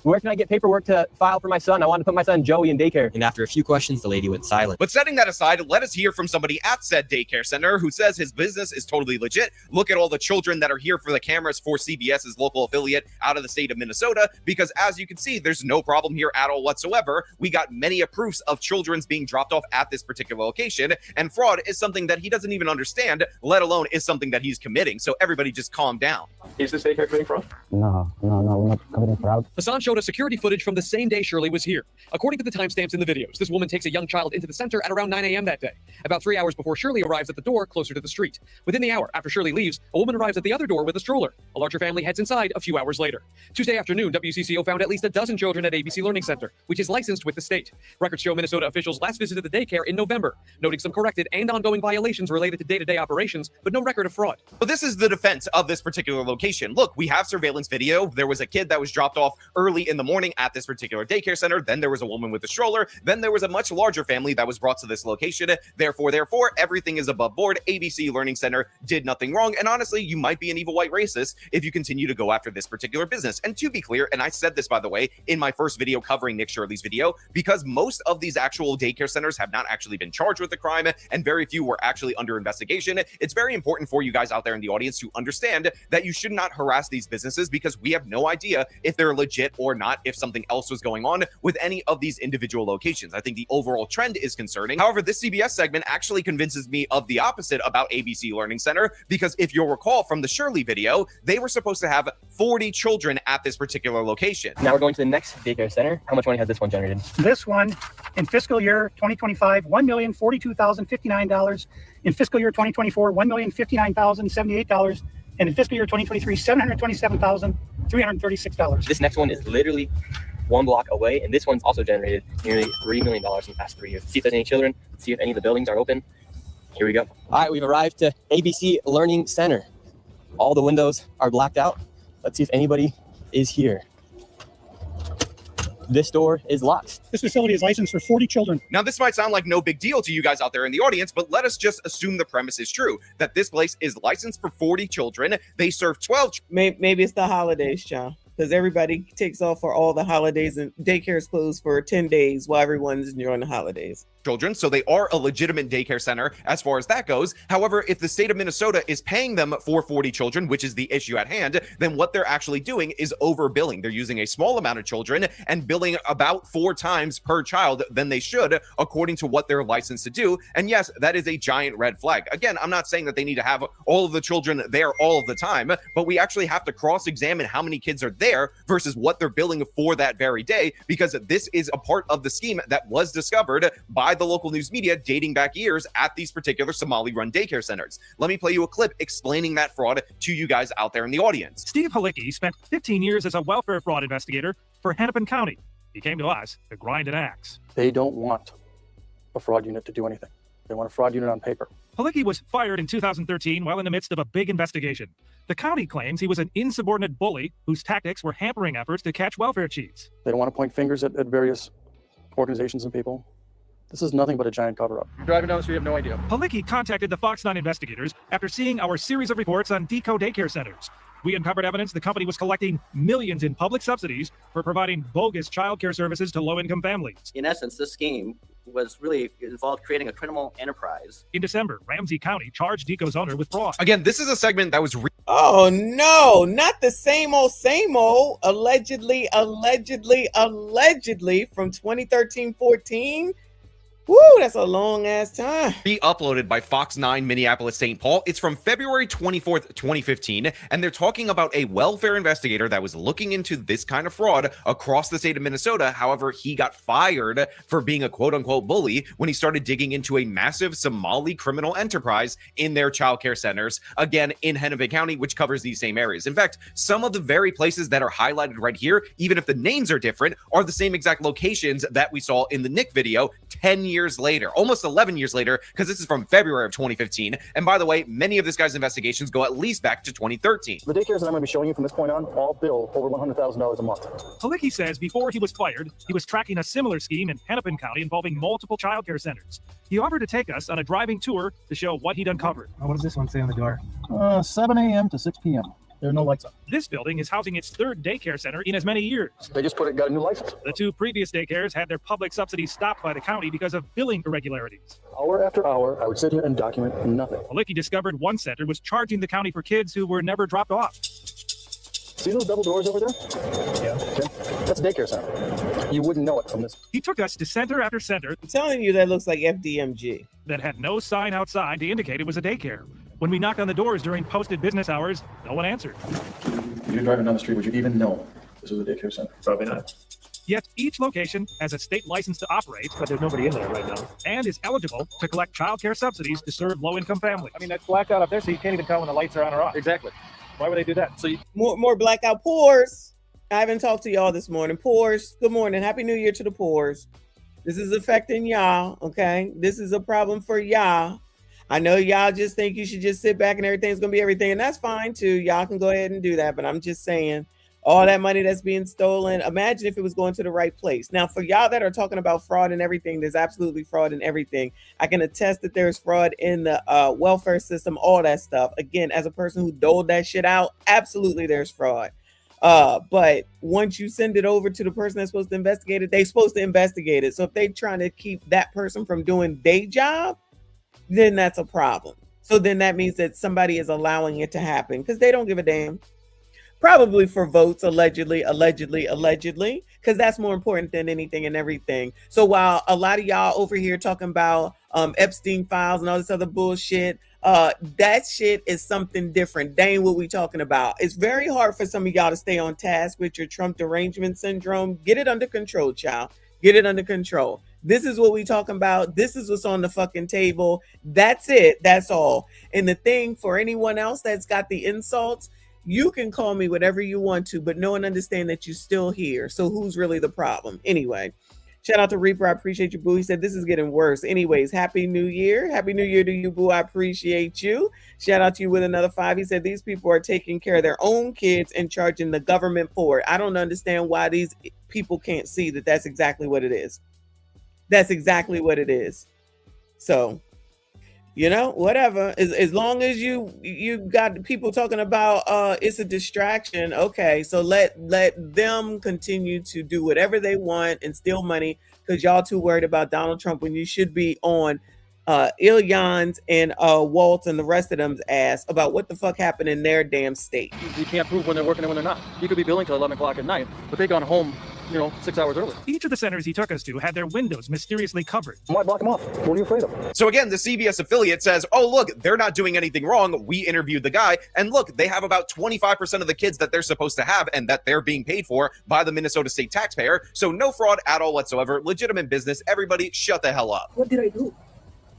Where can I get paperwork to file for my son? I want to put my son Joey in daycare. And after a few questions, the lady went silent. But setting that aside, let us hear from somebody at said daycare center who says his business is totally legit. Look at all the children that are here for the cameras for CBS's local affiliate out of the state of Minnesota, because as you can see, there's no problem here at all whatsoever. We got many proofs of children's being dropped off at this particular location, and fraud is something that he doesn't even understand, let alone is something that he's committing. So everybody just calm down. Is this daycare committing fraud? No, we're not committing fraud. Hassan showed us security footage from the same day Shirley was here. According to the timestamps in the videos, this woman takes a young child into the center at around 9 a.m. that day, about 3 hours before Shirley arrives at the door closer to the street. Within the hour after Shirley leaves, a woman arrives at the other door with a stroller. A larger family heads inside a few hours later. Tuesday afternoon, WCCO found at least a dozen children at ABC Learning Center, which is licensed with the state. Records show Minnesota officials last visited the daycare in November, noting some corrected and ongoing violations related to day-to-day operations, but no record of fraud. But this is the defense of this particular location. Look, we have surveillance video. There was a kid that was dropped off early in the morning at this particular daycare center. Then there was a woman with a stroller. Then there was a much larger family that was brought to this location. Therefore, everything is above board. ABC Learning Center did nothing wrong. And honestly, you might be an evil white racist if you continue to go after this particular business. And to be clear, and I said this, by the way, in my first video covering Nick Shirley's video, because most of these actual daycare centers have not actually been charged with the crime, and very few were actually under investigation, it's very important for you guys out there in the audience to understand that you should not harass these businesses, because we have no idea if they're legit or not, if something else was going on with any of these individual locations. I think the overall trend is concerning. However, this CBS segment actually convinces me of the opposite about ABC Learning Center, because if you'll recall from the Shirley video, they were supposed to have 40 children at this particular location. Now we're going to the next daycare center. How much money has this one generated? This one, in fiscal year 2025, $1,042,059. In fiscal year 2024, $1,059,078. And in fiscal year 2023, $727,336. This next one is literally one block away, and this one's also generated nearly $3 million in the past 3 years. Let's see if there's any children. Let's see if any of the buildings are open. Here we go. All right, we've arrived to ABC Learning Center. All the windows are blacked out. Let's see if anybody is here. This door is locked. This facility is licensed for 40 children. Now, this might sound like no big deal to you guys out there in the audience, but let us just assume the premise is true, that this place is licensed for 40 children. They serve 12. Maybe it's the holidays, child, because everybody takes off for all the holidays and daycare is closed for 10 days while everyone's enjoying the holidays. children, so they are a legitimate daycare center as far as that goes. However, if the state of Minnesota is paying them for 40 children, which is the issue at hand, then what they're actually doing is overbilling. They're using a small amount of children and billing about 4 times per child than they should, according to what they're licensed to do. And yes, that is a giant red flag. Again, I'm not saying that they need to have all of the children there all of the time, but we actually have to cross-examine how many kids are there versus what they're billing for that very day, because this is a part of the scheme that was discovered by the local news media dating back years at these particular Somali-run daycare centers. Let me play you a clip explaining that fraud to you guys out there in the audience. Steve Halicki spent 15 years as a welfare fraud investigator for Hennepin County. He came to us to grind an axe. They don't want a fraud unit to do anything. They want a fraud unit on paper. Halicki was fired in 2013 while in the midst of a big investigation. The county claims he was an insubordinate bully whose tactics were hampering efforts to catch welfare cheats. They don't want to point fingers at various organizations and people. This is nothing but a giant cover-up. You're driving down the street, you have no idea. Halicki contacted the Fox 9 investigators after seeing our series of reports on Deco daycare centers. We uncovered evidence the company was collecting millions in public subsidies for providing bogus child care services to low-income families. In essence, this scheme was really involved creating a criminal enterprise. In December, Ramsey County charged Deco's owner with fraud. Again, this is a segment that was Oh no, not the same old, allegedly from 2013-14. Woo, that's a long ass time. Re-uploaded by Fox 9 Minneapolis St. Paul. It's from February 24th, 2015, and they're talking about a welfare investigator that was looking into this kind of fraud across the state of Minnesota. However, he got fired for being a quote-unquote bully when he started digging into a massive Somali criminal enterprise in their childcare centers, again, in Hennepin County, which covers these same areas. In fact, some of the very places that are highlighted right here, even if the names are different, are the same exact locations that we saw in the Nick video 10 years later, almost 11 years later, because this is from February of 2015. And by the way, many of this guy's investigations go at least back to 2013. The daycares that I'm going to be showing you from this point on all bill over $100,000 a month. Halicki says before he was fired, he was tracking a similar scheme in Hennepin County involving multiple child care centers. He offered to take us on a driving tour to show what he'd uncovered. What does this one say on the door? 7 a.m. to 6 p.m. There are no lights on. This building is housing its 3rd daycare center in as many years. They just got a new license. The 2 previous daycares had their public subsidies stopped by the county because of billing irregularities. Hour after hour, I would sit here and document nothing. Halicki discovered one center was charging the county for kids who were never dropped off. See those double doors over there? Yeah. Okay. That's a daycare center. You wouldn't know it from this. He took us to center after center. I'm telling you, that looks like FDMG. That had no sign outside to indicate it was a daycare. When we knocked on the doors during posted business hours, no one answered. If you're driving down the street, would you even know this was a daycare center? Probably not. Yet each location has a state license to operate, but there's nobody in there right now, and is eligible to collect child care subsidies to serve low-income families. I mean, that's blacked out up there, so you can't even tell when the lights are on or off. Exactly. Why would they do that? So more blackout pores. I haven't talked to y'all this morning. Pores. Good morning. Happy New Year to the pores. This is affecting y'all. Okay, this is a problem for y'all. I know y'all just think you should just sit back and everything's gonna be everything, and that's fine too. Y'all can go ahead and do that, but I'm just saying, all that money that's being stolen, imagine if it was going to the right place. Now, for y'all that are talking about fraud and everything, there's absolutely fraud in everything. I can attest that there's fraud in the welfare system, all that stuff. Again, as a person who doled that shit out, absolutely there's fraud. But once you send it over to the person that's supposed to investigate it, they're supposed to investigate it. So if they're trying to keep that person from doing their job, then that's a problem. So then that means that somebody is allowing it to happen because they don't give a damn. Probably for votes, allegedly, because that's more important than anything and everything. So while a lot of y'all over here talking about Epstein files and all this other bullshit, that shit is something different. That ain't what we talking about. It's very hard for some of y'all to stay on task with your Trump derangement syndrome. Get it under control, child. Get it under control. This is what we talking about. This is what's on the fucking table. That's it. That's all. And the thing for anyone else that's got the insults, you can call me whatever you want to, but know and understand that you're still here. So who's really the problem? Anyway, shout out to Reaper. I appreciate you, boo. He said this is getting worse. Anyways, Happy New Year. Happy New Year to you, boo. I appreciate you. Shout out to you with another 5. He said these people are taking care of their own kids and charging the government for it. I don't understand why these people can't see that that's exactly what it is. That's exactly what it is. So You know, whatever. As long as you got people talking about it's a distraction. Okay, so let them continue to do whatever they want and steal money because y'all too worried about Donald Trump when you should be on Ilyan's and Walt and the rest of them's ass about what the fuck happened in their damn state. You can't prove when they're working and when they're not. You could be billing till 11 o'clock at night, but they gone home, 6 hours early. Each of the centers he took us to had their windows mysteriously covered. Why block them off? What are you afraid of? So again, the CBS affiliate says, oh, look, they're not doing anything wrong. We interviewed the guy. And look, they have about 25% of the kids that they're supposed to have and that they're being paid for by the Minnesota state taxpayer. So no fraud at all whatsoever. Legitimate business. Everybody shut the hell up. What did I do?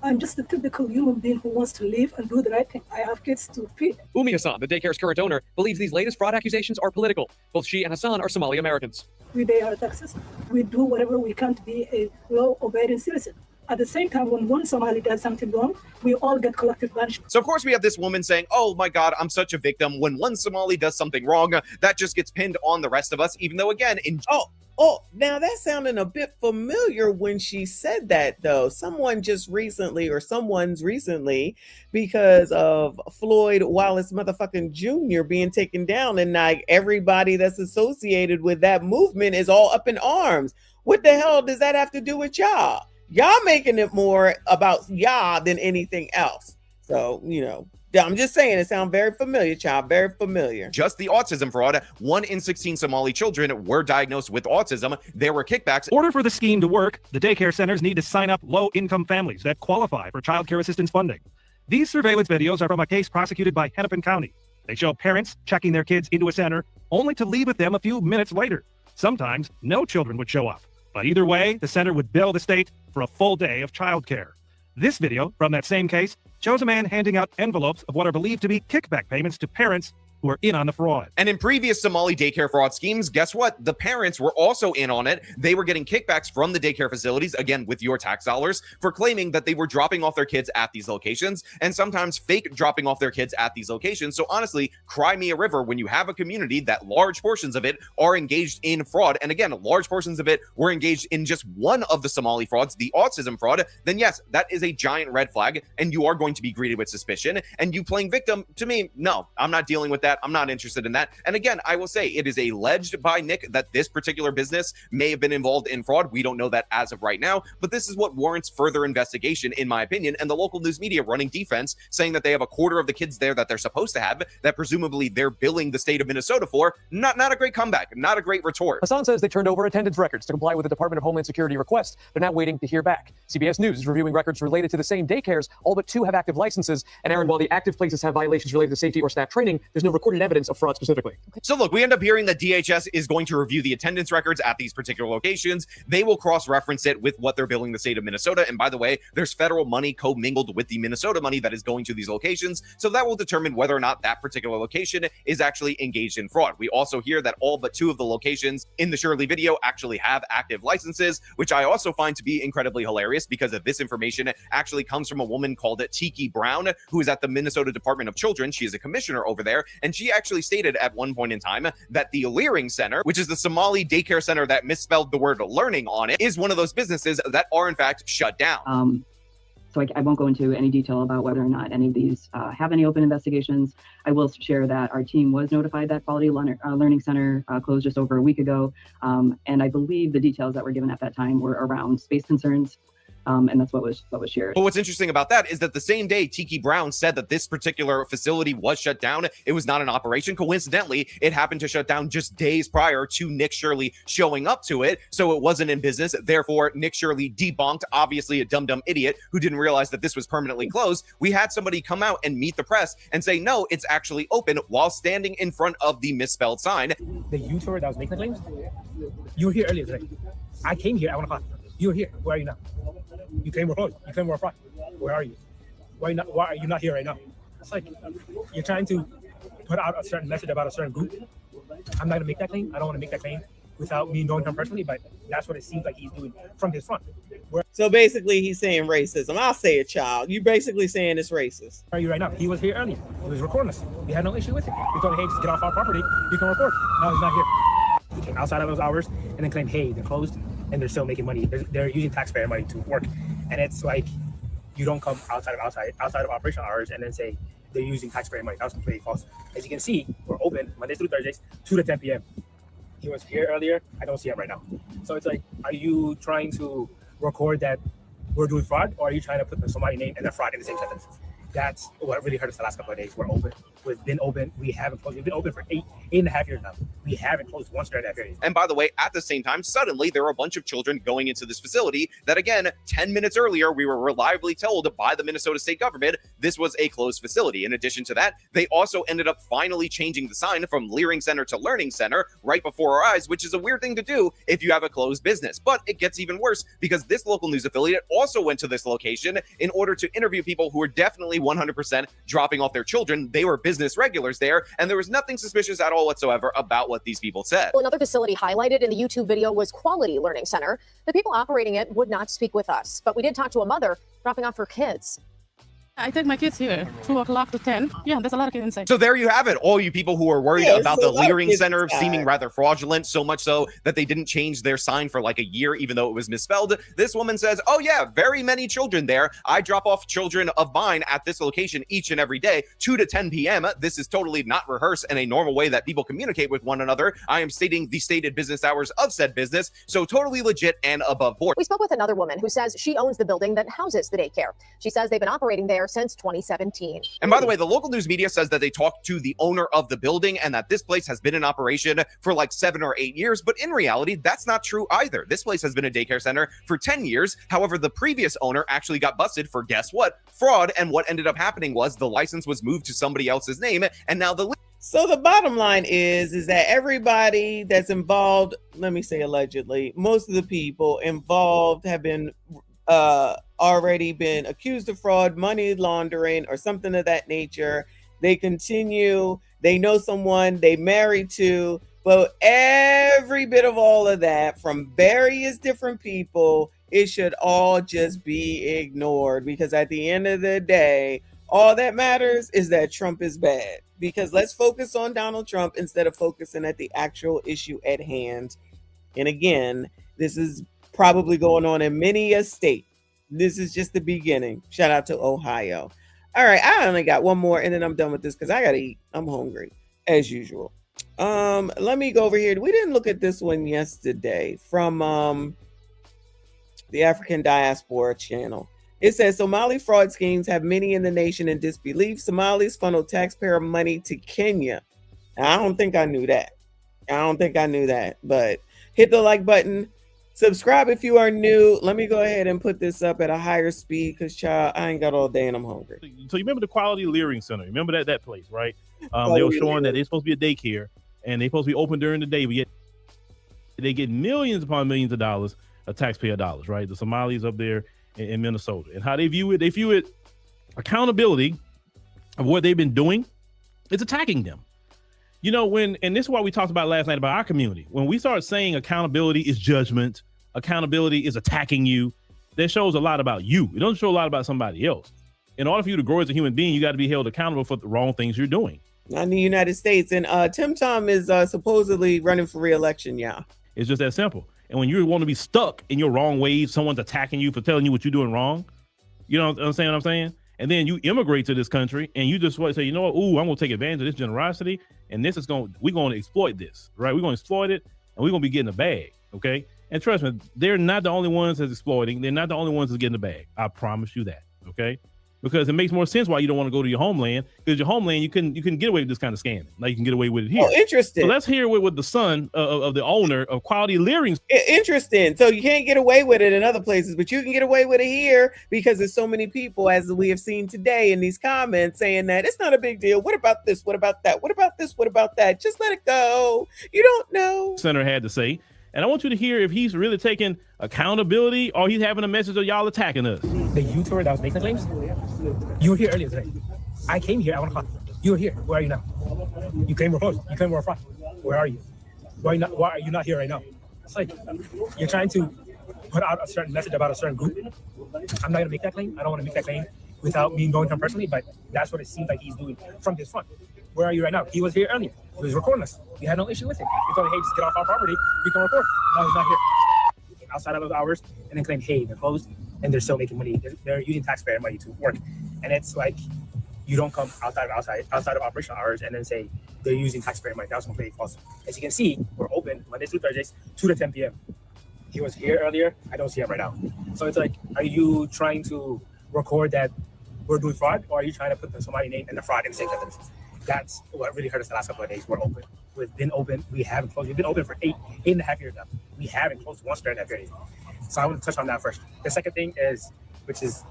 I'm just a typical human being who wants to live and do the right thing. I have kids to feed. Umi Hassan, the daycare's current owner, believes these latest fraud accusations are political. Both she and Hassan are Somali Americans. We pay our taxes. We do whatever we can to be a law-abiding citizen. At the same time, when one Somali does something wrong, we all get collective punishment. So of course we have this woman saying, oh my God, I'm such a victim. When one Somali does something wrong, that just gets pinned on the rest of us, even though again, now that sounded a bit familiar when she said that, though. Someone's recently, because of Floyd Wallace motherfucking Jr. being taken down, and like everybody that's associated with that movement is all up in arms. What the hell does that have to do with y'all? Y'all making it more about y'all than anything else. So, I'm just saying, it sounds very familiar, child, very familiar. Just the autism fraud. 1 in 16 Somali children were diagnosed with autism. There were kickbacks. In order for the scheme to work, the daycare centers need to sign up low-income families that qualify for child care assistance funding. These surveillance videos are from a case prosecuted by Hennepin County. They show parents checking their kids into a center, only to leave with them a few minutes later. Sometimes no children would show up. But either way, the center would bill the state for a full day of child care. This video from that same case shows a man handing out envelopes of what are believed to be kickback payments to parents who are in on the fraud. And in previous Somali daycare fraud schemes, guess what? The parents were also in on it. They were getting kickbacks from the daycare facilities, again, with your tax dollars, for claiming that they were dropping off their kids at these locations, and sometimes fake dropping off their kids at these locations. So honestly, cry me a river when you have a community that large portions of it are engaged in fraud. And again, large portions of it were engaged in just one of the Somali frauds, the autism fraud. Then yes, that is a giant red flag, and you are going to be greeted with suspicion. And you playing victim, to me, no, I'm not dealing with that. I'm not interested in that. And again, I will say it is alleged by Nick that this particular business may have been involved in fraud. We don't know that as of right now, but this is what warrants further investigation, in my opinion. And the local news media running defense, saying that they have a quarter of the kids there that they're supposed to have, that presumably they're billing the state of Minnesota for. Not a great comeback, not a great retort. Hassan says they turned over attendance records to comply with the Department of Homeland Security request. They're now waiting to hear back. CBS News is reviewing records related to the same daycares. All but 2 have active licenses. And Aaron, while the active places have violations related to safety or staff training, there's no recorded evidence of fraud specifically. So look, we end up hearing that DHS is going to review the attendance records at these particular locations. They will cross-reference it with what they're billing the state of Minnesota. And by the way, there's federal money commingled with the Minnesota money that is going to these locations. So that will determine whether or not that particular location is actually engaged in fraud. We also hear that all but 2 of the locations in the Shirley video actually have active licenses, which I also find to be incredibly hilarious because of this information actually comes from a woman called Tiki Brown, who is at the Minnesota Department of Children. She is a commissioner over there, and she actually stated at one point in time that the Leering Center, which is the Somali daycare center that misspelled the word learning on it, is one of those businesses that are in fact shut down. So I won't go into any detail about whether or not any of these have any open investigations. I will share that our team was notified that Quality Learning Center closed just over a week ago. And I believe the details that were given at that time were around space concerns. And that's what was shared. But what's interesting about that is that the same day Tiki Brown said that this particular facility was shut down, it was not an operation. Coincidentally, it happened to shut down just days prior to Nick Shirley showing up to it. So it wasn't in business. Therefore, Nick Shirley debunked, obviously a dumb idiot who didn't realize that this was permanently closed. We had somebody come out and meet the press and say, no, it's actually open, while standing in front of the misspelled sign. The YouTuber that was making the claims, you were here earlier today. I came here at 1 o'clock. You were here. Where are you now? You came we're closed. You came we're Friday. Where are you? Why are you not here right now? It's like you're trying to put out a certain message about a certain group. I'm not gonna make that claim. I don't want to make that claim without me knowing him personally, but that's what it seems like he's doing from his front. So basically he's saying racism. I'll say it, child. You basically saying it's racist. Where are you right now? He was here earlier. He was recording us. We had no issue with it. We told him, hey, just get off our property. You can record. No, he's not here. He came outside of those hours and then claimed, hey, they're closed and they're still making money. They're using taxpayer money to work. And it's like, you don't come outside of operational hours and then say they're using taxpayer money. That was completely false. As you can see, we're open Mondays through Thursdays, 2 to 10 p.m. He was here earlier. I don't see him right now. So it's like, are you trying to record that we're doing fraud, or are you trying to put somebody's name and the fraud in the same sentence? That's what really hurt us the last couple of days. We're open. We've been open. We haven't closed. We've been open for eight and a half years now. We haven't closed once during that period. And by the way, at the same time, suddenly there were a bunch of children going into this facility that, again, 10 minutes earlier, we were reliably told by the Minnesota state government this was a closed facility. In addition to that, they also ended up finally changing the sign from Learning Center to Learning Center right before our eyes, which is a weird thing to do if you have a closed business. But it gets even worse because this local news affiliate also went to this location in order to interview people who were definitely 100% dropping off their children. They were business regulars there, and there was nothing suspicious at all whatsoever about what these people said. Well, another facility highlighted in the YouTube video was Quality Learning Center. The people operating it would not speak with us, but we did talk to a mother dropping off her kids. I take my kids here, 2 o'clock to 10. Yeah, there's a lot of kids inside. So there you have it. All you people who are worried about the Learning Center seeming rather fraudulent, so much so that they didn't change their sign for like a year, even though it was misspelled. This woman says, oh yeah, very many children there. I drop off children of mine at this location each and every day, 2 to 10 p.m. This is totally not rehearsed in a normal way that people communicate with one another. I am stating the stated business hours of said business, so totally legit and above board. We spoke with another woman who says she owns the building that houses the daycare. She says they've been operating there since 2017. And by the way, the local news media says that they talked to the owner of the building and that this place has been in operation for like 7 or 8 years. But in reality, that's not true either. This place has been a daycare center for 10 years. However, the previous owner actually got busted for, guess what? Fraud. And what ended up happening was the license was moved to somebody else's name. And now So the bottom line is that everybody that's involved, let me say allegedly, most of the people involved have been already been accused of fraud, money laundering, or something of that nature. They continue, they know someone they married to, but every bit of all of that from various different people, it should all just be ignored, because at the end of the day, all that matters is that Trump is bad. Because let's focus on Donald Trump instead of focusing at the actual issue at hand. And again, this is probably going on in many a state. This is just the beginning. Shout out to Ohio. All right, I only got one more and then I'm done with this because I gotta eat. I'm hungry as usual. Let me go over here. We didn't look at this one yesterday from the African Diaspora channel. It says Somali fraud schemes have many in the nation in disbelief. Somalis funnel taxpayer money to Kenya. Now, I don't think I knew that. But hit the like button. Subscribe if you are new. Let me go ahead and put this up at a higher speed because, child, I ain't got all day and I'm hungry. So you remember the Quality Learning Center? Remember that place, right? They were showing that it's supposed to be a daycare and they're supposed to be open during the day. But they get millions upon millions of dollars of taxpayer dollars, right? The Somalis up there in Minnesota. And how they view it accountability of what they've been doing is attacking them. You know, and this is what we talked about last night about our community. When we start saying accountability is judgment, accountability is attacking you, that shows a lot about you. It doesn't show a lot about somebody else. In order for you to grow as a human being, you got to be held accountable for the wrong things you're doing. Not in the United States. And Tim Tom is supposedly running for re-election, yeah. It's just that simple. And when you want to be stuck in your wrong ways, someone's attacking you for telling you what you're doing wrong. You know what I'm saying? And then you immigrate to this country and you just want to say, you know what? Ooh, I'm going to take advantage of this generosity. And we're going to exploit this, right? We're going to exploit it and we're going to be getting a bag. Okay. And trust me, they're not the only ones that's exploiting. They're not the only ones that's getting the bag. I promise you that. Okay. Because it makes more sense why you don't want to go to your homeland, because your homeland, you couldn't get away with this kind of scamming. Like you can get away with it here. Oh, interesting. So let's hear what the son of the owner of Quality Learning. Interesting. So you can't get away with it in other places, but you can get away with it here because there's so many people, as we have seen today in these comments, saying that it's not a big deal. What about this? What about that? What about this? What about that? Just let it go. You don't know. Center had to say. And I want you to hear if he's really taking accountability or he's having a message of y'all attacking us. The YouTuber that was making claims, you were here earlier today. I came here at 1 o'clock. You were here. Where are you now? You claim we're closed. You claim we're fraud. Where are you? Why are you not here right now? It's like you're trying to put out a certain message about a certain group. I'm not going to make that claim. I don't want to make that claim without me knowing him personally, but that's what it seems like he's doing from his front. Where are you right now? He was here earlier. He was recording us. We had no issue with him. We told him, hey, just get off our property. We can record. No, he's not here. Outside of those hours, and then claim, hey, they're closed. and they're still making money. They're using taxpayer money to work, and it's like you don't come outside of operational hours and then say they're using taxpayer money. That's completely false. As you can see, we're open Mondays through Thursdays, 2 to 10 p.m. He was here earlier. I don't see him right now. So it's like, are you trying to record that we're doing fraud, or are you trying to put somebody's name in the fraud and say that? That's what really hurt us the last couple of days. We're open. We've been open. We haven't closed. We've been open for eight and a half years now. We haven't closed once during that period. So I want to touch on that first. The second thing is, which is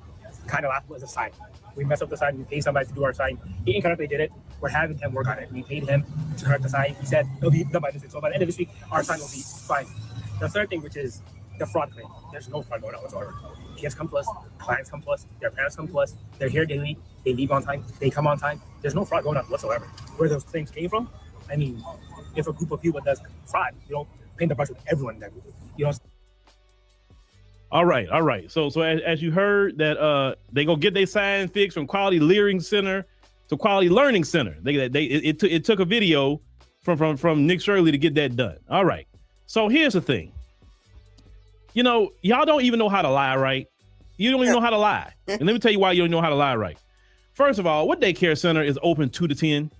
kind of last, was the sign. We messed up the sign. We paid somebody to do our sign. He incorrectly did it. We're having him work on it. We paid him to correct the sign. He said it'll be done by this week. So by the end of this week, our sign will be fine. The third thing, which is the fraud claim. There's no fraud going on whatsoever. Kids come to us, clients come to us, their parents come to us. They're here daily. They leave on time. They come on time. There's no fraud going on whatsoever. Where those claims came from, I mean, if a group of people does fraud, you don't paint the brush with everyone in that group. You know. All right. So as you heard that they go get their sign fixed from Quality Learning Center to Quality Learning Center. It took a video from Nick Shirley to get that done. All right. So here's the thing. You know, y'all don't even know how to lie, right? You don't even know how to lie. And let me tell you why you don't know how to lie, right? First of all, what daycare center is open 2 to 10?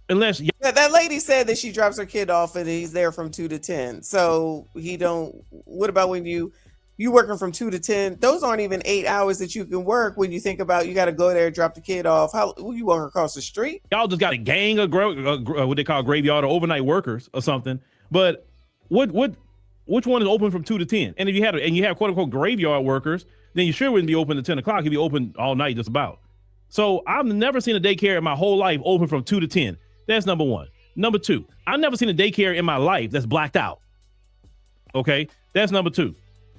Unless that lady said that she drops her kid off and he's there from 2 to 10. So he don't. What about when you working from 2 to 10? Those aren't even 8 hours that you can work. When you think about you got to go there and drop the kid off. How you walk across the street? Y'all just got a gang of what they call graveyard or overnight workers or something. But which one is open from 2 to 10? And if you have quote unquote graveyard workers, then you sure wouldn't be open to 10 o'clock. You'd be open all night just about. So I've never seen a daycare in my whole life open from 2 to 10. That's number one. Number two, I've never seen a daycare in my life that's blacked out. Okay, that's number two.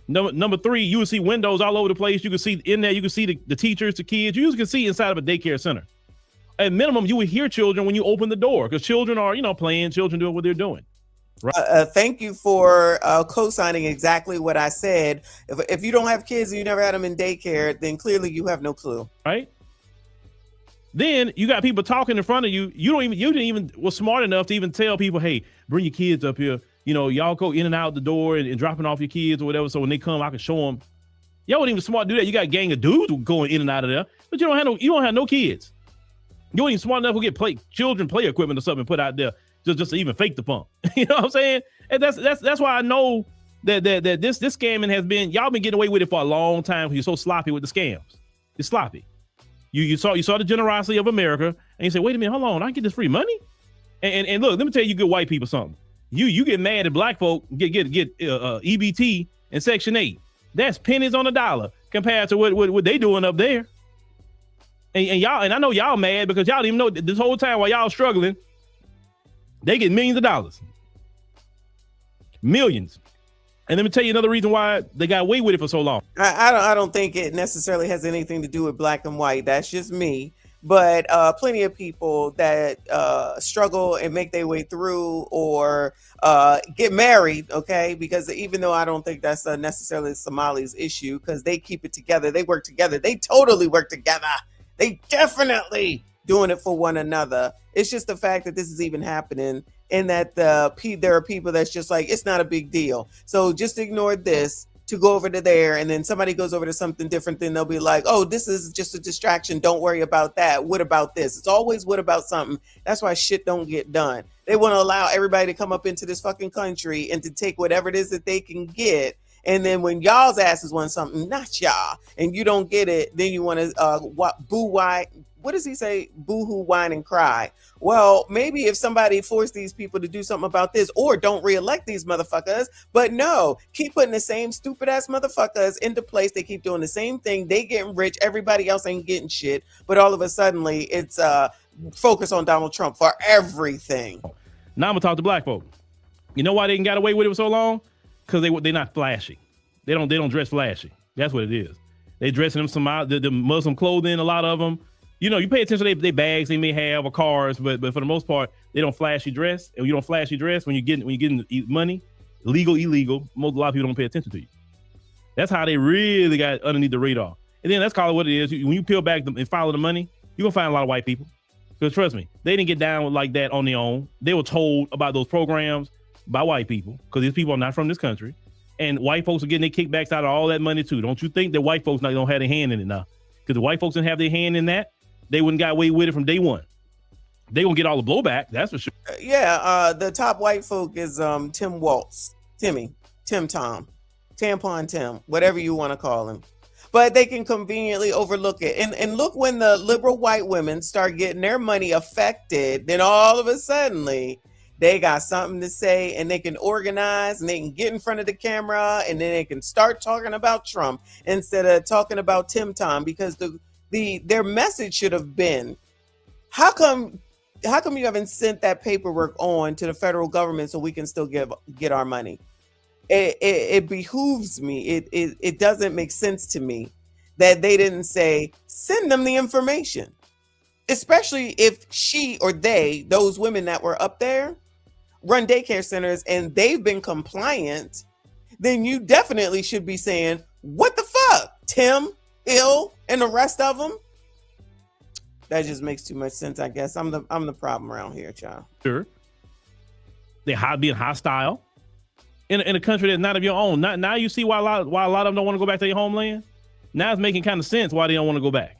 Number three, you will see windows all over the place. You can see in there, you can see the teachers, the kids. You can see inside of a daycare center. At minimum, you would hear children when you open the door because children are, playing, children doing what they're doing. Right. Thank you for co-signing exactly what I said. If you don't have kids and you never had them in daycare, then clearly you have no clue. Right. Then you got people talking in front of you. You didn't even was smart enough to even tell people, hey, bring your kids up here. Y'all go in and out the door and dropping off your kids or whatever. So when they come, I can show them. Y'all wasn't even smart to do that. You got a gang of dudes going in and out of there, but you don't have no kids. You ain't even smart enough to get children play equipment or something put out there just to even fake the pump. You know what I'm saying? And that's why I know that this scamming has been, y'all been getting away with it for a long time because you're so sloppy with the scams. It's sloppy. You saw the generosity of America and you say, wait a minute, hold on, I can get this free money? And look, let me tell you good white people something. You get mad at black folk, get EBT and Section 8. That's pennies on a dollar compared to what they doing up there. And y'all, and I know y'all mad because y'all didn't even know this whole time while y'all struggling, they get millions of dollars. Millions. And let me tell you another reason why they got away with it for so long. I don't think it necessarily has anything to do with black and white. That's just me. But plenty of people that struggle and make their way through or get married, okay? Because even though I don't think that's necessarily Somali's issue, because they keep it together, they work together, they totally work together. They definitely doing it for one another. It's just the fact that this is even happening and that there are people that's just like, it's not a big deal. So just ignore this to go over to there, and then somebody goes over to something different, then they'll be like, oh, this is just a distraction. Don't worry about that. What about this? It's always what about something. That's why shit don't get done. They want to allow everybody to come up into this fucking country and to take whatever it is that they can get. And then when y'all's asses want something, not y'all, and you don't get it, then you want to what does he say? Boo-hoo, whine, and cry. Well, maybe if somebody forced these people to do something about this or don't reelect these motherfuckers, but no, keep putting the same stupid ass motherfuckers into place. They keep doing the same thing. They getting rich. Everybody else ain't getting shit. But all of a sudden, it's focus on Donald Trump for everything. Now I'm gonna talk to black folk. You know why they got away with it for so long? Because they're not flashy. They don't dress flashy. That's what it is. They dressing them the Muslim clothing. A lot of them. You pay attention to their bags they may have or cars, but for the most part, they don't flashy dress. And you don't flashy dress when you're getting money, legal, illegal. A lot of people don't pay attention to you. That's how they really got underneath the radar. And then let's call it what it is. When you peel back and follow the money, you're gonna find a lot of white people. Because trust me, they didn't get down like that on their own. They were told about those programs by white people because these people are not from this country. And white folks are getting their kickbacks out of all that money too. Don't you think that white folks not don't have their hand in it now? Because the white folks didn't have their hand in that, they wouldn't got away with it from day one. They gonna get all the blowback, that's for sure. The top white folk is Tim Waltz, Tim Tom, Tampon Tim, whatever you want to call him. But they can conveniently overlook it. And look, when the liberal white women start getting their money affected, then all of a sudden they got something to say, and they can organize, and they can get in front of the camera, and then they can start talking about Trump instead of talking about Tim Tom, because their message should have been, how come you haven't sent that paperwork on to the federal government so we can still get our money? It behooves me. It doesn't make sense to me that they didn't say, send them the information, especially if she or they, those women that were up there, run daycare centers and they've been compliant. Then you definitely should be saying, what the fuck, Tim, Hill, and the rest of them. That just makes too much sense, I guess. I'm the problem around here, child. Sure. They're being hostile in a country that's not of your own. Now you see why a lot of them don't want to go back to their homeland. Now it's making kind of sense why they don't want to go back.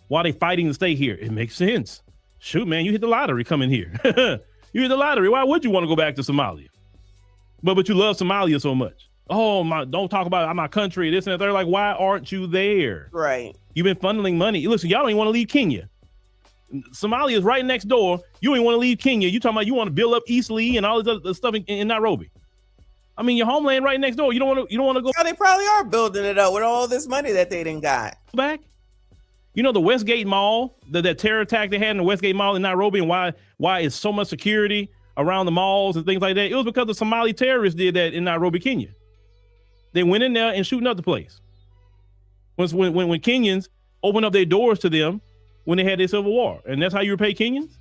Why they fighting to stay here? It makes sense. Shoot, man, you hit the lottery coming here. You hit the lottery. Why would you want to go back to Somalia? But you love Somalia so much. Oh my! Don't talk about my country. This and that. They're like, why aren't you there? Right. You've been funneling money. Listen, y'all don't even want to leave Kenya. Somalia is right next door. You don't even want to leave Kenya. You talking about you want to build up East Lee and all this other stuff in Nairobi. I mean, your homeland right next door. You don't want to go. Yeah, they probably are building it up with all this money that they didn't got back. You know, the Westgate Mall, that terror attack they had in the Westgate Mall in Nairobi, and why is so much security around the malls and things like that? It was because the Somali terrorists did that in Nairobi, Kenya. They went in there and shooting up the place. When Kenyans opened up their doors to them when they had their civil war, and that's how you repay Kenyans.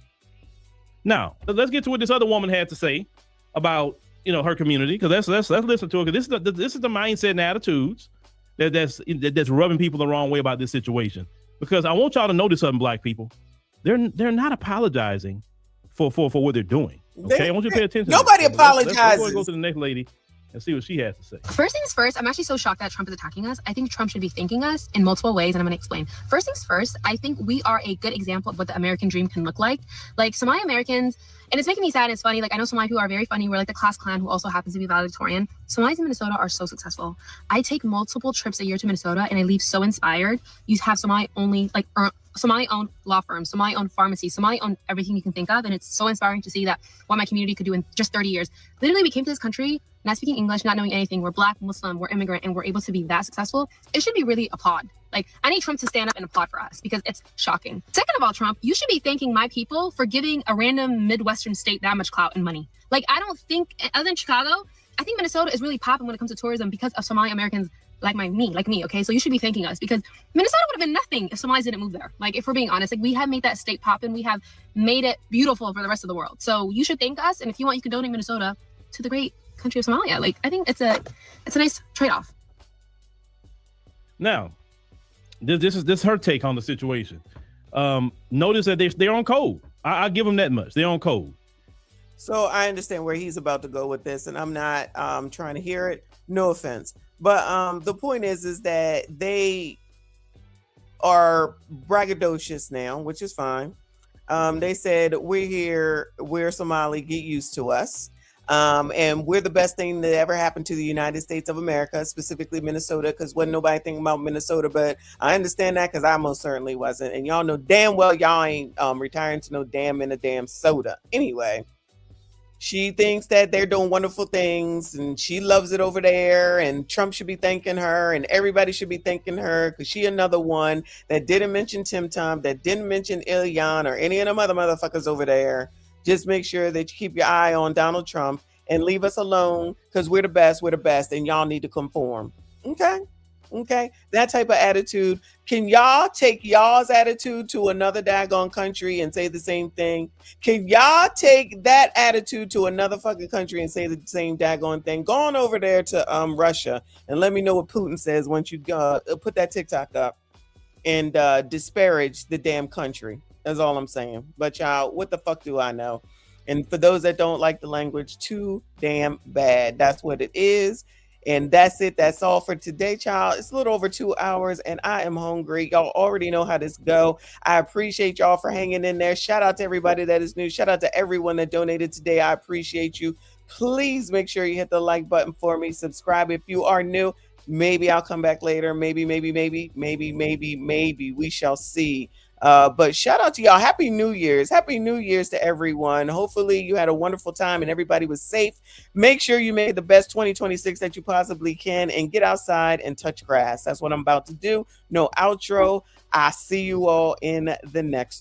Now let's get to what this other woman had to say about her community, because let's listen to it, because this is the mindset and attitudes that's rubbing people the wrong way about this situation. Because I want y'all to notice something, black people. They're not apologizing for what they're doing. Okay, I want you to pay attention. Nobody apologizes. Let's go to the next lady and see what she has to say. First things first, I'm actually so shocked that Trump is attacking us. I think Trump should be thanking us in multiple ways, and I'm going to explain. First things first, I think we are a good example of what the American dream can look like. Like Somali Americans, and it's making me sad and it's funny. Like I know Somali people are very funny. We're like the class clan who also happens to be valedictorian. Somalis in Minnesota are so successful. I take multiple trips a year to Minnesota and I leave so inspired. You have Somali-owned law firms, Somali-owned pharmacies, Somali-owned everything you can think of. And it's so inspiring to see that what my community could do in just 30 years. Literally, we came to this country not speaking English, not knowing anything. We're Black, Muslim, we're immigrant, and we're able to be that successful. It should be really applaud. Like, I need Trump to stand up and applaud for us because it's shocking. Second of all, Trump, you should be thanking my people for giving a random Midwestern state that much clout and money. Like, I don't think, other than Chicago, I think Minnesota is really popping when it comes to tourism because of Somali Americans like me, okay? So you should be thanking us because Minnesota would have been nothing if Somalis didn't move there. Like, if we're being honest, like we have made that state pop and we have made it beautiful for the rest of the world. So you should thank us. And if you want, you can donate Minnesota to the great country of Somalia. Like, I think it's a nice trade-off. Now, this is her take on the situation. Notice that they're on code. I give them that much. They're on code. So I understand where he's about to go with this, and I'm not trying to hear it. No offense. But the point is that they are braggadocious now, which is fine. They said, we're here, we're Somali, get used to us. And we're the best thing that ever happened to the United States of America, specifically Minnesota, because wasn't nobody thinking about Minnesota, but I understand that because I most certainly wasn't. And y'all know damn well y'all ain't retiring to no damn in a damn soda. Anyway, she thinks that they're doing wonderful things and she loves it over there, and Trump should be thanking her and everybody should be thanking her because she another one that didn't mention Tim Tom, that didn't mention Ilyan or any of them other motherfuckers over there. Just make sure that you keep your eye on Donald Trump and leave us alone because we're the best, and y'all need to conform. Okay. That type of attitude. Can y'all take y'all's attitude to another daggone country and say the same thing? Can y'all take that attitude to another fucking country and say the same daggone thing? Go on over there to Russia and let me know what Putin says once you put that TikTok up and disparage the damn country. That's all I'm saying. But y'all, what the fuck do I know? And for those that don't like the language, too damn bad. That's what it is. And that's it. That's all for today, child. It's a little over 2 hours and I am hungry. Y'all already know how this go. I appreciate y'all for hanging in there. Shout out to everybody that is new. Shout out to everyone that donated today. I appreciate you. Please make sure you hit the like button for me. Subscribe if you are new. Maybe I'll come back later. Maybe. We shall see. But shout out to y'all. Happy New Year's. Happy New Year's to everyone. Hopefully you had a wonderful time and everybody was safe. Make sure you made the best 2026 that you possibly can and get outside and touch grass. That's what I'm about to do. No outro. I see you all in the next